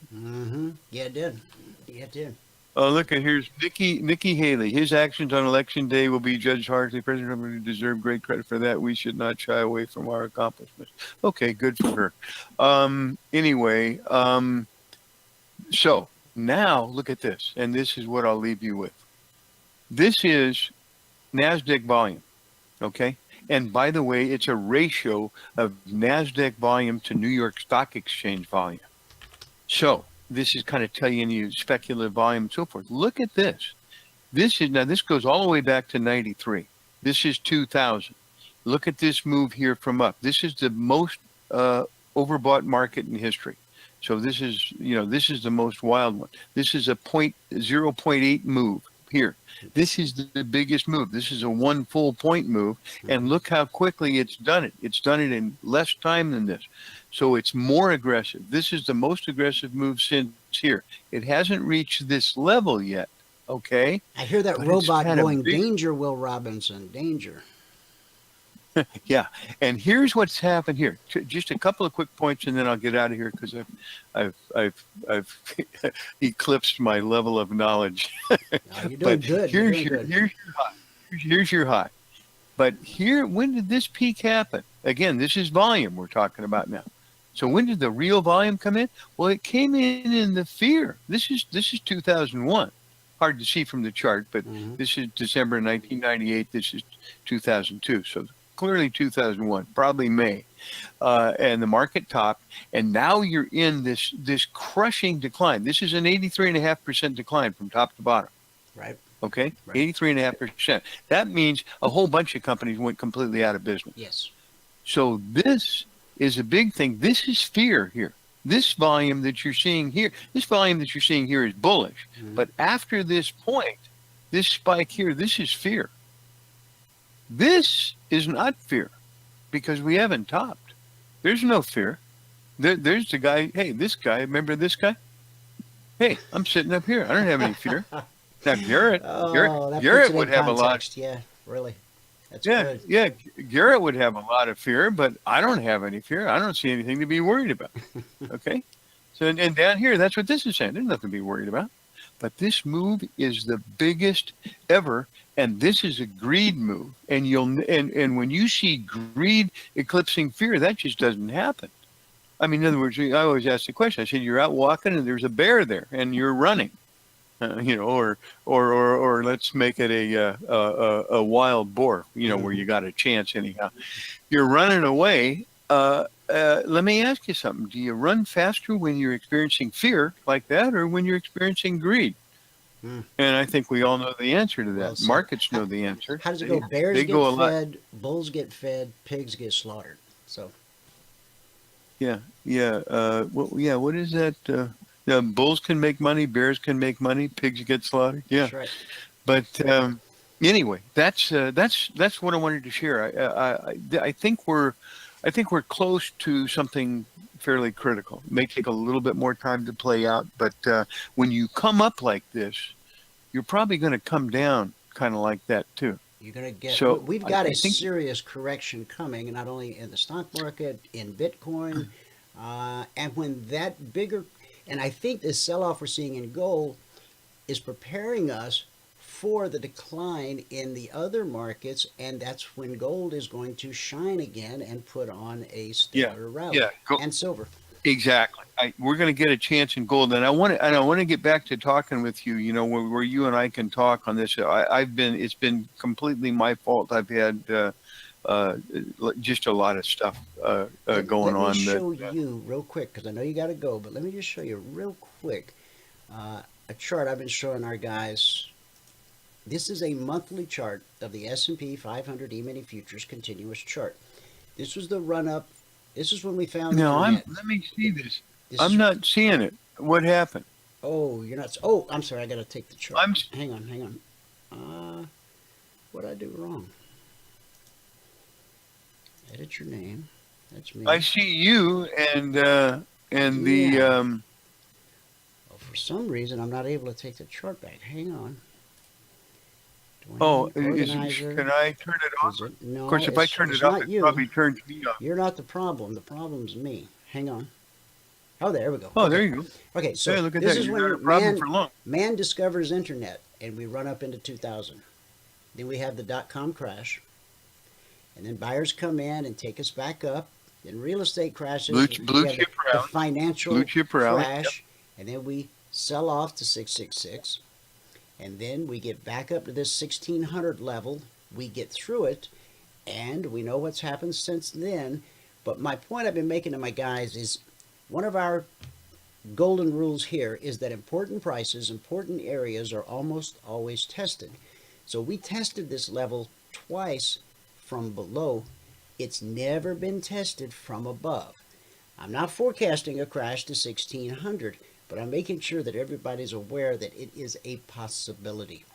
Yeah, it did. Yeah, it did. Oh, look at here's Nikki Haley. His actions on election day will be judged harshly. President Trump would deserve great credit for that. We should not shy away from our accomplishments. Okay, good for her. Anyway, so now look at this, and this is what I'll leave you with. This is NASDAQ volume, okay? And by the way, it's a ratio of NASDAQ volume to New York Stock Exchange volume. So this is kind of telling you speculative volume and so forth. Look at this. This goes all the way back to 93. This is 2000. Look at this move here from up. This is the most overbought market in history. So this is, this is the most wild one. This is a 0.8 move here. This is the biggest move. This is a 1 full point move. And look how quickly it's done it. It's done it in less time than this. So it's more aggressive. This is the most aggressive move since here. It hasn't reached this level yet. Okay. I hear that but robot going, danger, Will Robinson, danger. Yeah, and here's what's happened here. Just a couple of quick points, and then I'll get out of here because I've eclipsed my level of knowledge. No, you're doing good. Here's your high. Here's your high. But here, when did this peak happen? Again, this is volume we're talking about now. So when did the real volume come in? Well, it came in the fear. This is 2001. Hard to see from the chart, but this is December 1998. This is 2002. So clearly 2001, probably May, and the market topped, and now you're in this crushing decline. This is an 83.5% decline from top to bottom. Right. Okay, right. 83.5%. That means a whole bunch of companies went completely out of business. Yes. So this is a big thing. This is fear here. This volume that you're seeing here, is bullish. But after this point, this spike here, this is fear. This is not fear because we haven't topped. There's no fear. There's the guy. Hey, this guy, remember this guy? Hey, I'm sitting up here. I don't have any fear. Now, Garrett would have a lot. Yeah, really. That's good. Yeah, Garrett would have a lot of fear, but I don't have any fear. I don't see anything to be worried about. Okay? So, and down here, that's what this is saying. There's nothing to be worried about. But this move is the biggest ever, and this is a greed move. And and when you see greed eclipsing fear, that just doesn't happen. I mean, in other words, I always ask the question. I said, you're out walking and there's a bear there, and you're running. Or let's make it a wild boar, where you got a chance anyhow. You're running away. Let me ask you something. Do you run faster when you're experiencing fear like that, or when you're experiencing greed? And I think we all know the answer to that. Well, Markets know the answer. How does it go? Bears get fed, bulls get fed, pigs get slaughtered. So. Yeah. What is that? Bulls can make money, bears can make money, pigs get slaughtered. Yeah, that's right. But anyway, that's what I wanted to share. I think we're close to something fairly critical. It may take a little bit more time to play out, but when you come up like this, you're probably going to come down kind of like that too. You're going to get. So we've got a serious correction coming, not only in the stock market, in Bitcoin, and when that bigger. And I think this sell-off we're seeing in gold is preparing us for the decline in the other markets, and that's when gold is going to shine again and put on a stellar rally. And silver. Exactly. We're going to get a chance in gold, and I want to get back to talking with you. Where you and I can talk on this. It's been completely my fault. I've had just a lot of stuff going on. Let me show you real quick, because I know you got to go, but let me just show you real quick a chart I've been showing our guys. This is a monthly chart of the S&P 500 Emini Futures continuous chart. This was the run-up. This is when we found let me see this. I'm not seeing it. What happened? Oh, you're not. Oh, I'm sorry. I got to take the chart. Hang on. What did I do wrong? Edit your name. That's me. I see you and the. Well, for some reason, I'm not able to take the chart back. Hang on. Can I turn it off? No, of course, if I turn it off, it probably turns me off. You're not the problem. The problem's me. Hang on. Oh, there we go. Oh, there you go. Okay, so look at this that. is You're when not a problem for long. man discovers internet, and we run up into 2000. Then we have the dot-com crash. And then buyers come in and take us back up. Then real estate crashes. Blue chip rally. The financial crash. And then we sell off to 666. And then we get back up to this 1600 level. We get through it. And we know what's happened since then. But my point I've been making to my guys is one of our golden rules here is that important prices, important areas are almost always tested. So we tested this level twice from below. It's never been tested from above. I'm not forecasting a crash to 1600, but I'm making sure that everybody's aware that it is a possibility.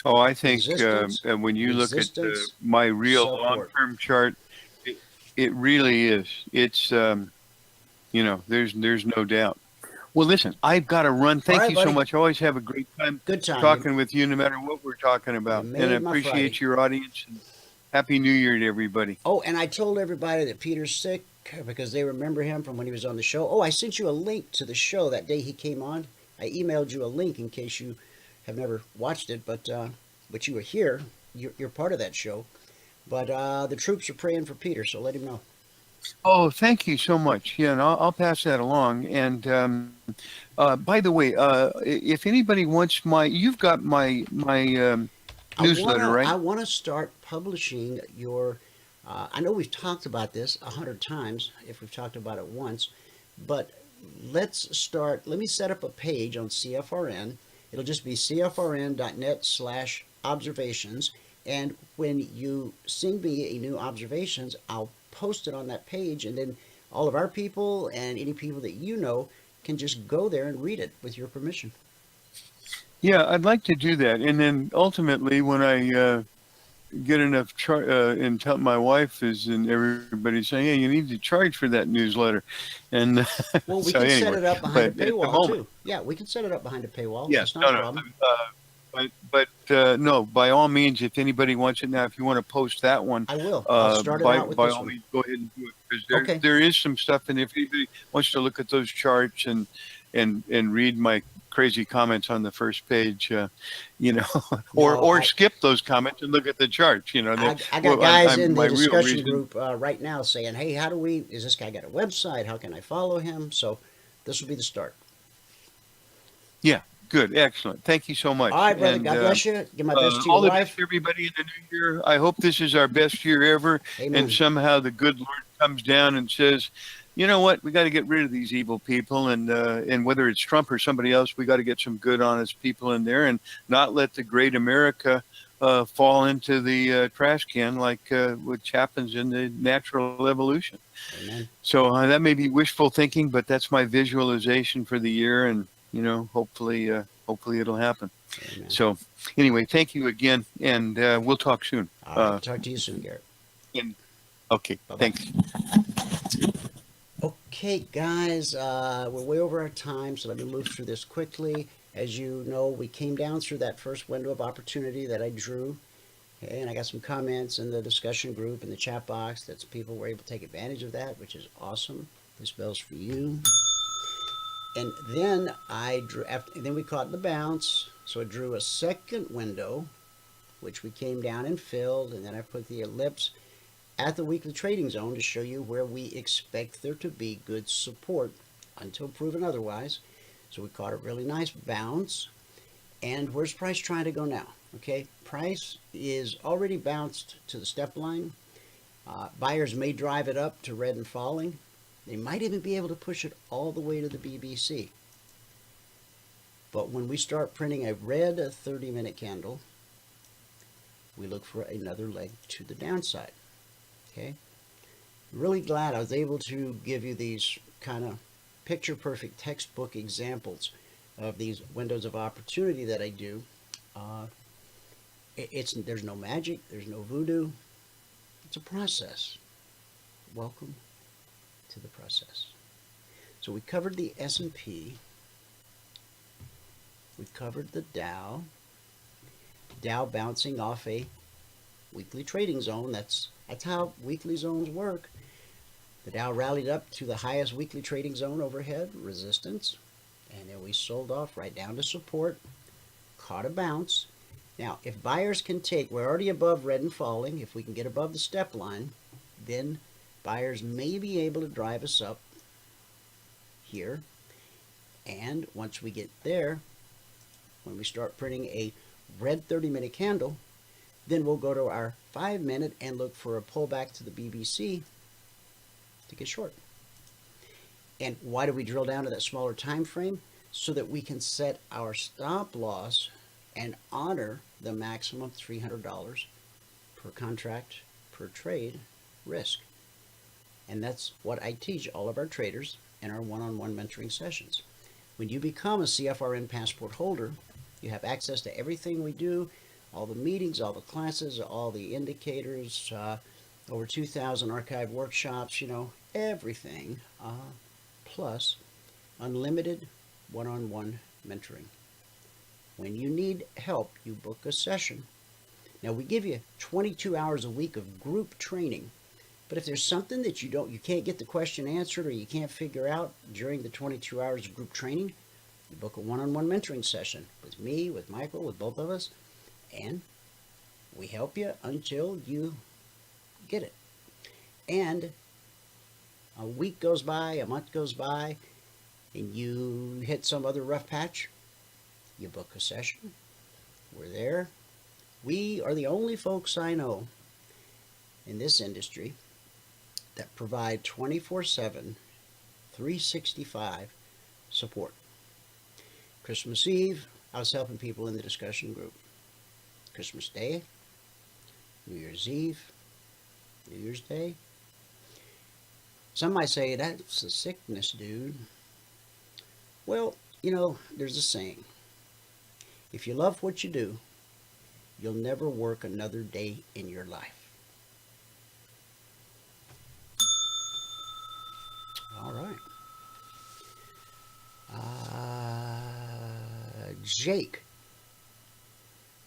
Oh, I think Resistance, when you look at resistance, my real support. long-term chart, it really is. It's you know, there's no doubt. Well, listen, I've got to run. Thank right, you so buddy. much. I always have a great time Good time. talking with you, no matter what we're talking about. You And I made my appreciate Friday. your audience. And Happy New Year to everybody. Oh, and I told everybody that Peter's sick because they remember him from when he was on the show. Oh, I sent you a link to the show that day he came on. I emailed you a link in case you have never watched it, but you were here. You're part of that show. But the troops are praying for Peter, so let him know. Oh, thank you so much. Yeah, and I'll pass that along. And by the way, if anybody wants you've got my newsletter, right? I want to start publishing your. I know we've talked about this 100 times, if we've talked about it once, but let's start. Let me set up a page on CFRN. It'll just be cfrn.net/observations. And when you send me a new observations, I'll post it on that page, and then all of our people and any people that you know can just go there and read it with your permission. Yeah, I'd like to do that. And then ultimately, when I get enough, and tell my wife and everybody's saying, hey, you need to charge for that newsletter. And well, we so can set anyway, it up behind a but at the paywall moment- too. Yeah, we can set it up behind a paywall. Yeah, That's not a problem. But no, by all means, if anybody wants it now, if you want to post that one, I will. I'll start it out with by this all one. means, go ahead and do it, because Okay. there is some stuff, and if anybody wants to look at those charts and read my crazy comments on the first page, you know, or skip those comments and look at the charts. You know, I got guys in the my real discussion reason- group right now saying, hey, is this guy got a website? How can I follow him? So this will be the start. Yeah, good, excellent. Thank you so much. All right, brother. And, God bless you. Give my best to all your the best wife. to everybody in the new year. I hope this is our best year ever. Amen. And somehow the good Lord comes down and says, you know what, we got to get rid of these evil people, and whether it's Trump or somebody else, we got to get some good, honest people in there, and not let the great America fall into the trash can like which happens in the natural evolution. Amen. So that may be wishful thinking, but that's my visualization for the year, and you know, hopefully it'll happen. Amen. So anyway, thank you again, and we'll talk soon. All right, talk to you soon, Garrett. Okay, Bye-bye. thanks. Okay, guys, we're way over our time, so let me move through this quickly. As you know, we came down through that first window of opportunity that I drew, okay, and I got some comments in the discussion group in the chat box that people were able to take advantage of that, which is awesome. This bell's for you. And then I drew, then we caught the bounce, so I drew a second window, which we came down and filled, and then I put the ellipse at the weekly trading zone to show you where we expect there to be good support until proven otherwise. So we caught a really nice bounce. And where's price trying to go now? Okay, price is already bounced to the step line. Buyers may drive it up to red and falling. They might even be able to push it all the way to the BBC. But when we start printing a red 30-minute candle, we look for another leg to the downside. Okay, really glad I was able to give you these kind of picture-perfect textbook examples of these windows of opportunity that I do. There's no magic, there's no voodoo. It's a process. Welcome to the process. So we covered the S&P. We covered the Dow. Dow bouncing off a weekly trading zone. That's how weekly zones work. The Dow rallied up to the highest weekly trading zone overhead, resistance, and then we sold off right down to support, caught a bounce. Now, if buyers can take, we're already above red and falling, if we can get above the step line, then buyers may be able to drive us up here. And once we get there, when we start printing a red 30-minute candle, then we'll go to our 5-minute and look for a pullback to the BBC to get short. And why do we drill down to that smaller time frame? So that we can set our stop loss and honor the maximum $300 per contract per trade risk. And that's what I teach all of our traders in our one-on-one mentoring sessions. When you become a CFRN passport holder, you have access to everything we do, all the meetings, all the classes, all the indicators, over 2,000 archive workshops, everything, plus unlimited one-on-one mentoring. When you need help, you book a session. Now, we give you 22 hours a week of group training, but if there's something that you can't get the question answered or you can't figure out during the 22 hours of group training, you book a one-on-one mentoring session with me, with Michael, with both of us, and we help you until you get it. And a week goes by, a month goes by, and you hit some other rough patch, you book a session. We're there. We are the only folks I know in this industry that provide 24/7, 365 support. Christmas Eve, I was helping people in the discussion group. Christmas Day, New Year's Eve, New Year's Day. Some might say, that's a sickness, dude. Well, there's a saying. If you love what you do, you'll never work another day in your life. All right. Jake.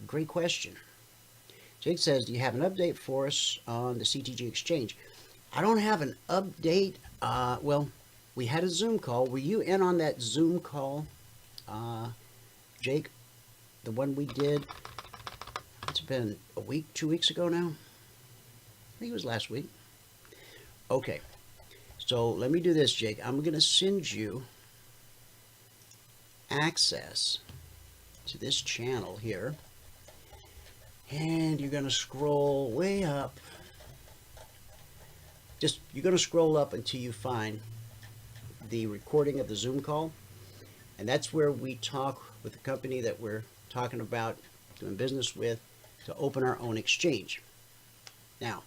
Great question. Jake says, do you have an update for us on the CTG exchange? I don't have an update. Well, we had a Zoom call. Were you in on that Zoom call, Jake? The one we did, it's been a week, 2 weeks ago now. I think it was last week. Okay. So let me do this, Jake. I'm going to send you access to this channel here. And you're going to scroll way up. You're going to scroll up until you find the recording of the Zoom call. And that's where we talk with the company that we're talking about doing business with to open our own exchange. Now,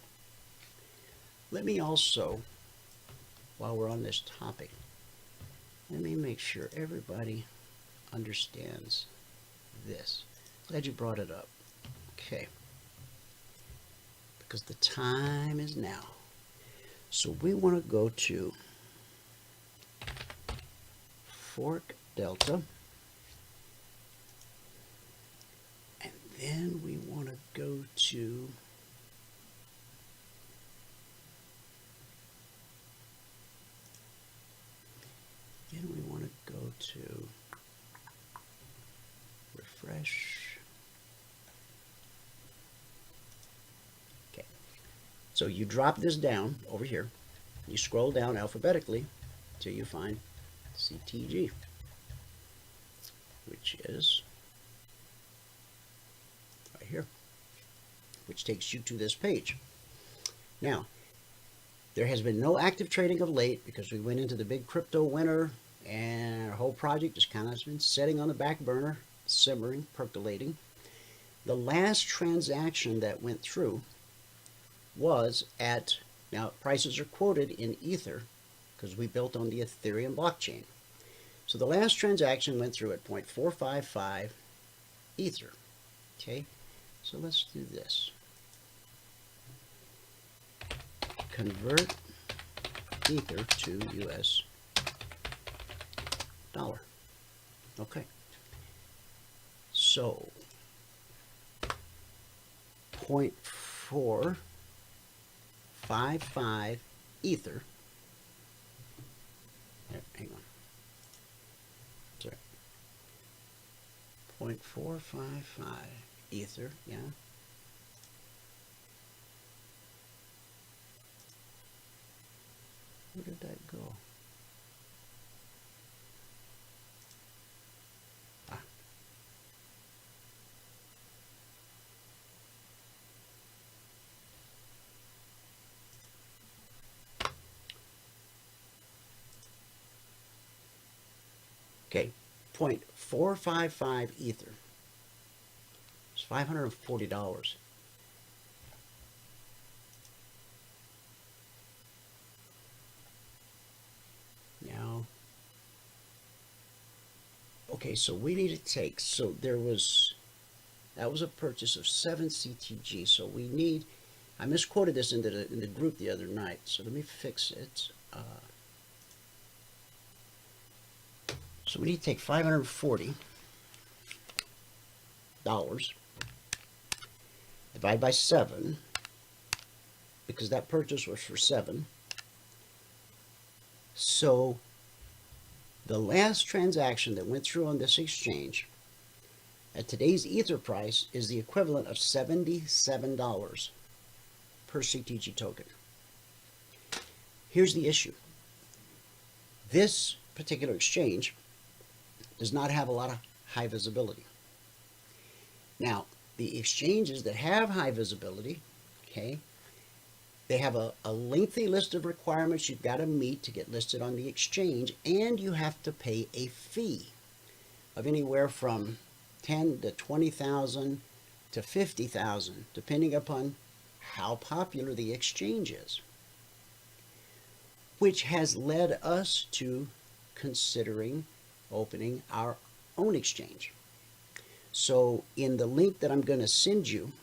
let me also, while we're on this topic, let me make sure everybody understands this. Glad you brought it up. Okay. Because the time is now. So we want to go to Fork Delta. And then we want to go to refresh. Okay. So you drop this down over here. You scroll down alphabetically till you find CTG, which is right here, which takes you to this page. Now, there has been no active trading of late because we went into the big crypto winter and our whole project just kind of has been sitting on the back burner, simmering, percolating. The last transaction that went through was at, now prices are quoted in Ether because we built on the Ethereum blockchain. So the last transaction went through at 0.455 Ether. Okay, so let's do this. Convert Ether to US dollar. Okay. So 0.455 Ether. Hang on. Sorry. 0.455 Ether, yeah. Where did that go? Ah. Okay, 0.455 Ether. It's $540. Okay, so we need to take, so that was a purchase of 7 CTG. So we need, I misquoted this in the group the other night. So let me fix it. So we need to take $540, divide by 7, because that purchase was for 7. So the last transaction that went through on this exchange at today's Ether price is the equivalent of $77 per CTG token. Here's the issue. This particular exchange does not have a lot of high visibility. Now, the exchanges that have high visibility, okay, they have a lengthy list of requirements you've got to meet to get listed on the exchange, and you have to pay a fee of anywhere from 10 to 20,000 to 50,000, depending upon how popular the exchange is, which has led us to considering opening our own exchange. So in the link that I'm going to send you,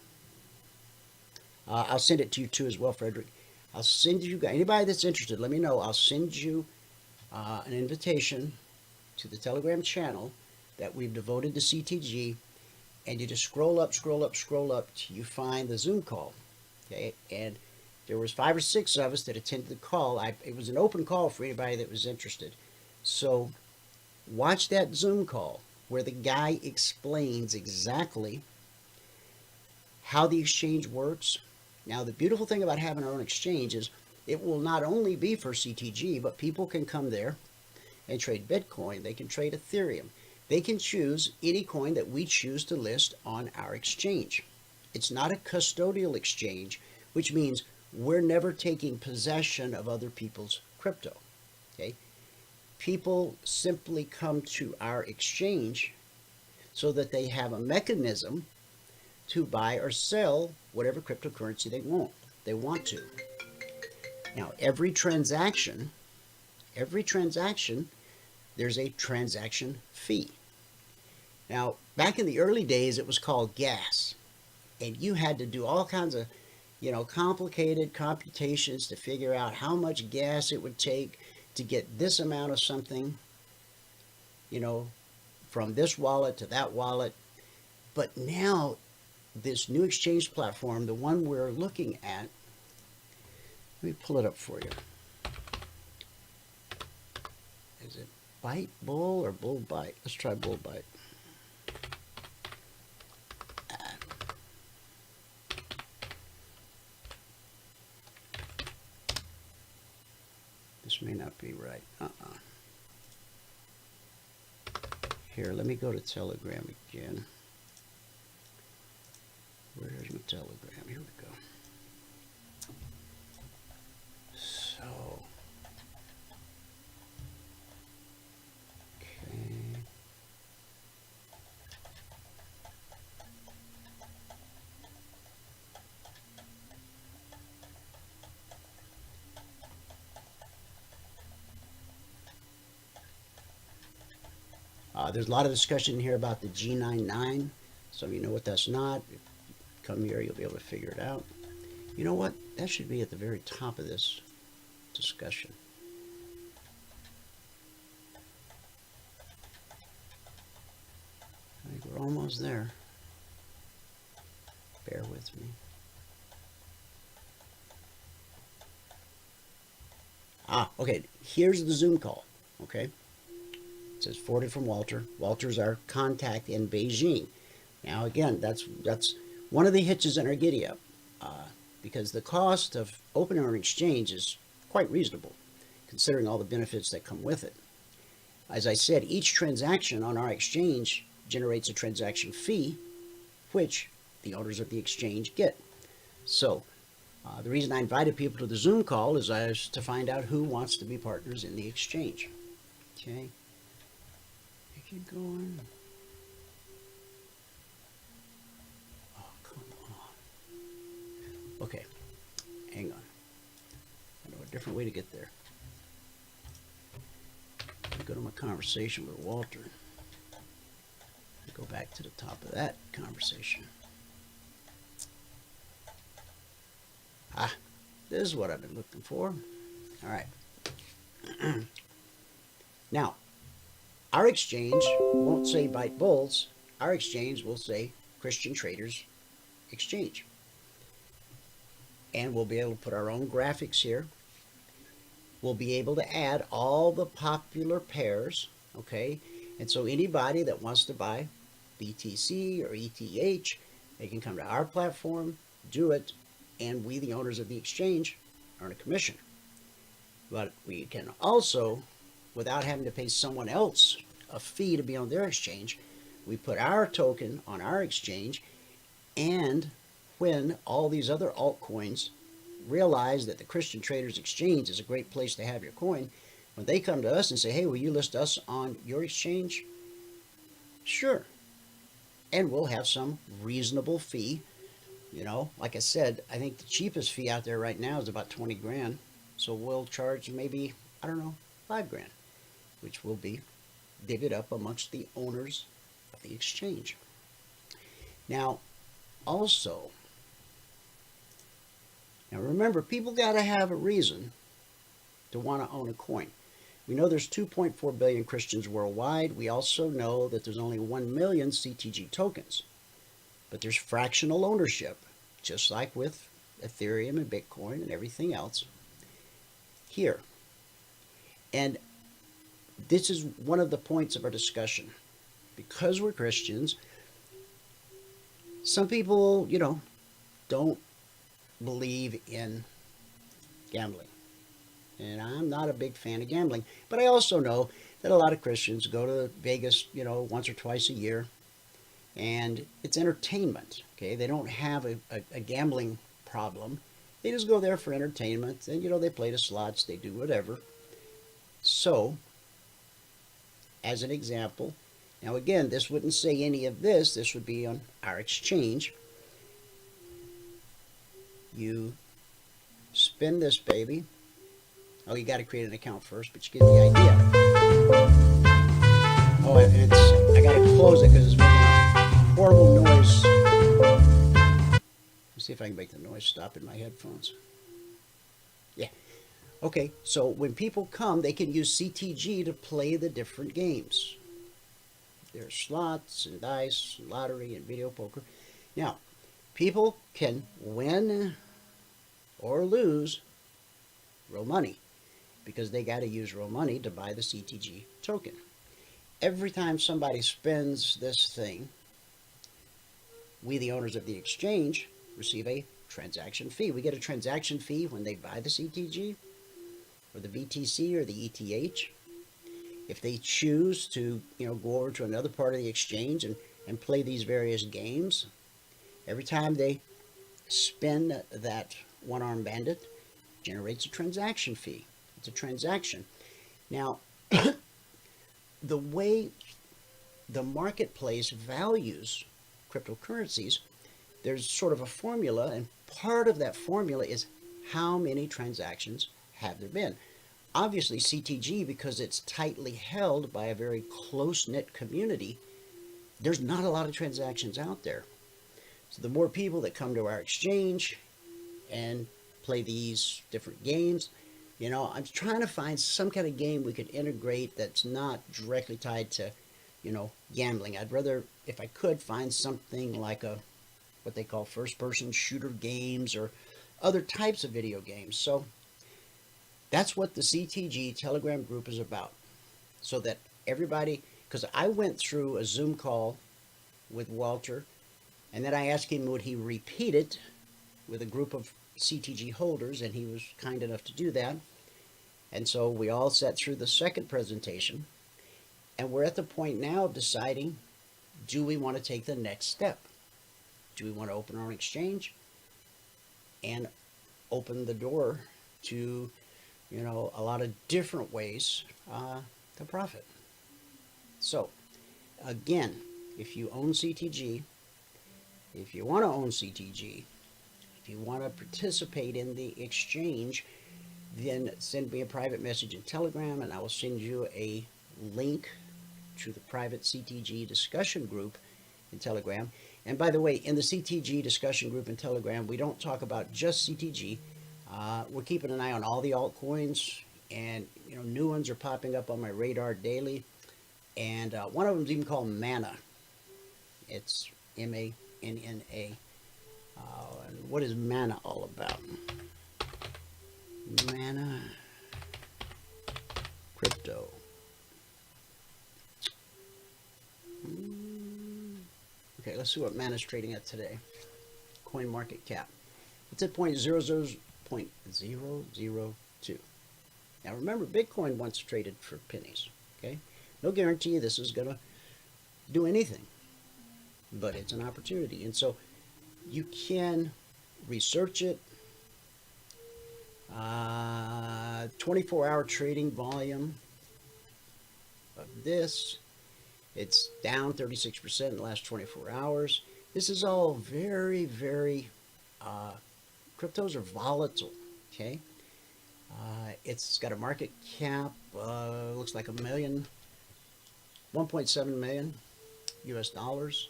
I'll send it to you too as well, Frederick. I'll send you, anybody that's interested, let me know. I'll send you an invitation to the Telegram channel that we've devoted to CTG, and you just scroll up till you find the Zoom call. Okay, and there was 5 or 6 of us that attended the call. It was an open call for anybody that was interested. So watch that Zoom call where the guy explains exactly how the exchange works. Now, the beautiful thing about having our own exchange is it will not only be for CTG, but people can come there and trade Bitcoin. They can trade Ethereum. They can choose any coin that we choose to list on our exchange. It's not a custodial exchange, which means we're never taking possession of other people's crypto. Okay? People simply come to our exchange so that they have a mechanism to buy or sell whatever cryptocurrency they want to. Now, every transaction, there's a transaction fee. Now, back in the early days, it was called gas, and you had to do all kinds of, complicated computations to figure out how much gas it would take to get this amount of something, from this wallet to that wallet. But now, this new exchange platform, the one we're looking at, let me pull it up for you. Is it Byte Bull or Bull Byte? Let's try Bull Byte. This may not be right. Here, let me go to Telegram again. Where's my Telegram? Here we go. So, okay. There's a lot of discussion here about the G99. Some of you know what that's not. Come here, you'll be able to figure it out. You know what? That should be at the very top of this discussion. I think we're almost there. Bear with me. Okay. Here's the Zoom call. Okay. It says forwarded from Walter. Walter's our contact in Beijing. Now, again, that's one of the hitches in our giddy up, because the cost of opening an exchange is quite reasonable, considering all the benefits that come with it. As I said, each transaction on our exchange generates a transaction fee, which the owners of the exchange get. So, the reason I invited people to the Zoom call is to find out who wants to be partners in the exchange. Okay. Keep going. Oh, come on. Okay, hang on. I know a different way to get there. Let me go to my conversation with Walter. Go back to the top of that conversation. This is what I've been looking for. All right. Now, our exchange won't say Bite Bulls. Our exchange will say Christian Traders Exchange. And we'll be able to put our own graphics here. We'll be able to add all the popular pairs, okay? And so anybody that wants to buy BTC or ETH, they can come to our platform, do it, and we, the owners of the exchange, earn a commission. But we can also, without having to pay someone else a fee to be on their exchange, we put our token on our exchange, and when all these other altcoins realize that the Christian Traders Exchange is a great place to have your coin, when they come to us and say, hey, will you list us on your exchange? Sure. And we'll have some reasonable fee. You know, like I said, I think the cheapest fee out there right now is about 20 grand. So we'll charge maybe, I don't know, 5 grand, which will be divvied up amongst the owners of the exchange. Now, also, now remember, people got to have a reason to want to own a coin. We know there's 2.4 billion Christians worldwide. We also know that there's only 1 million CTG tokens. But there's fractional ownership, just like with Ethereum and Bitcoin and everything else here. And this is one of the points of our discussion. Because we're Christians, some people, you know, don't believe in gambling. And I'm not a big fan of gambling. But I also know that a lot of Christians go to Vegas, you know, once or twice a year. And it's entertainment, okay? They don't have a gambling problem. They just go there for entertainment. And, you know, they play the slots. They do whatever. So, as an example, now again, this wouldn't say any of this. This would be on our exchange. You spin this baby. Oh, you got to create an account first, but you get the idea. Oh, and I got to close it because it's making a horrible noise. Let's see if I can make the noise stop in my headphones. Yeah. Okay, so when people come, they can use CTG to play the different games. There's slots and dice, and lottery and video poker. Now, people can win or lose real money because they got to use real money to buy the CTG token. Every time somebody spends this thing, we, the owners of the exchange, receive a transaction fee. We get a transaction fee when they buy the CTG or the BTC or the ETH. If they choose to, you know, go over to another part of the exchange and play these various games, every time they spin that one-armed bandit, generates a transaction fee. It's a transaction. Now, the way the marketplace values cryptocurrencies, there's sort of a formula, and part of that formula is how many transactions have there been. Obviously, CTG, because it's tightly held by a very close-knit community, there's not a lot of transactions out there. So the more people that come to our exchange and play these different games, you know, I'm trying to find some kind of game we could integrate that's not directly tied to, you know, gambling. I'd rather, if I could, find something like a, what they call first-person shooter games or other types of video games. So that's what the CTG Telegram group is about. So that everybody, because I went through a Zoom call with Walter, and then I asked him would he repeat it with a group of CTG holders, and he was kind enough to do that. And so we all sat through the second presentation, and we're at the point now of deciding, do we want to take the next step? Do we want to open our own exchange and open the door to, you know, a lot of different ways to profit? So, again, if you own CTG, if you want to own CTG, if you want to participate in the exchange, then send me a private message in Telegram, and I will send you a link to the private CTG discussion group in Telegram. And by the way, in the CTG discussion group in Telegram, we don't talk about just CTG. We're keeping an eye on all the altcoins, and new ones are popping up on my radar daily. And one of them is even called Mana. It's M-A-N-N-A. And what is Mana all about? Mana crypto. Okay, let's see what Mana is trading at today. Coin market cap. It's at 0.002. Now remember, Bitcoin once traded for pennies. Okay, no guarantee this is gonna do anything, but it's an opportunity, and so you can research it. 24-hour trading volume of this. It's down 36% in the last 24 hours. This is all very, very, cryptos are volatile, okay? It's got a market cap, looks like $1.7 million US dollars.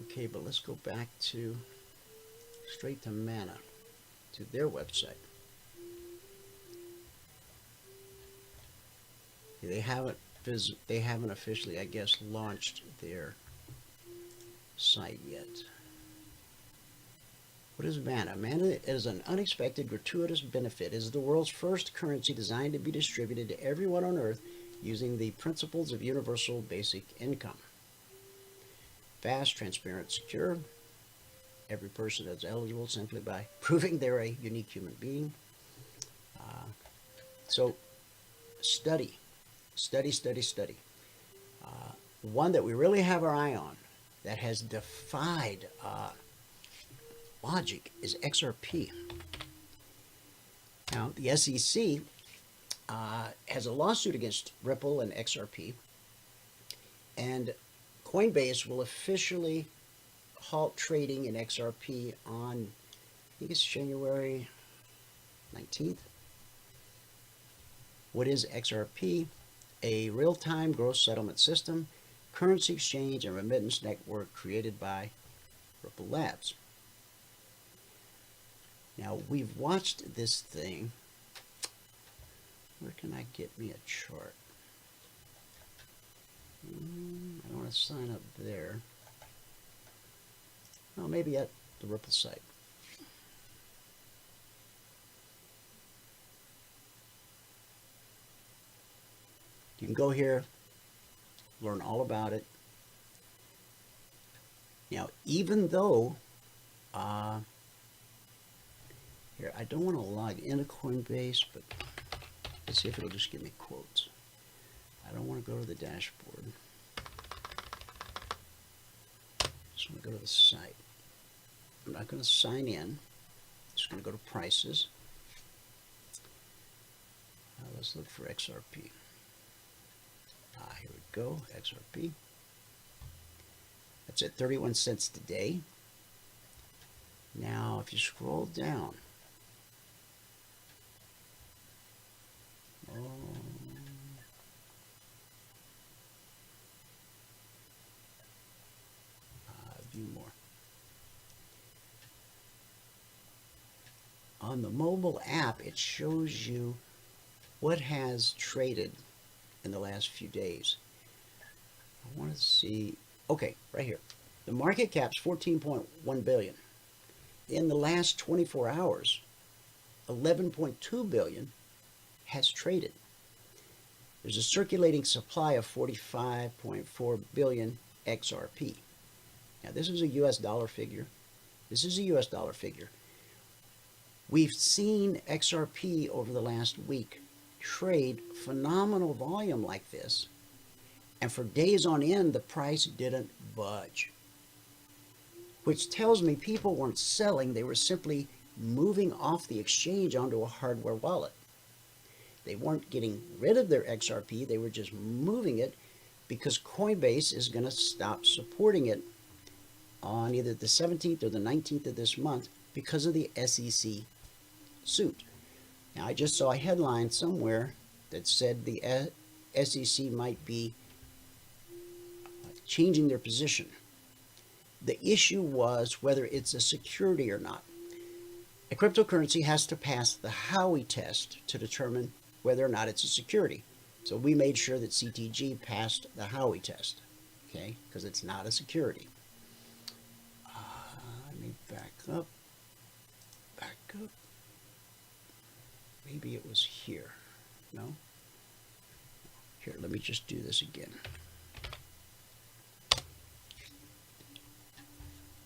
Okay, but let's go back to, straight to Mana, to their website. They haven't officially, I guess, launched their site yet. What is Mana? Mana is an unexpected, gratuitous benefit. It is the world's first currency designed to be distributed to everyone on Earth using the principles of universal basic income. Fast, transparent, secure. Every person is eligible simply by proving they're a unique human being. So, study. One that we really have our eye on that has defied logic is XRP. Now, the SEC has a lawsuit against Ripple and XRP, and Coinbase will officially halt trading in XRP on, I think it's January 19th. What is XRP? A real-time gross settlement system, currency exchange, and remittance network created by Ripple Labs. Now, we've watched this thing. Where can I get me a chart? I don't want to sign up there. Oh, maybe at the Ripple site. You can go here, learn all about it. Now, even though, here, I don't want to log into Coinbase, but let's see if it'll just give me quotes. I don't want to go to the dashboard. Just want to go to the site. I'm not going to sign in. Just going to go to prices. Let's look for XRP. Here we go, XRP. That's at 31 cents today. Now, if you scroll down, view more. On the mobile app, it shows you what has traded in the last few days. I want to see, okay, right here. The market cap's 14.1 billion. In the last 24 hours, 11.2 billion has traded. There's a circulating supply of 45.4 billion XRP. Now, this is a US dollar figure. This is a US dollar figure. We've seen XRP over the last week trade phenomenal volume like this, and for days on end the price didn't budge, which tells me people weren't selling, they were simply moving off the exchange onto a hardware wallet. They weren't getting rid of their XRP, they were just moving it because Coinbase is going to stop supporting it on either the 17th or the 19th of this month because of the SEC suit. Now, I just saw a headline somewhere that said the SEC might be changing their position. The issue was whether it's a security or not. A cryptocurrency has to pass the Howey test to determine whether or not it's a security. So we made sure that CTG passed the Howey test, okay, because it's not a security. Let me back up. Maybe it was here. No? Here, let me just do this again.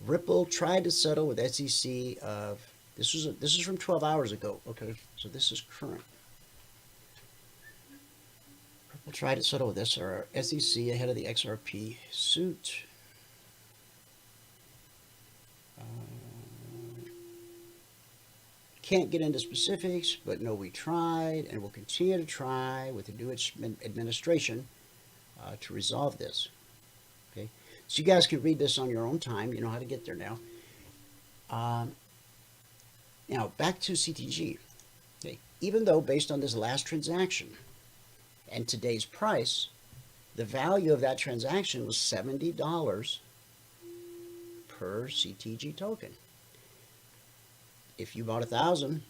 Ripple tried to settle with SEC of, this is from 12 hours ago. Okay, so this is current. Ripple tried to settle with this, or SEC ahead of the XRP suit. Can't get into specifics, but no, we tried and will continue to try with the new administration to resolve this. Okay, so you guys can read this on your own time. You know how to get there now. Now back to CTG. Okay, even though based on this last transaction and today's price, the value of that transaction was $70 per CTG token. If you bought 1,000,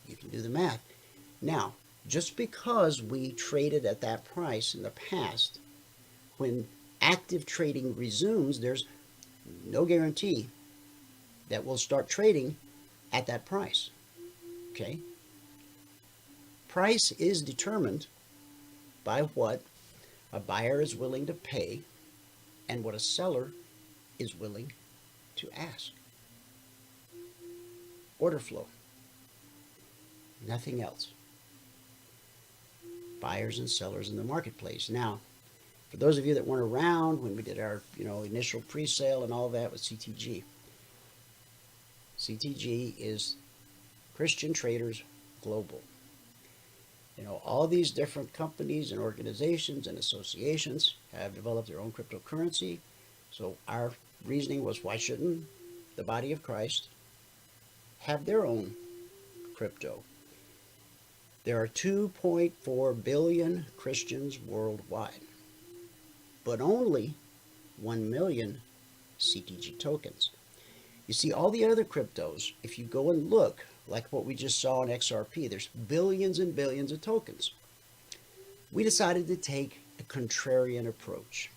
you can do the math. Now, just because we traded at that price in the past, when active trading resumes, there's no guarantee that we'll start trading at that price. Okay? Price is determined by what a buyer is willing to pay and what a seller is willing to ask. Order flow. Nothing else. Buyers and sellers in the marketplace. Now, for those of you that weren't around when we did our, initial pre-sale and all that with CTG, CTG is Christian Traders Global. All these different companies and organizations and associations have developed their own cryptocurrency. So our reasoning was, why shouldn't the body of Christ have their own crypto? There are 2.4 billion Christians worldwide, but only 1 million CTG tokens. You see, all the other cryptos, if you go and look, like what we just saw in XRP, there's billions and billions of tokens. We decided to take a contrarian approach.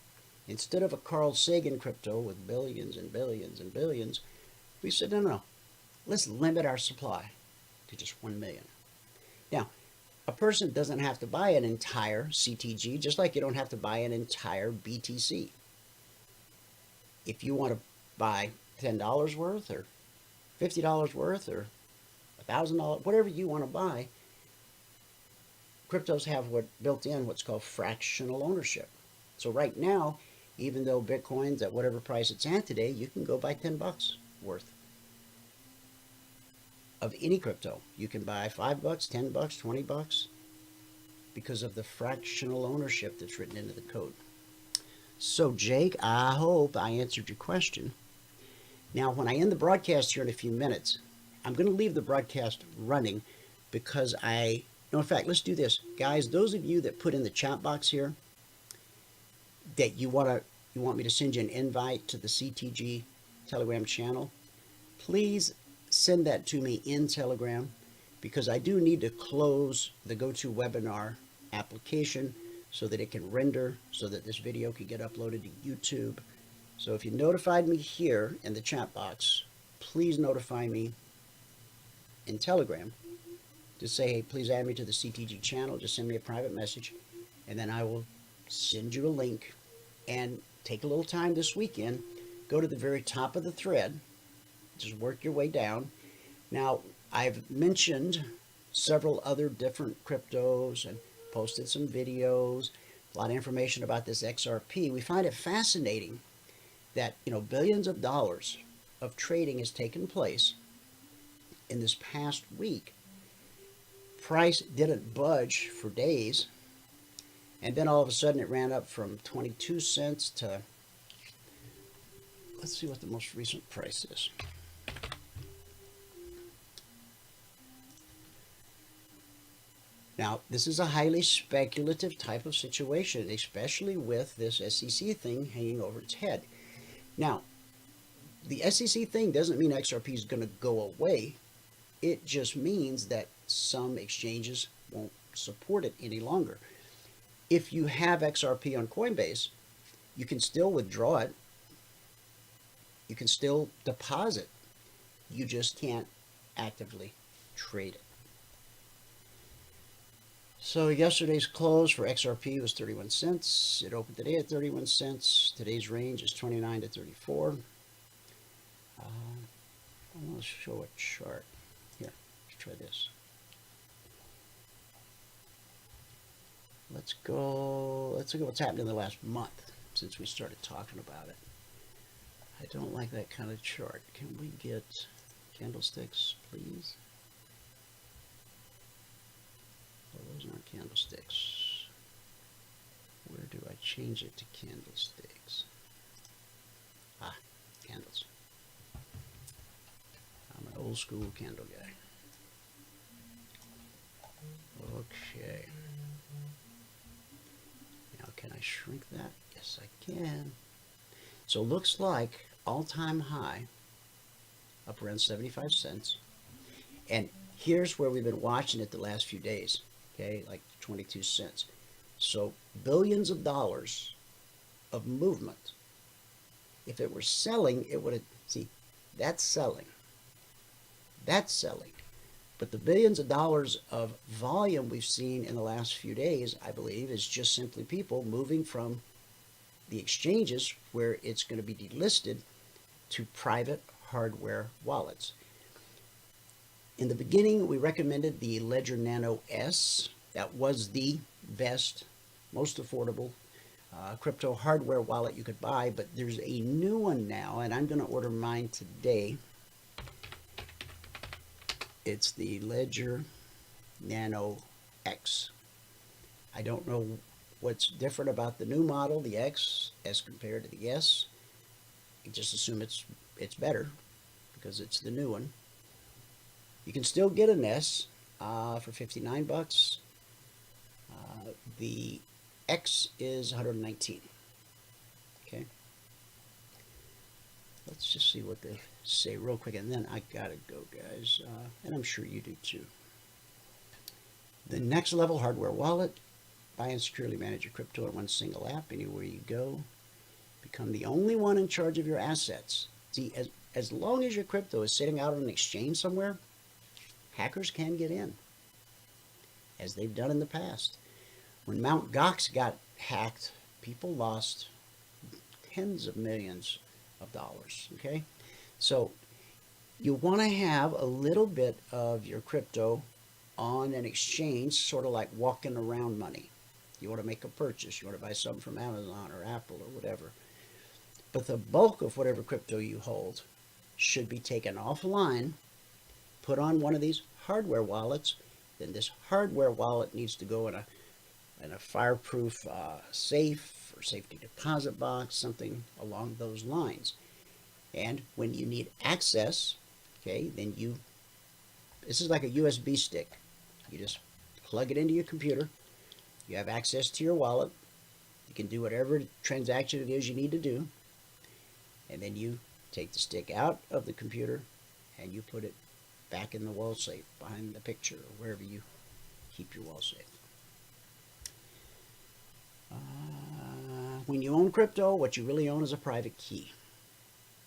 Instead of a Carl Sagan crypto with billions and billions and billions, we said, no. Let's limit our supply to just 1 million. Now, a person doesn't have to buy an entire CTG, just like you don't have to buy an entire BTC. If you want to buy $10 worth or $50 worth or $1,000, whatever you want to buy, cryptos have built in what's called fractional ownership. So right now, even though Bitcoin's at whatever price it's at today, you can go buy $10 worth of any crypto. You can buy $5, $10, $20 because of the fractional ownership that's written into the code. So Jake, I hope I answered your question. Now, when I end the broadcast here in a few minutes, I'm going to leave the broadcast running because in fact, let's do this. Guys, those of you that put in the chat box here that you want me to send you an invite to the CTG Telegram channel, please send that to me in Telegram, because I do need to close the GoToWebinar application so that it can render, so that this video can get uploaded to YouTube. So if you notified me here in the chat box, please notify me in Telegram. Just say, hey, please add me to the CTG channel. Just send me a private message, and then I will send you a link. And take a little time this weekend. Go to the very top of the thread. Just work your way down. Now, I've mentioned several other different cryptos and posted some videos, a lot of information about this XRP. We find it fascinating that, billions of dollars of trading has taken place in this past week. Price didn't budge for days, and then all of a sudden it ran up from 22 cents to, let's see what the most recent price is. Now, this is a highly speculative type of situation, especially with this SEC thing hanging over its head. Now, the SEC thing doesn't mean XRP is going to go away. It just means that some exchanges won't support it any longer. If you have XRP on Coinbase, you can still withdraw it. You can still deposit. You just can't actively trade it. So yesterday's close for XRP was 31 cents. It opened today at 31 cents. Today's range is 29 to 34. I want to show a chart. Here, let's try this. Let's look at what's happened in the last month since we started talking about it. I don't like that kind of chart. Can we get candlesticks, please? Well, those aren't candlesticks. Where do I change it to candlesticks? Ah, candles. I'm an old school candle guy. Okay. Now, can I shrink that? Yes, I can. So looks like all-time high up around 75 cents. And here's where we've been watching it the last few days. Okay, like 22 cents. So billions of dollars of movement. If it were selling, it would have, see, that's selling. That's selling. But the billions of dollars of volume we've seen in the last few days, I believe, is just simply people moving from the exchanges where it's going to be delisted to private hardware wallets. In the beginning, we recommended the Ledger Nano S. That was the best, most affordable crypto hardware wallet you could buy, but there's a new one now, and I'm going to order mine today. It's the Ledger Nano X. I don't know what's different about the new model, the X, as compared to the S. You just assume it's better because it's the new one. You can still get an S for 59 bucks. The X is 119. Okay. Let's just see what they say real quick, and then I gotta go, guys. And I'm sure you do too. The next level hardware wallet. Buy and securely manage your crypto in one single app anywhere you go. Become the only one in charge of your assets. See, as long as your crypto is sitting out on an exchange somewhere, hackers can get in, as they've done in the past. When Mt. Gox got hacked, people lost tens of millions of dollars, okay? So you want to have a little bit of your crypto on an exchange, sort of like walking around money. You want to make a purchase, you want to buy something from Amazon or Apple or whatever. But the bulk of whatever crypto you hold should be taken offline, put on one of these hardware wallets. Then this hardware wallet needs to go in a fireproof safe or safety deposit box, something along those lines. And when you need access, okay, then this is like a USB stick. You just plug it into your computer. You have access to your wallet. You can do whatever transaction it is you need to do. And then you take the stick out of the computer and you put it back in the wall safe behind the picture or wherever you keep your wall safe. When you own crypto, what you really own is a private key.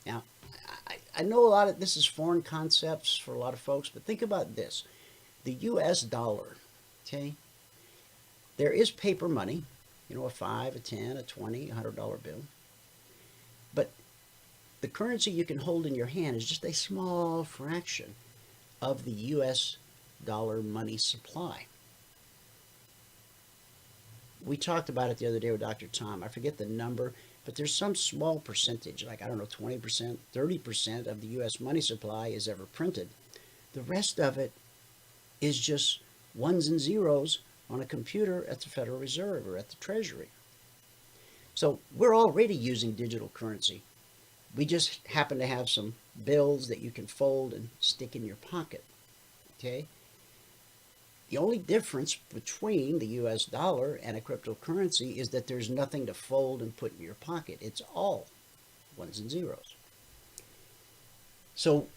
Now, I know a lot of this is foreign concepts for a lot of folks, but think about this. The US dollar, okay? There is paper money, you know, a 5, a 10, a 20, $100 bill. But the currency you can hold in your hand is just a small fraction of the US dollar money supply. We talked about it the other day with Dr. Tom. I forget the number, but there's some small percentage, like, I don't know, 20%, 30% of the US money supply is ever printed. The rest of it is just ones and zeros on a computer at the Federal Reserve or at the Treasury. So we're already using digital currency. We just happen to have some bills that you can fold and stick in your pocket, okay? The only difference between the US dollar and a cryptocurrency is that there's nothing to fold and put in your pocket. It's all ones and zeros. So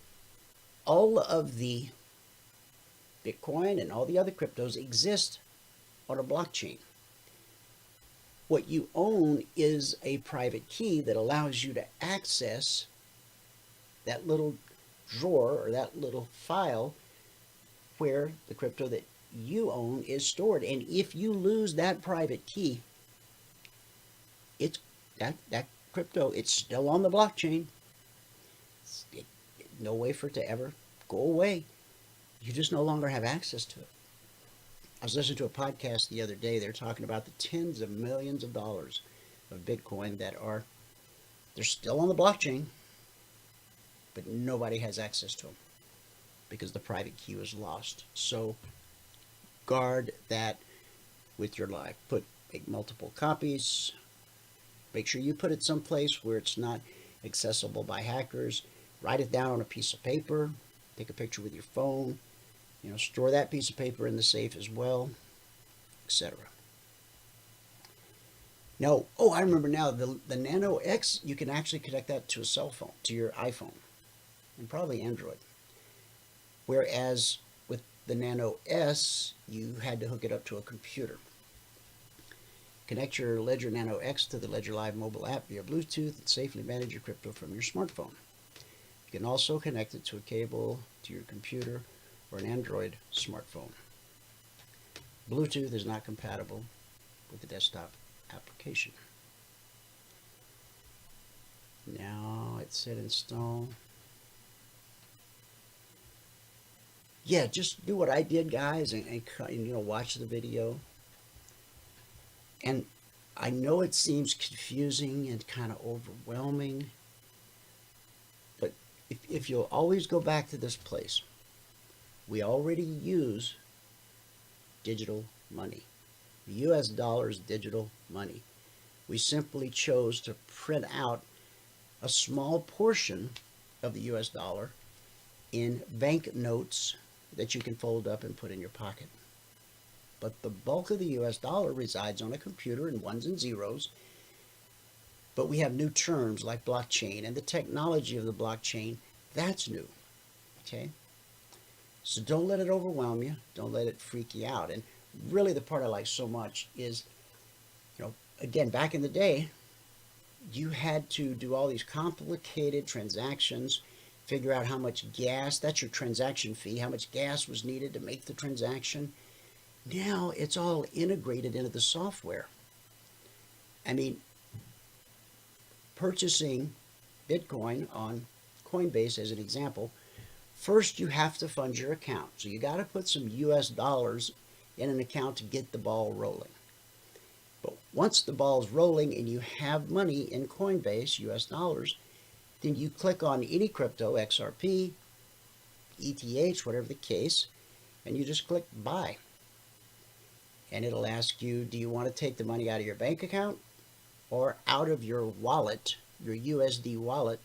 all of the Bitcoin and all the other cryptos exist on a blockchain. What you own is a private key that allows you to access that little drawer or that little file where the crypto that you own is stored. And if you lose that private key, it's that crypto, it's still on the blockchain. No way for it to ever go away. You just no longer have access to it. I was listening to a podcast the other day. They're talking about the tens of millions of dollars of Bitcoin that they're still on the blockchain, but nobody has access to them because the private key was lost. So guard that with your life. Make multiple copies. Make sure you put it someplace where it's not accessible by hackers. Write it down on a piece of paper. Take a picture with your phone. Store that piece of paper in the safe as well, etc. Now, I remember now, the Nano X, you can actually connect that to a cell phone, to your iPhone, and probably Android. Whereas with the Nano S, you had to hook it up to a computer. Connect your Ledger Nano X to the Ledger Live mobile app via Bluetooth and safely manage your crypto from your smartphone. You can also connect it to a cable to your computer or an Android smartphone. Bluetooth is not compatible with the desktop application. Now it said install. Yeah, just do what I did, guys, and watch the video. And I know it seems confusing and kind of overwhelming, but if you'll always go back to this place, we already use digital money. The US dollar is digital money. We simply chose to print out a small portion of the US dollar in bank notes that you can fold up and put in your pocket. But the bulk of the US dollar resides on a computer in ones and zeros. But we have new terms like blockchain, and the technology of the blockchain, that's new. Okay? So don't let it overwhelm you. Don't let it freak you out. And really the part I like so much is, again, back in the day, you had to do all these complicated transactions, figure out how much gas, that's your transaction fee, how much gas was needed to make the transaction. Now it's all integrated into the software. I mean, purchasing Bitcoin on Coinbase as an example, first you have to fund your account. So you got to put some US dollars in an account to get the ball rolling. But once the ball's rolling and you have money in Coinbase, US dollars, then you click on any crypto, XRP, ETH, whatever the case, and you just click buy. And it'll ask you, do you want to take the money out of your bank account or out of your wallet, your USD wallet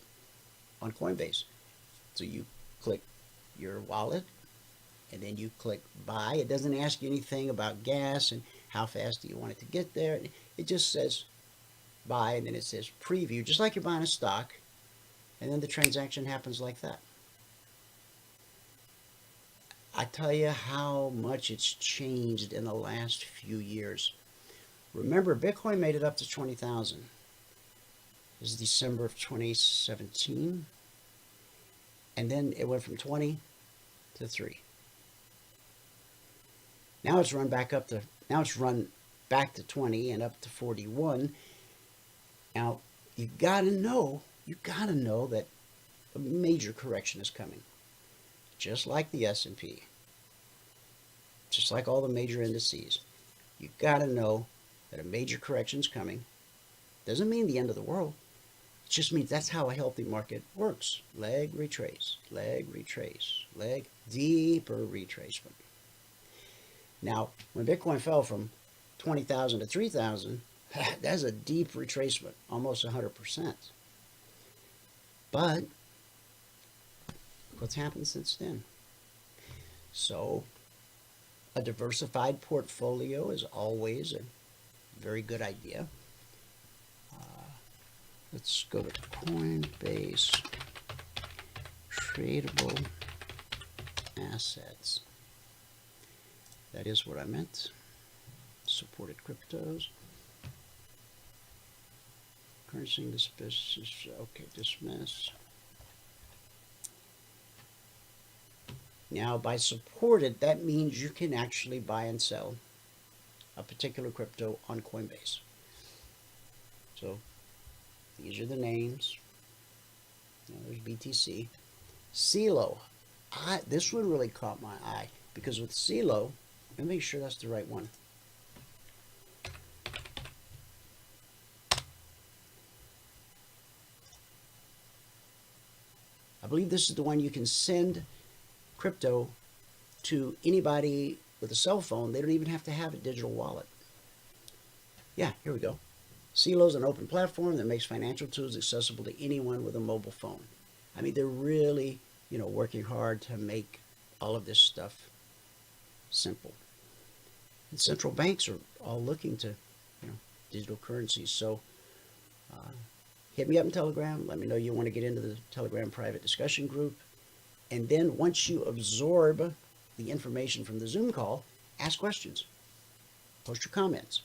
on Coinbase? So you click your wallet and then you click buy. It doesn't ask you anything about gas and how fast do you want it to get there. It just says buy, and then it says preview, just like you're buying a stock, and then the transaction happens like that. I tell you how much it's changed in the last few years. Remember, Bitcoin made it up to 20,000. This is December of 2017. And then it went from 20 to 3. Now it's run back to 20 and up to 41. Now you gotta know that a major correction is coming. Just like the S&P, just like all the major indices. You gotta know that a major correction is coming. Doesn't mean the end of the world. It just means that's how a healthy market works. Leg retrace, leg retrace, leg deeper retracement. Now, when Bitcoin fell from 20,000 to 3,000, that's a deep retracement, almost 100%. But what's happened since then? So A diversified portfolio is always a very good idea. Let's go to Coinbase tradable assets. That is what I meant. Supported cryptos. Currency dismiss. Okay, dismiss. Now, by supported, that means you can actually buy and sell a particular crypto on Coinbase. So, these are the names. There's BTC. CeeLo. This one really caught my eye because with CeeLo, let me make sure that's the right one. I believe this is the one you can send crypto to anybody with a cell phone. They don't even have to have a digital wallet. Yeah, here we go. CeeLo is an open platform that makes financial tools accessible to anyone with a mobile phone. I mean, they're really, working hard to make all of this stuff simple. And central banks are all looking to, digital currencies. So hit me up in Telegram. Let me know you want to get into the Telegram private discussion group. And then once you absorb the information from the Zoom call, ask questions. Post your comments.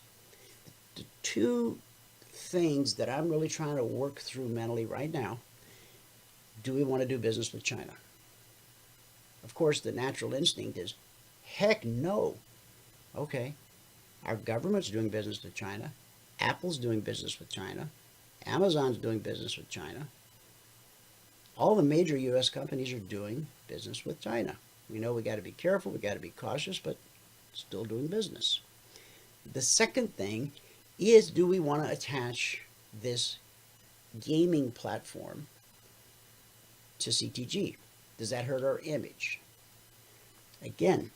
The two things that I'm really trying to work through mentally right now. Do we want to do business with China? Of course, the natural instinct is, heck no. Okay, our government's doing business with China. Apple's doing business with China. Amazon's doing business with China. All the major U.S. companies are doing business with China. We know we got to be careful, we got to be cautious, but still doing business. The second thing is, do we want to attach this gaming platform to CTG? Does that hurt our image? Again,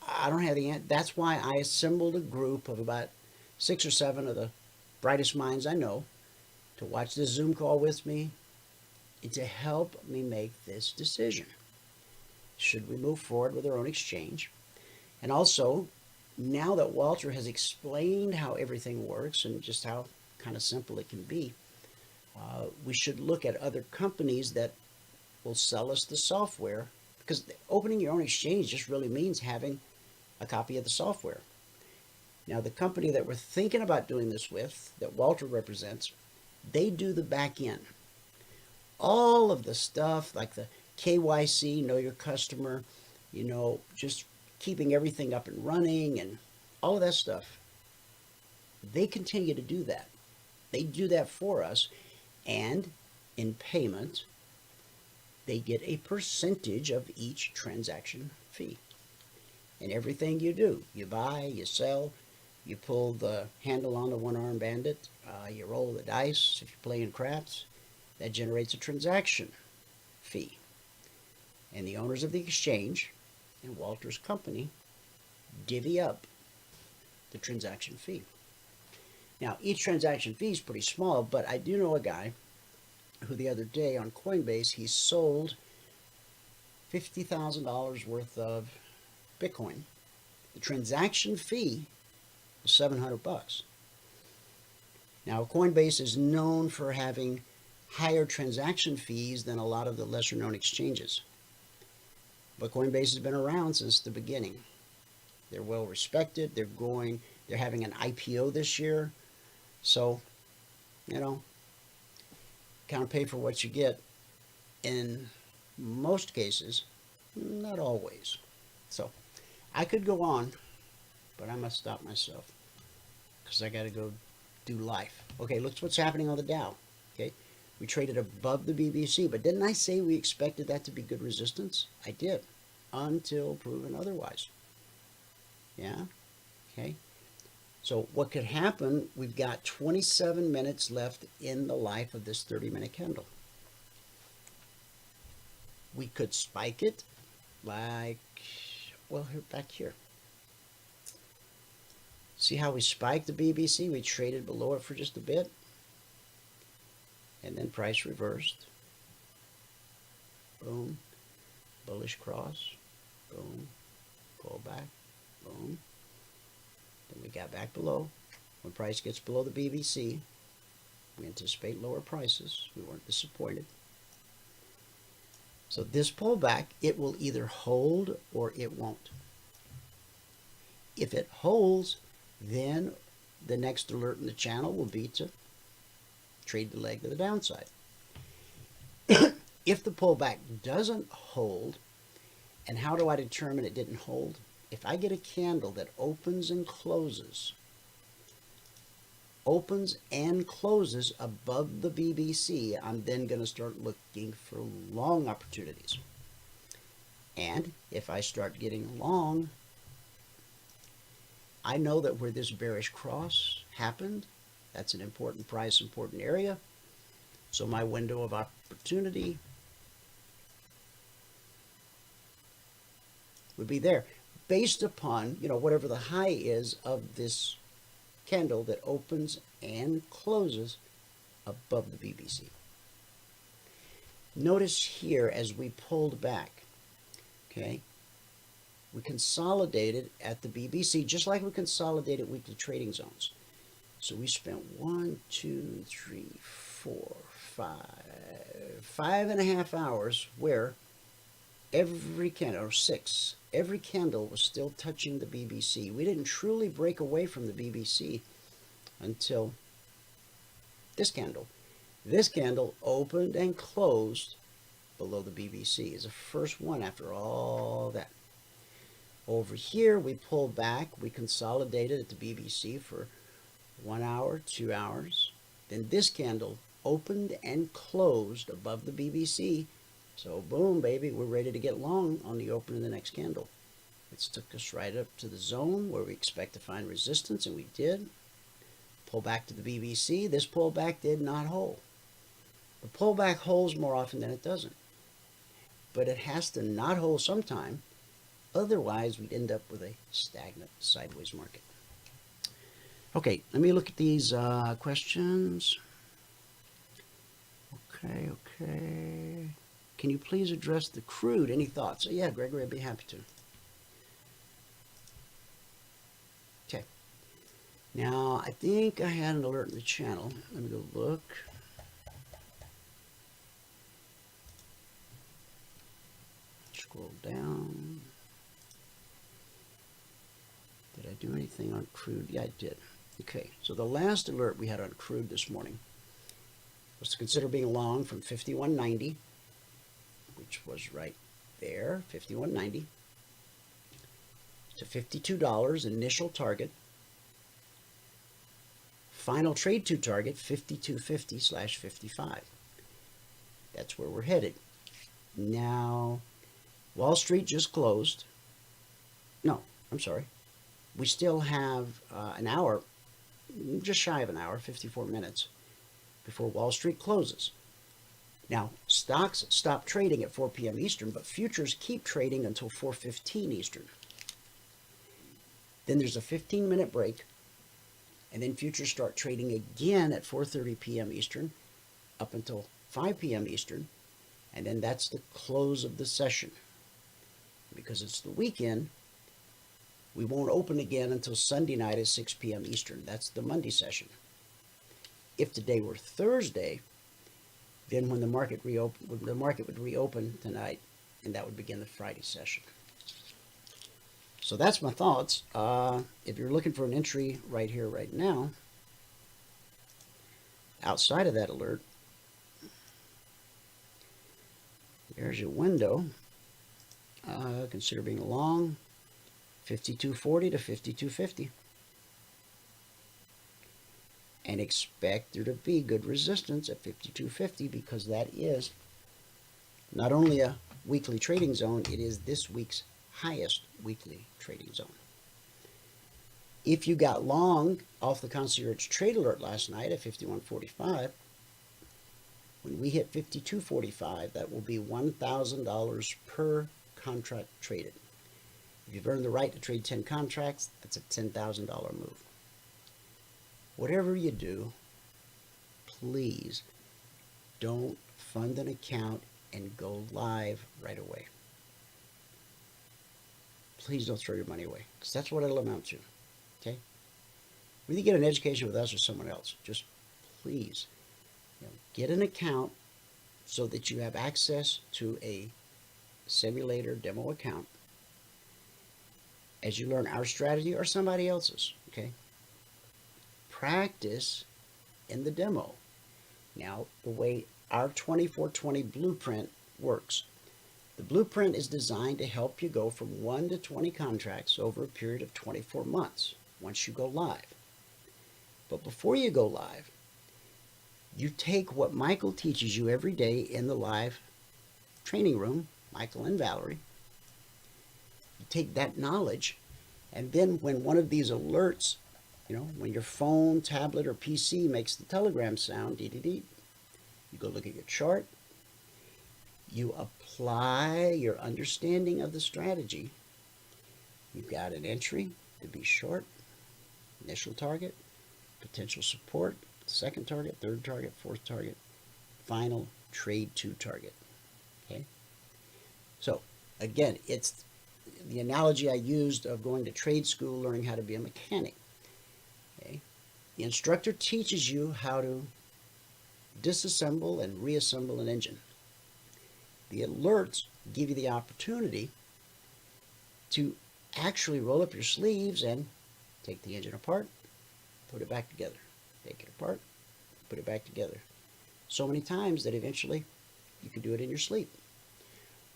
I don't have the answer. That's why I assembled a group of about 6 or 7 of the brightest minds I know to watch this Zoom call with me and to help me make this decision. Should we move forward with our own exchange? And also, now that Walter has explained how everything works and just how kind of simple it can be, we should look at other companies that will sell us the software, because opening your own exchange just really means having a copy of the software. Now, the company that we're thinking about doing this with, that Walter represents, they do the back end. All of the stuff like the KYC, know your customer, just keeping everything up and running and all of that stuff. They continue to do that. They do that for us, and in payment, they get a percentage of each transaction fee. And everything you do, you buy, you sell, you pull the handle on the one-armed bandit, you roll the dice, if you're playing craps, that generates a transaction fee. And the owners of the exchange and Walter's company divvy up the transaction fee. Now, each transaction fee is pretty small, but I do know a guy who the other day on Coinbase, he sold $50,000 worth of Bitcoin. The transaction fee was $700. Now, Coinbase is known for having higher transaction fees than a lot of the lesser known exchanges. But Coinbase has been around since the beginning. They're well respected. They're having an IPO this year. So, kind of pay for what you get in most cases, not always. So, I could go on, but I must stop myself because I got to go do life. Okay, look what's happening on the Dow. Okay, we traded above the BBC, but didn't I say we expected that to be good resistance? I did, until proven otherwise. Yeah, okay. So what could happen, we've got 27 minutes left in the life of this 30-minute candle. We could spike it like, well, back here. See how we spiked the BBC? We traded below it for just a bit. And then price reversed. Boom. Bullish cross. Boom. Pull back. Boom. Then we got back below. When price gets below the BBC, we anticipate lower prices. We weren't disappointed. So this pullback, it will either hold or it won't. If it holds, then the next alert in the channel will be to trade the leg to the downside. If the pullback doesn't hold, and how do I determine it didn't hold? If I get a candle that opens and closes above the BBC, I'm then going to start looking for long opportunities. And if I start getting long, I know that where this bearish cross happened, that's an important price, important area. So my window of opportunity would be there based upon, whatever the high is of this candle that opens and closes above the BBC. Notice here as we pulled back, okay, we consolidated at the BBC just like we consolidated weekly trading zones. So we spent 1, 2, 3, 4, 5.5 hours where every candle, or 6, every candle was still touching the BBC. We didn't truly break away from the BBC until this candle. This candle opened and closed below the BBC. Is the first one after all that. Over here, we pulled back. We consolidated at the BBC for 1 hour, 2 hours. Then this candle opened and closed above the BBC. So boom, baby, we're ready to get long on the open of the next candle. It took us right up to the zone where we expect to find resistance, and we did. Pull back to the BBC. This pullback did not hold. The pullback holds more often than it doesn't. But it has to not hold sometime. Otherwise, we'd end up with a stagnant sideways market. Okay, let me look at these questions. Okay. Can you please address the crude? Any thoughts? Oh, yeah, Gregory, I'd be happy to. Okay. Now, I think I had an alert in the channel. Let me go look. Scroll down. Did I do anything on crude? Yeah, I did. Okay, so the last alert we had on crude this morning was to consider being long from 51.90, which was right there, 51.90, to $52, initial target. Final trade to target, 52.50/55. That's where we're headed. Now, Wall Street just closed. No, I'm sorry. We still have an hour, just shy of an hour, 54 minutes, before Wall Street closes. Now, stocks stop trading at 4 p.m. Eastern, but futures keep trading until 4:15 Eastern. Then there's a 15-minute break, and then futures start trading again at 4:30 p.m. Eastern up until 5 p.m. Eastern, and then that's the close of the session. Because it's the weekend, we won't open again until Sunday night at 6 p.m. Eastern. That's the Monday session. If today were Thursday, then when the market would reopen tonight, and that would begin the Friday session. So that's my thoughts. If you're looking for an entry right here, right now, outside of that alert, there's your window. Consider being long, 52.40 to 52.50. And expect there to be good resistance at 52.50 because that is not only a weekly trading zone, it is this week's highest weekly trading zone. If you got long off the Concierge Trade Alert last night at 51.45, when we hit 52.45, that will be $1,000 per contract traded. If you've earned the right to trade 10 contracts, that's a $10,000 move. Whatever you do, please don't fund an account and go live right away. please don't throw your money away, because that's what it'll amount to. Okay? Whether you get an education with us or someone else, just please, get an account so that you have access to a simulator demo account as you learn our strategy or somebody else's. Okay? Practice in the demo. Now, the way our 2420 blueprint works. The blueprint is designed to help you go from 1 to 20 contracts over a period of 24 months once you go live. But before you go live, you take what Michael teaches you every day in the live training room, Michael and Valerie. You take that knowledge, and then when one of these alerts, when your phone, tablet, or PC makes the telegram sound, dee-dee-dee, you go look at your chart, you apply your understanding of the strategy. You've got an entry to be short, initial target, potential support, second target, third target, fourth target, final trade to target. Okay? So, again, it's the analogy I used of going to trade school, learning how to be a mechanic. Okay? The instructor teaches you how to disassemble and reassemble an engine. The alerts give you the opportunity to actually roll up your sleeves and take the engine apart, put it back together. Take it apart, put it back together. So many times that eventually you can do it in your sleep.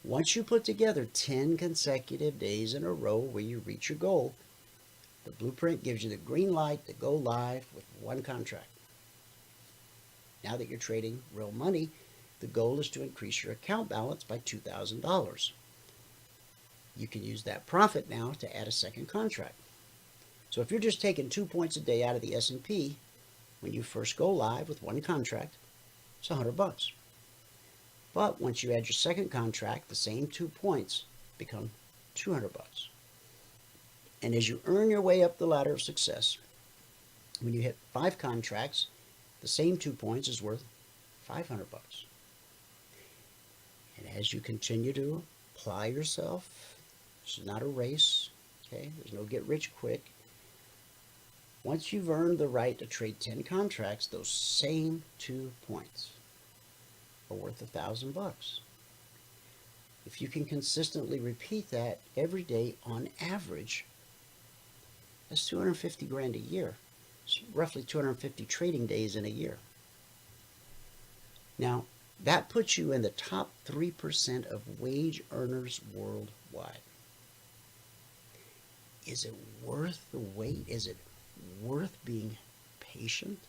Once you put together 10 consecutive days in a row where you reach your goal, the blueprint gives you the green light to go live with one contract. Now that you're trading real money, the goal is to increase your account balance by $2,000. You can use that profit now to add a second contract. So if you're just taking 2 points a day out of the S&P, when you first go live with one contract, it's $100. But once you add your second contract, the same 2 points become $200. And as you earn your way up the ladder of success, when you hit 5 contracts, the same 2 points is worth $500. And as you continue to apply yourself, this is not a race, okay? There's no get rich quick. Once you've earned the right to trade 10 contracts, those same 2 points are worth $1,000. If you can consistently repeat that every day on average, that's 250 grand a year. It's roughly 250 trading days in a year. Now, that puts you in the top 3% of wage earners worldwide. Is it worth the wait? Is it worth being patient?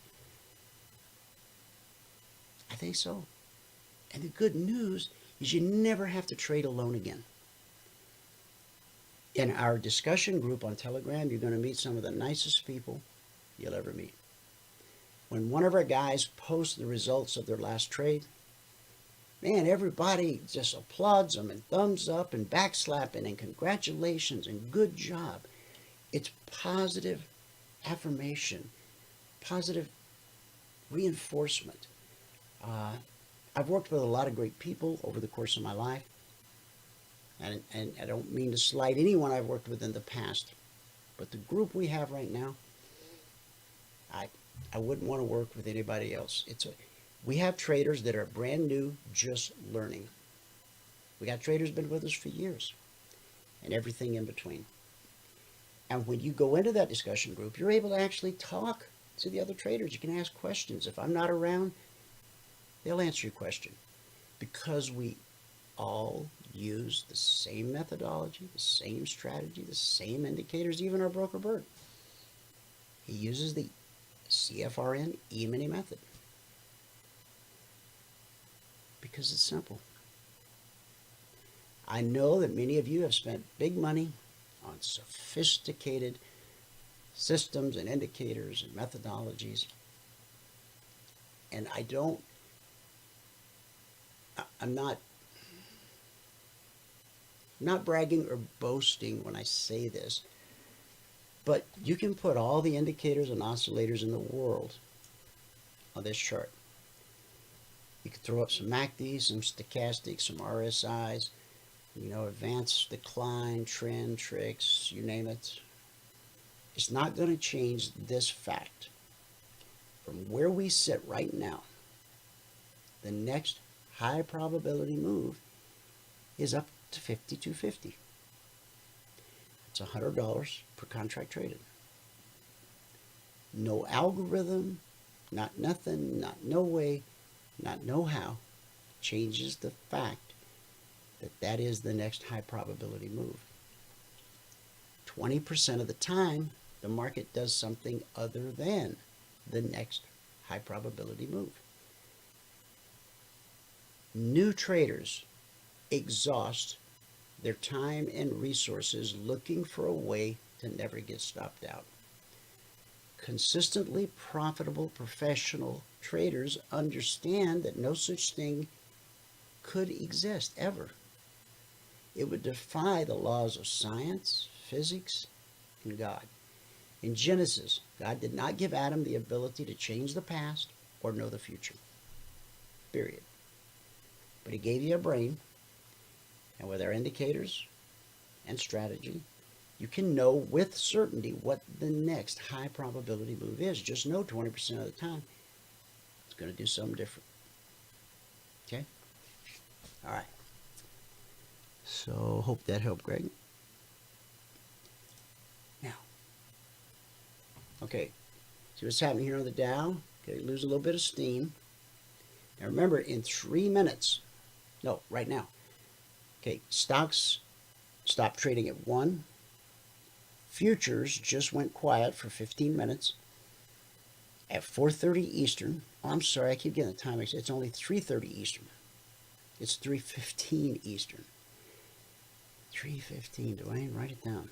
I think so. And the good news is you never have to trade alone again. In our discussion group on Telegram, you're going to meet some of the nicest people you'll ever meet. When one of our guys posts the results of their last trade, man, everybody just applauds them and thumbs up and backslapping and congratulations and good job. It's positive affirmation, positive reinforcement. I've worked with a lot of great people over the course of my life, and I don't mean to slight anyone I've worked with in the past, but the group we have right now, I wouldn't want to work with anybody else. We have traders that are brand new, just learning. We got traders been with us for years, and everything in between. And when you go into that discussion group, you're able to actually talk to the other traders. You can ask questions. If I'm not around, they'll answer your question, because we all use the same methodology, the same strategy, the same indicators, even our broker Bert. He uses the CFRN Emini method because it's simple. I know that many of you have spent big money on sophisticated systems and indicators and methodologies, and I'm not bragging or boasting when I say this, but you can put all the indicators and oscillators in the world on this chart. You can throw up some MACDs, some stochastics, some RSIs, you know, advanced decline, trend, tricks, you name it. It's not going to change this fact. From where we sit right now, the next high probability move is up to 52.50. It's $100 per contract traded. No algorithm, not nothing, not no way, not no how changes the fact that that is the next high probability move. 20% of the time, the market does something other than the next high probability move. New traders exhaust their time and resources looking for a way to never get stopped out. Consistently profitable professional traders understand that no such thing could exist ever. It would defy the laws of science, physics, and God. In Genesis, God did not give Adam the ability to change the past or know the future. Period. But he gave you a brain, and with our indicators and strategy, you can know with certainty what the next high probability move is. Just know 20% of the time it's going to do something different. Okay? All right. So, hope that helped, Greg. Now, okay, see what's happening here on the Dow? Okay, lose a little bit of steam. Now remember, in 3 minutes, no, right now, okay, stocks stopped trading at 1. Futures just went quiet for 15 minutes. At 4:30 Eastern, oh, I'm sorry, I keep getting the time mixed. It's only 3:30 Eastern. It's 3:15 Eastern. 3:15, Dwayne, write it down.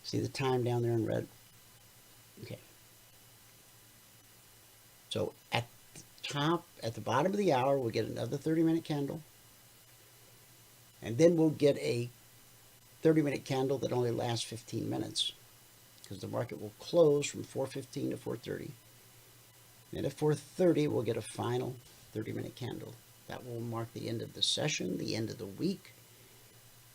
See the time down there in red? Okay. So at the bottom of the hour, we'll get another 30-minute candle. And then we'll get a 30-minute candle that only lasts 15 minutes. Because the market will close from 4:15 to 4:30. Then at 4:30, we'll get a final 30-minute candle. That will mark the end of the session, the end of the week.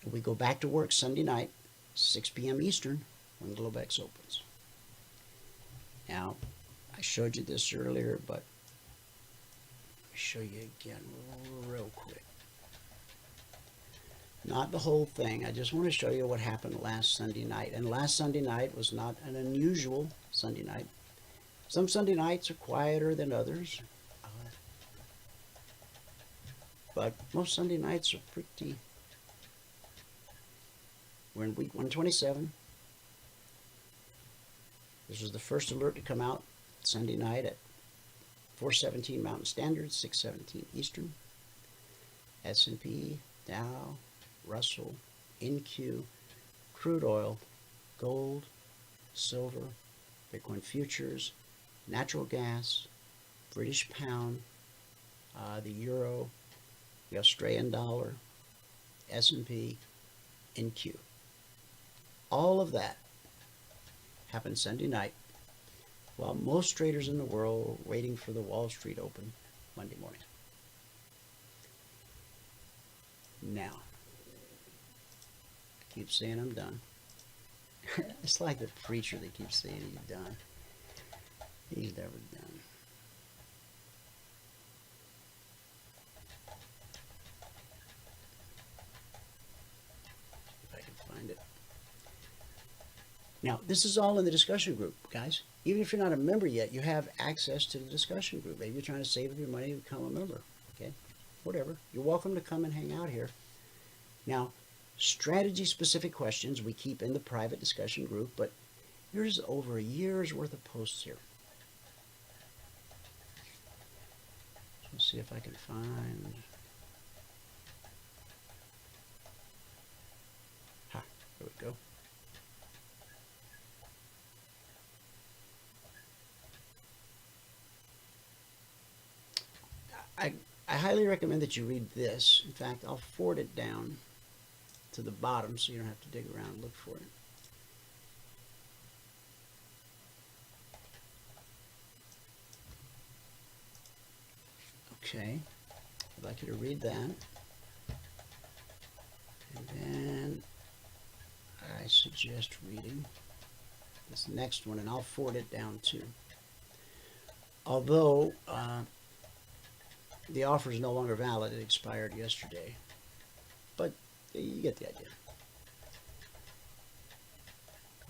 And we go back to work Sunday night, 6 p.m. Eastern, when Globex opens. Now, I showed you this earlier, but I'll show you again real quick. Not the whole thing. I just want to show you what happened last Sunday night. And last Sunday night was not an unusual Sunday night. Some Sunday nights are quieter than others. But most Sunday nights are pretty. We're in week 127. This was the first alert to come out Sunday night at 4:17 Mountain Standard, 6:17 Eastern. S&P, Dow, Russell, NQ, crude oil, gold, silver, Bitcoin futures, natural gas, British pound, the euro, the Australian dollar, S&P, NQ. All of that happened Sunday night while most traders in the world were waiting for the Wall Street open Monday morning. Now, I keep saying I'm done. It's like the preacher that keeps saying he's done. He's never done. If I can find it. Now, this is all in the discussion group, guys. Even if you're not a member yet, you have access to the discussion group. Maybe you're trying to save your money and become a member. Okay? Whatever. You're welcome to come and hang out here. Now, strategy-specific questions we keep in the private discussion group, but there's over a year's worth of posts here. Let's see if I can find. Ha, there we go. I highly recommend that you read this. In fact, I'll forward it down to the bottom so you don't have to dig around and look for it. Okay, I'd like you to read that. And then I suggest reading this next one, and I'll forward it down too. Although the offer is no longer valid, it expired yesterday. But you get the idea.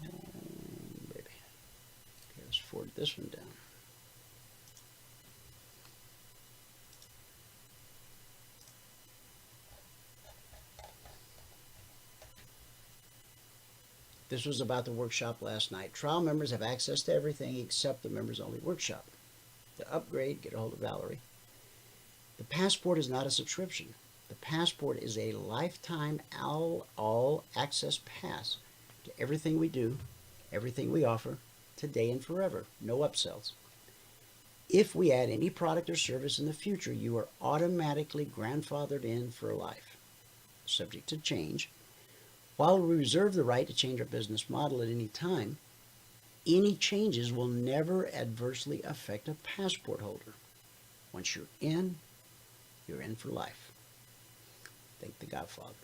Baby. Okay, let's forward this one down. This was about the workshop last night. Trial members have access to everything except the members-only workshop. To upgrade, get a hold of Valerie. The Passport is not a subscription. The Passport is a lifetime all-access pass to everything we do, everything we offer, today and forever. No upsells. If we add any product or service in the future, you are automatically grandfathered in for life, subject to change. While we reserve the right to change our business model at any time, any changes will never adversely affect a Passport holder. Once you're in for life. Thank the Godfather.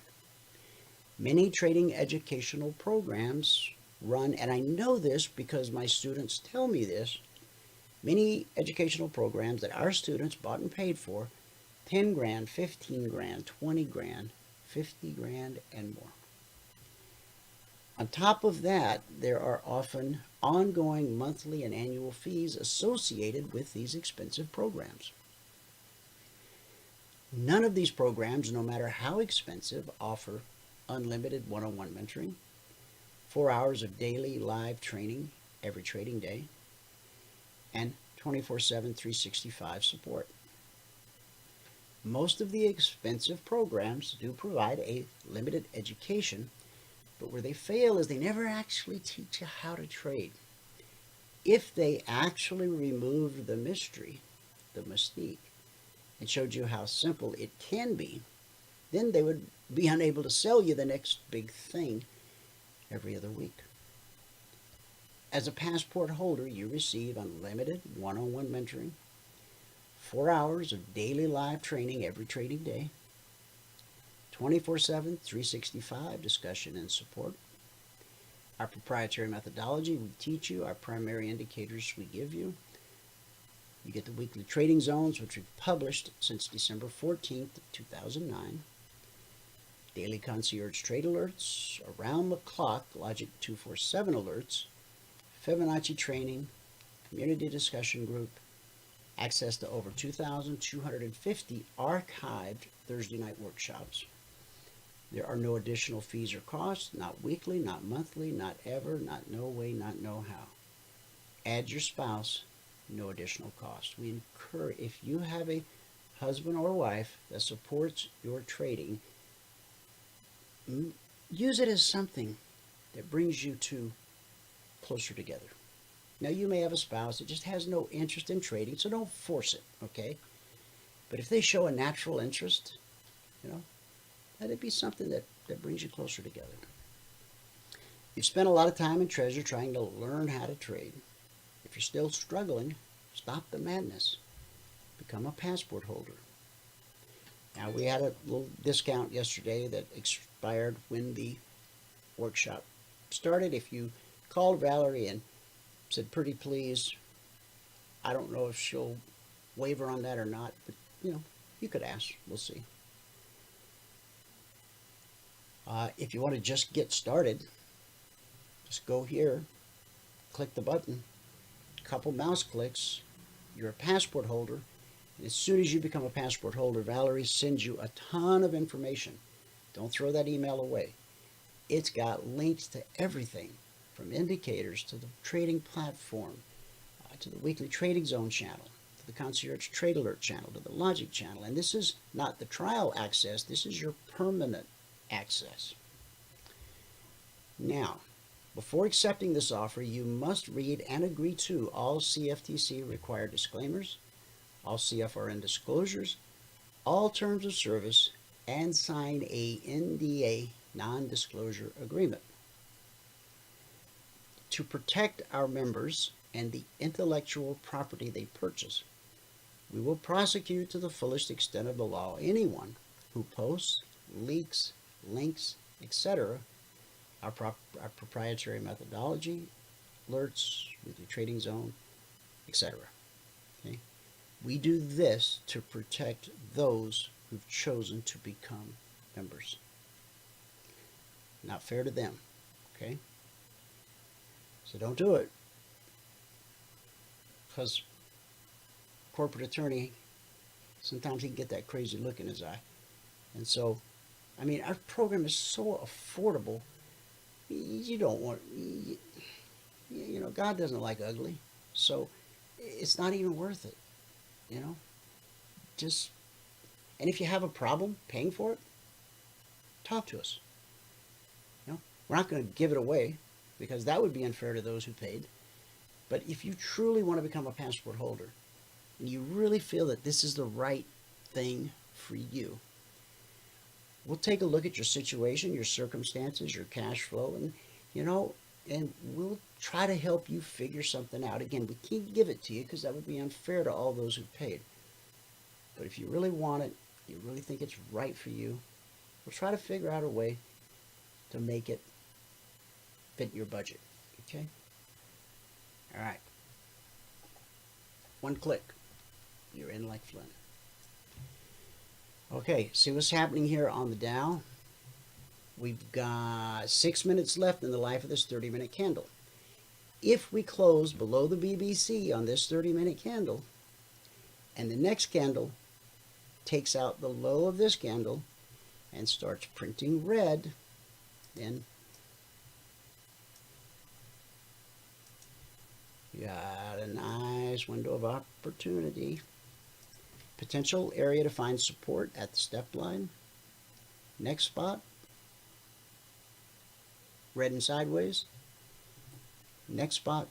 Many trading educational programs run, and I know this because my students tell me this, many educational programs that our students bought and paid for, 10 grand, 15 grand, 20 grand, 50 grand, and more. On top of that, there are often ongoing monthly and annual fees associated with these expensive programs. None of these programs, no matter how expensive, offer unlimited one-on-one mentoring, 4 hours of daily live training every trading day, and 24/7, 365 support. Most of the expensive programs do provide a limited education, but where they fail is they never actually teach you how to trade. If they actually removed the mystery, the mystique, and showed you how simple it can be, then they would be unable to sell you the next big thing every other week. As a Passport holder, you receive unlimited one-on-one mentoring, 4 hours of daily live training every trading day, 24/7, 365 discussion and support. Our proprietary methodology we teach you, our primary indicators we give you. You get the weekly trading zones, which we've published since December 14th, 2009. Daily Concierge Trade Alerts, around-the-clock Logic 247 alerts, Fibonacci training, community discussion group, access to over 2,250 archived Thursday night workshops. There are no additional fees or costs, not weekly, not monthly, not ever, not no way, not no how. Add your spouse, no additional cost. We encourage, if you have a husband or wife that supports your trading, use it as something that brings you two closer together. Now, you may have a spouse that just has no interest in trading, so don't force it, okay? But if they show a natural interest, let it be something that brings you closer together. You've spent a lot of time and treasure trying to learn how to trade. If you're still struggling, stop the madness. Become a Passport holder. Now, we had a little discount yesterday that expired when the workshop started. If you called Valerie and said, pretty please, I don't know if she'll waver on that or not, but, you could ask. We'll see. If you want to just get started, just go here, click the button, couple mouse clicks, you're a Passport holder, and as soon as you become a Passport holder, Valerie sends you a ton of information. Don't throw that email away. It's got links to everything, from indicators to the trading platform, to the weekly trading zone channel, to the Concierge Trade Alert channel, to the Logic channel. And this is not the trial access, this is your permanent access. Now, before accepting this offer, you must read and agree to all CFTC required disclaimers, all CFRN disclosures, all terms of service, and sign a NDA, non-disclosure agreement. To protect our members and the intellectual property they purchase, we will prosecute to the fullest extent of the law anyone who posts, leaks, links, etc. Our proprietary methodology, alerts, weekly trading zone, etc. Okay? We do this to protect those who've chosen to become members. Not fair to them. Okay? So don't do it. Because corporate attorney, sometimes he can get that crazy look in his eye. And so, I mean, our program is so affordable. You don't want, you know, God doesn't like ugly. So it's not even worth it, you know. Just, and if you have a problem paying for it, talk to us. You know, we're not going to give it away because that would be unfair to those who paid. But if you truly want to become a passport holder and you really feel that this is the right thing for you, we'll take a look at your situation, your circumstances, your cash flow, and, you know, and we'll try to help you figure something out. Again, we can't give it to you because that would be unfair to all those who paid. But if you really want it, you really think it's right for you, we'll try to figure out a way to make it fit your budget. Okay? All right. One click. You're in like Flynn. Okay, see what's happening here on the Dow. We've got 6 minutes left in the life of this 30-minute candle. If we close below the BBC on this 30-minute candle, and the next candle takes out the low of this candle and starts printing red, then you got a nice window of opportunity. Potential area to find support at the step line. Next spot, red and sideways. Next spot,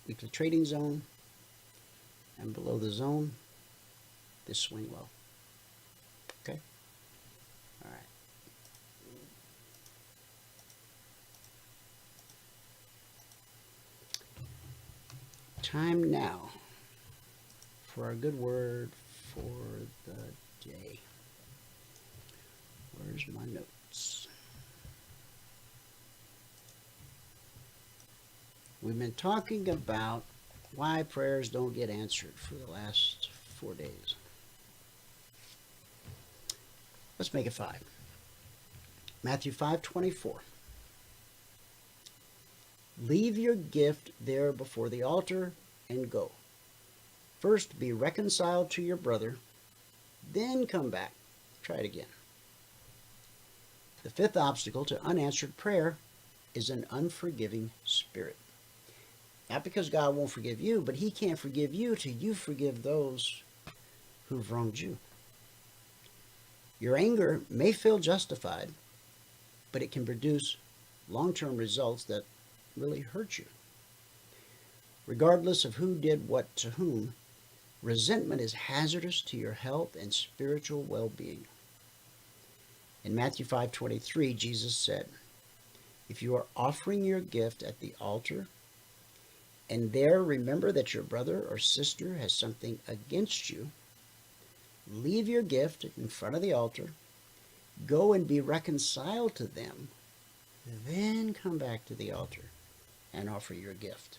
weekly trading zone. And below the zone, this swing low. Okay? All right. Time now for our good word for the day. Where's my notes? We've been talking about why prayers don't get answered for the last 4 days. Let's make it 5. Matthew 5:24. Leave your gift there before the altar and go. First be reconciled to your brother, then come back. Try it again. The 5th obstacle to unanswered prayer is an unforgiving spirit. Not because God won't forgive you, but he can't forgive you till you forgive those who've wronged you. Your anger may feel justified, but it can produce long-term results that really hurt you. Regardless of who did what to whom, resentment is hazardous to your health and spiritual well-being. In Matthew 5:23, Jesus said, if you are offering your gift at the altar, and there remember that your brother or sister has something against you, leave your gift in front of the altar, go and be reconciled to them, then come back to the altar and offer your gift.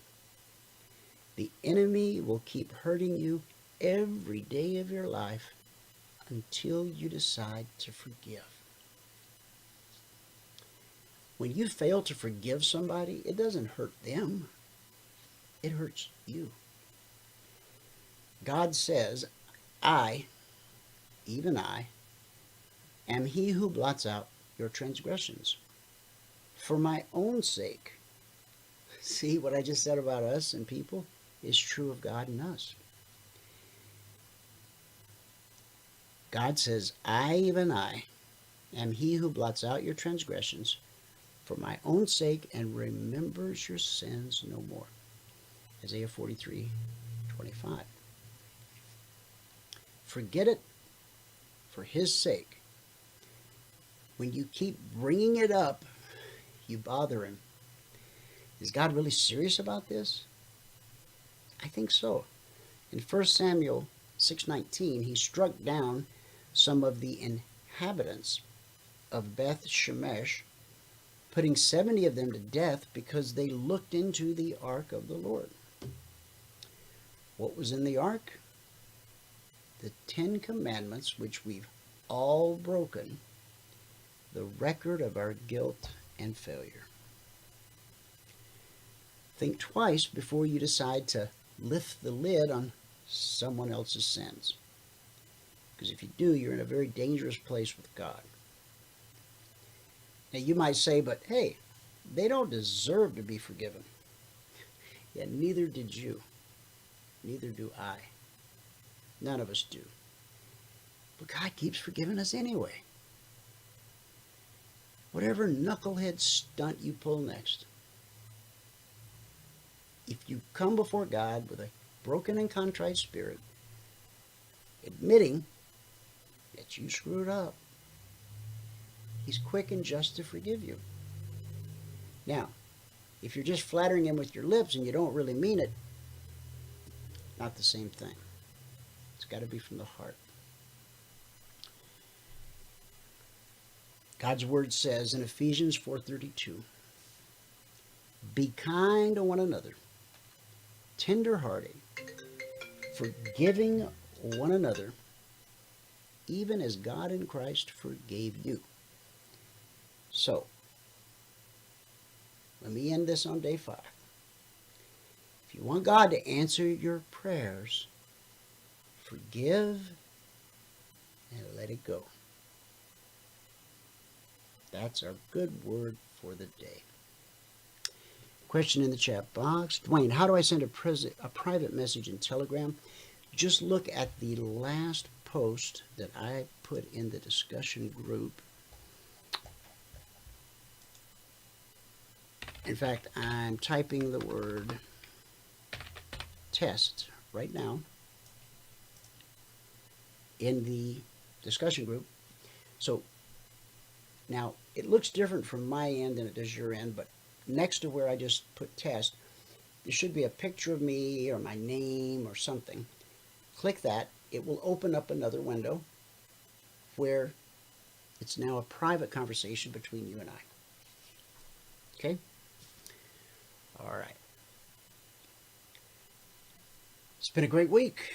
The enemy will keep hurting you every day of your life until you decide to forgive. When you fail to forgive somebody, it doesn't hurt them. It hurts you. God says, I, even I, am he who blots out your transgressions. For my own sake. See, what I just said about us and people is true of God and us. God says, I, even I, am he who blots out your transgressions for my own sake and remembers your sins no more. Isaiah 43:25. Forget it for his sake. When you keep bringing it up, you bother him. Is God really serious about this? I think so. In 1 Samuel 6:19, he struck down some of the inhabitants of Beth Shemesh, putting 70 of them to death because they looked into the ark of the Lord. What was in the ark? The 10 Commandments, which we've all broken, the record of our guilt and failure. Think twice before you decide to lift the lid on someone else's sins. Because if you do, you're in a very dangerous place with God. Now you might say, but hey, they don't deserve to be forgiven. Yeah, neither did you. Neither do I. None of us do. But God keeps forgiving us anyway. Whatever knucklehead stunt you pull next, if you come before God with a broken and contrite spirit, admitting that you screwed up, He's quick and just to forgive you. Now, if you're just flattering Him with your lips and you don't really mean it, not the same thing. It's got to be from the heart. God's Word says in Ephesians 4:32, be kind to one another, tender-hearted, forgiving one another, even as God in Christ forgave you. So, let me end this on day 5. If you want God to answer your prayers, forgive and let it go. That's our good word for the day. Question in the chat box. Dwayne, how do I send a private message in Telegram? Just look at the last post that I put in the discussion group. In fact, I'm typing the word test right now in the discussion group. So now it looks different from my end than it does your end, but next to where I just put test, there should be a picture of me or my name or something. Click that. It will open up another window where it's now a private conversation between you and I. Okay? All right. It's been a great week.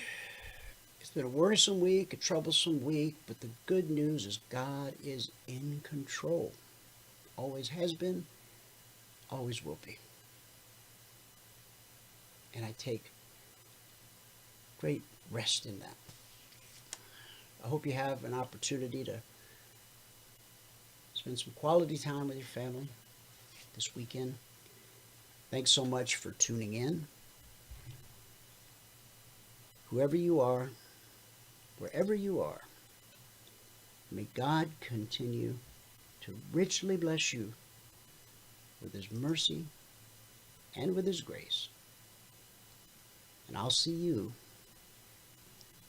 It's been a worrisome week, a troublesome week, but the good news is God is in control. Always has been, always will be. And I take great rest in that. I hope you have an opportunity to spend some quality time with your family this weekend. Thanks so much for tuning in. Whoever you are, wherever you are, may God continue to richly bless you with His mercy and with His grace. And I'll see you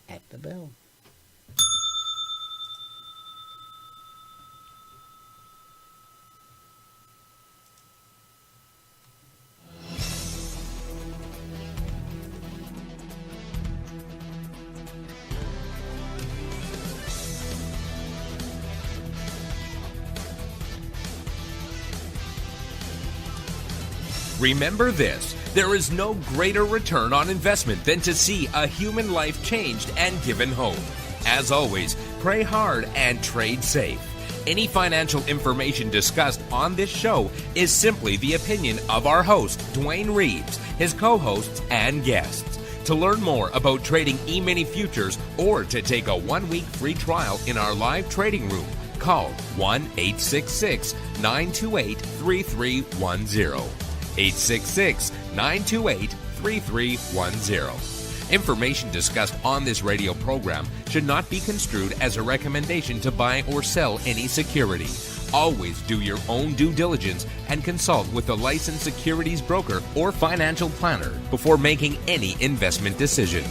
at the bell. Remember this, there is no greater return on investment than to see a human life changed and given hope. As always, pray hard and trade safe. Any financial information discussed on this show is simply the opinion of our host, Dwayne Reeves, his co-hosts, and guests. To learn more about trading Emini Futures or to take a 1-week free trial in our live trading room, call 1-866-928-3310. 866-928-3310. Information discussed on this radio program should not be construed as a recommendation to buy or sell any security. Always do your own due diligence and consult with a licensed securities broker or financial planner before making any investment decision.